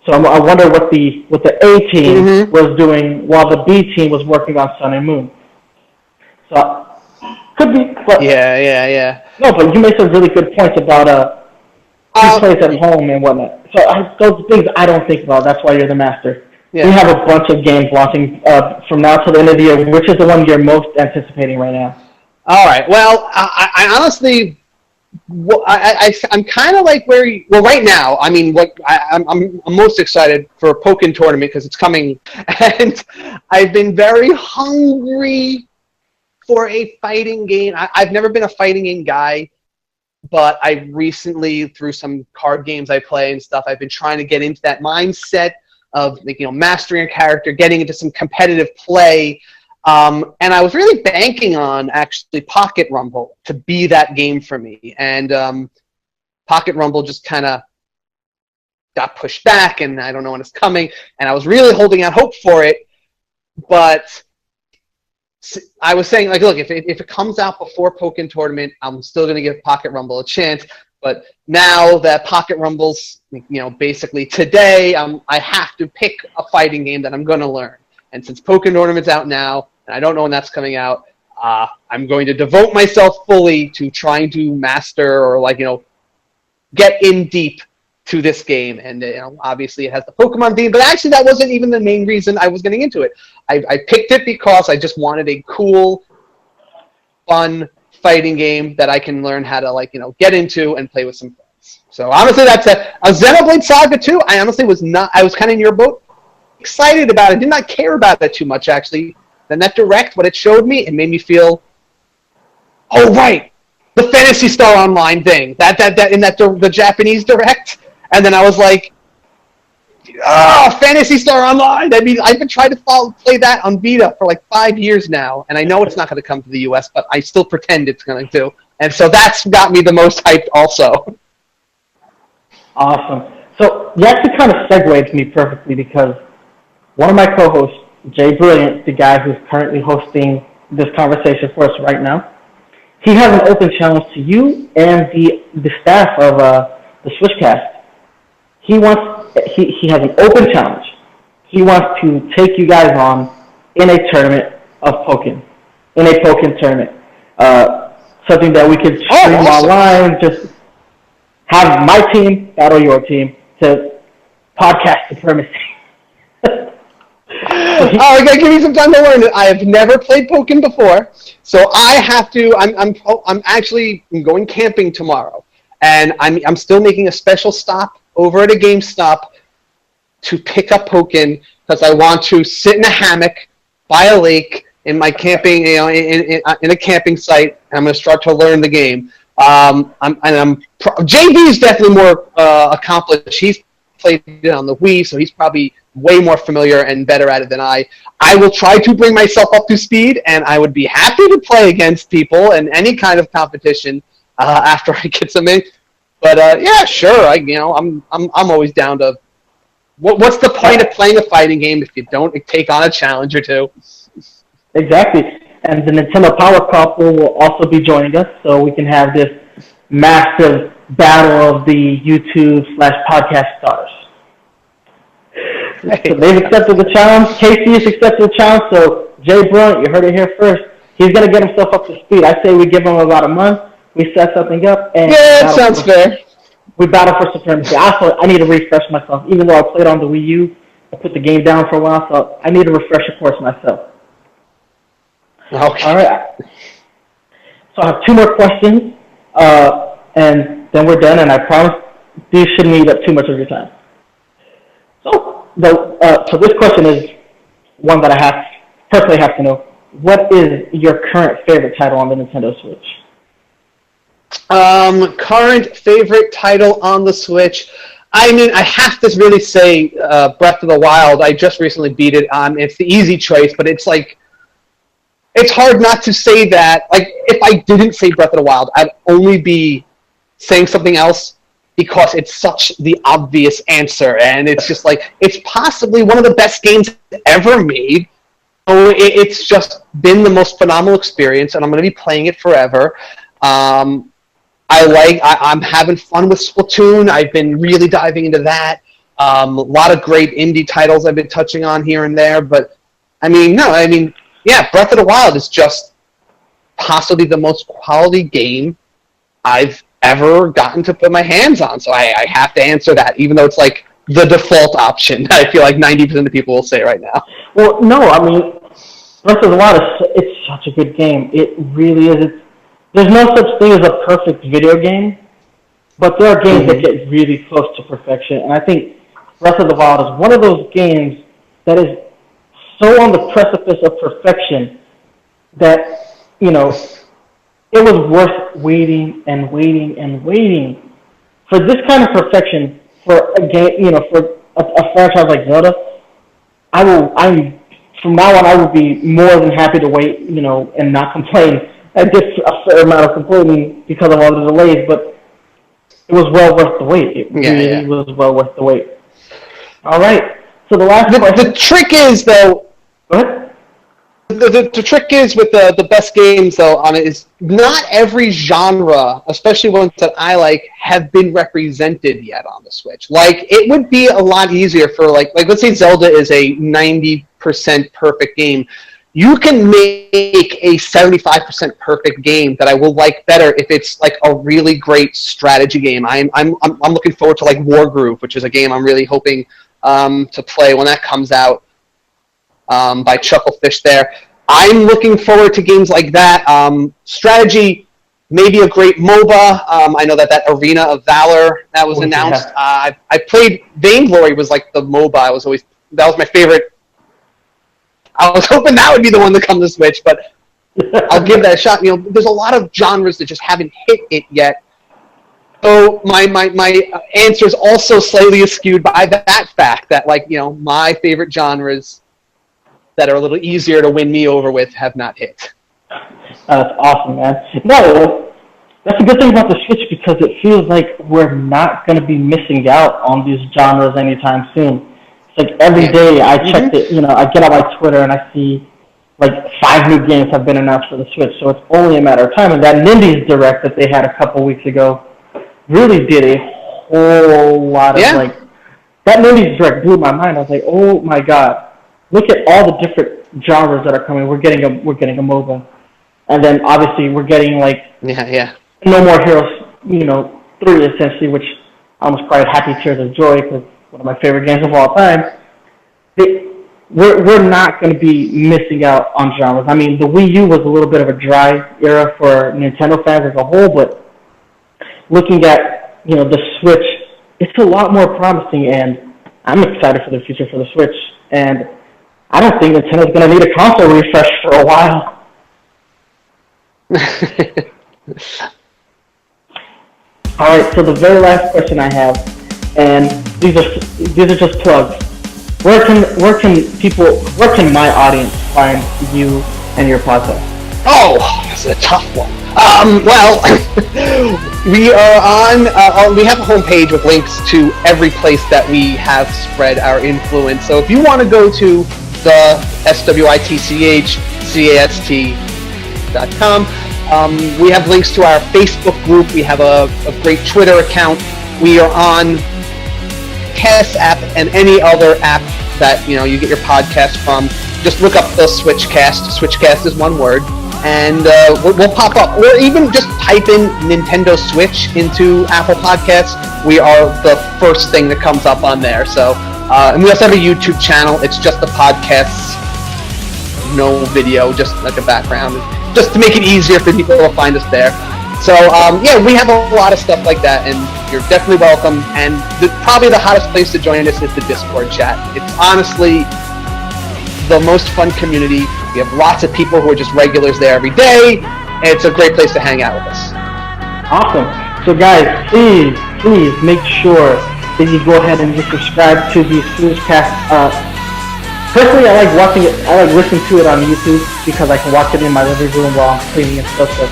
So I wonder what the A team was doing while the B team was working on Sun and Moon. So could be, but yeah. No, but you made some really good points about who plays at home and whatnot. So those things I don't think about. That's why you're the master. Yeah. We have a bunch of games launching from now till the end of the year. Which is the one you're most anticipating right now? All right. Well, I honestly, I'm kind of right now. I mean, I'm most excited for Pokken Tournament because it's coming, and I've been very hungry for a fighting game. I've never been a fighting game guy, but I recently, through some card games I play and stuff, I've been trying to get into that mindset of mastering a character, getting into some competitive play, and I was really banking on actually Pocket Rumble to be that game for me. And Pocket Rumble just kind of got pushed back, and I don't know when it's coming. And I was really holding out hope for it, but I was saying, look, if it comes out before Pokken Tournament, I'm still going to give Pocket Rumble a chance. But now that Pocket Rumble's, basically today, I have to pick a fighting game that I'm going to learn. And since Pokken Tournament's out now, and I don't know when that's coming out, I'm going to devote myself fully to trying to master or, get in deep to this game, and obviously it has the Pokemon theme, but actually that wasn't even the main reason I was getting into it. I picked it because I just wanted a cool, fun fighting game that I can learn how to get into and play with some friends. So honestly, that's a Xenoblade Saga 2. I honestly was not. I was kind of in your boat, excited about it. Did not care about it too much actually. Then that Direct, what it showed me, it made me feel, oh right, the Phantasy Star Online thing. The Japanese Direct. And then I was like, Phantasy Star Online! I mean, I've been trying to play that on Vita for like 5 years now, and I know it's not going to come to the US, but I still pretend it's going to. And so that's got me the most hyped also. Awesome. So you actually kind of segued me perfectly because one of my co-hosts, Jay Brilliant, the guy who's currently hosting this conversation for us right now, he has an open challenge to you and the staff of the Switchcast. He has an open challenge. He wants to take you guys on in a tournament of Pokken. In a Pokken tournament. Something that we could stream online, just have my team battle your team to podcast supremacy. I gotta give you some time to learn it. I have never played Pokken before, so I have to. I'm actually going camping tomorrow, and I'm still making a special stop over at a GameStop to pick up Pokken because I want to sit in a hammock by a lake in my camping, in a camping site. And I'm going to start to learn the game. JB is definitely more accomplished. He's played it on the Wii, so he's probably way more familiar and better at it than I. I will try to bring myself up to speed, and I would be happy to play against people in any kind of competition after I get some in. But yeah, sure. I'm always down to. What's the point of playing a fighting game if you don't take on a challenge or two? Exactly, and the Nintendo Power Couple will also be joining us, so we can have this massive battle of the YouTube/podcast stars. So they've accepted the challenge. Casey has accepted the challenge. So Jay Blunt, you heard it here first. He's gonna get himself up to speed. I say we give him about a month. We set something up, and that sounds fair. We battle for supremacy. I need to refresh myself. Even though I played on the Wii U, I put the game down for a while, so I need a refresher course myself. Okay. All right. So I have 2 more questions, and then we're done. And I promise these shouldn't eat up too much of your time. So this question is one that I personally have to know. What is your current favorite title on the Nintendo Switch? Current favorite title on the Switch. I mean, I have to really say Breath of the Wild. I just recently beat it. It's the easy choice, but it's like, it's hard not to say that. Like, if I didn't say Breath of the Wild, I'd only be saying something else because it's such the obvious answer. And it's just like, it's possibly one of the best games ever made. So it's just been the most phenomenal experience, and I'm going to be playing it forever. I'm having fun with Splatoon. I've been really diving into that. A lot of great indie titles I've been touching on here and there. But, yeah, Breath of the Wild is just possibly the most quality game I've ever gotten to put my hands on. So I have to answer that, even though it's like the default option. I feel like 90% of people will say right now. Well, no, I mean, Breath of the Wild, it's such a good game. It really is. There's no such thing as a perfect video game, but there are games that get really close to perfection. And I think Breath of the Wild is one of those games that is so on the precipice of perfection that, it was worth waiting and waiting and waiting for this kind of perfection for a game, for a franchise like Zelda. From now on, I will be more than happy to wait, and not complain. I did a fair amount of complaining because of all the delays, but it was well worth the wait. It really was well worth the wait. All right. So the last question. The trick is, though. What? The trick is with the best games, though, on it is not every genre, especially ones that I like, have been represented yet on the Switch. Like, it would be a lot easier for, like let's say Zelda is a 90% perfect game. you can make a 75% perfect game that I will like better if it's like a really great strategy game. I'm looking forward to like Wargroove, which is a game I'm really hoping to play when that comes out by Chucklefish there. I'm looking forward to games like that. Strategy, maybe a great MOBA. I know that Arena of Valor that was announced. Yeah. I played Vainglory was like the MOBA. That was my favorite. I was hoping that would be the one to come to Switch, but I'll give that a shot. You know, there's a lot of genres that just haven't hit it yet. So my answer is also slightly skewed by that fact that, like, you know, my favorite genres that are a little easier to win me over with have not hit. That's awesome, man. No, that's a good thing about the Switch because it feels like we're not going to be missing out on these genres anytime soon. Like every day I check it, you know, I get on my Twitter and I see like 5 new games have been announced for the Switch, so it's only a matter of time. And that Nindies Direct that they had a couple weeks ago really did a whole lot of like, that Nindies Direct blew my mind. I was like, oh my god, look at all the different genres that are coming. We're getting a MOBA, and then obviously we're getting like No More Heroes, you know, 3 essentially, which I almost cried happy tears of joy because one of my favorite games of all time. We're not going to be missing out on genres. I mean, the Wii U was a little bit of a dry era for Nintendo fans as a whole, but looking at, you know, the Switch, it's a lot more promising, and I'm excited for the future for the Switch. And I don't think Nintendo's going to need a console refresh for a while. All right, so the very last question I have, and these are just plugs. Where can my audience find you and your podcast? Oh, that's a tough one. Well, we are on. We have a homepage with links to every place that we have spread our influence. So if you want to go to the switchcast.com, we have links to our Facebook group. We have a great Twitter account. We are on Cast app and any other app that, you know, you get your podcast from. Just look up the Switchcast. Switchcast is one word, and we'll pop up. Or even just type in Nintendo Switch into Apple Podcasts. We are the first thing that comes up on there. So, and we also have a YouTube channel. It's just the podcasts, no video, just like a background, just to make it easier for people to find us there. So, we have a lot of stuff like that, and you're definitely welcome. And probably the hottest place to join us is the Discord chat. It's honestly the most fun community. We have lots of people who are just regulars there every day, and it's a great place to hang out with us. Awesome. So, guys, please make sure that you go ahead and just subscribe to the Switchcast. Personally, I like watching it. I like listening to it on YouTube because I can watch it in my living room while I'm cleaning and stuff. So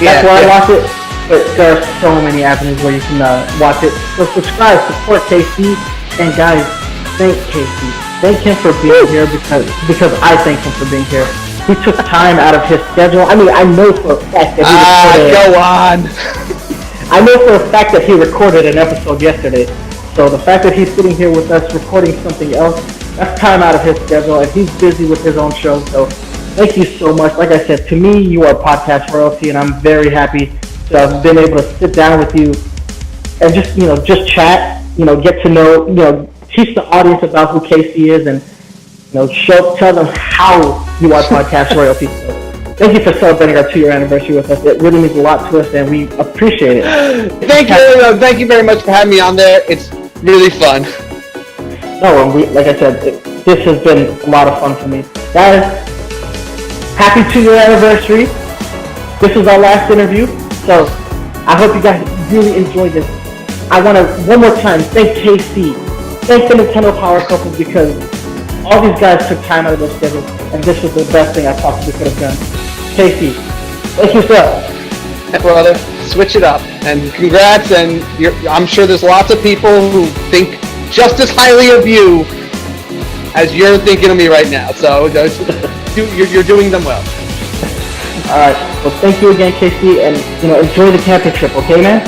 that's why I watch it, but there are so many avenues where you can watch it. So subscribe, support KC, and guys, thank KC. Thank him for being here because I thank him for being here. He took time out of his schedule. I mean, I know for a fact that he recorded. Go on. I know for a fact that he recorded an episode yesterday. So the fact that he's sitting here with us recording something else, that's time out of his schedule, and he's busy with his own show. So thank you so much. Like I said, to me, you are podcast royalty, and I'm very happy to have been able to sit down with you and just chat, get to know, teach the audience about who Casey is, and, tell them how you are podcast royalty. So thank you for celebrating our 2-year anniversary with us. It really means a lot to us, and we appreciate it. Thank you very much for having me on there. It's really fun. No, like I said, this has been a lot of fun for me. Guys, happy 2-year anniversary. This is our last interview, so I hope you guys really enjoyed this. I want to, one more time, thank KC. Thank the Nintendo Power Couple, because all these guys took time out of their schedule, and this was the best thing I possibly could have done. KC, thank you, sir. Hey, brother, switch it up, and congrats, and I'm sure there's lots of people who think just as highly of you as you're thinking of me right now, so you're doing them well. All right, well, thank you again, KC, and enjoy the camping trip, okay, man?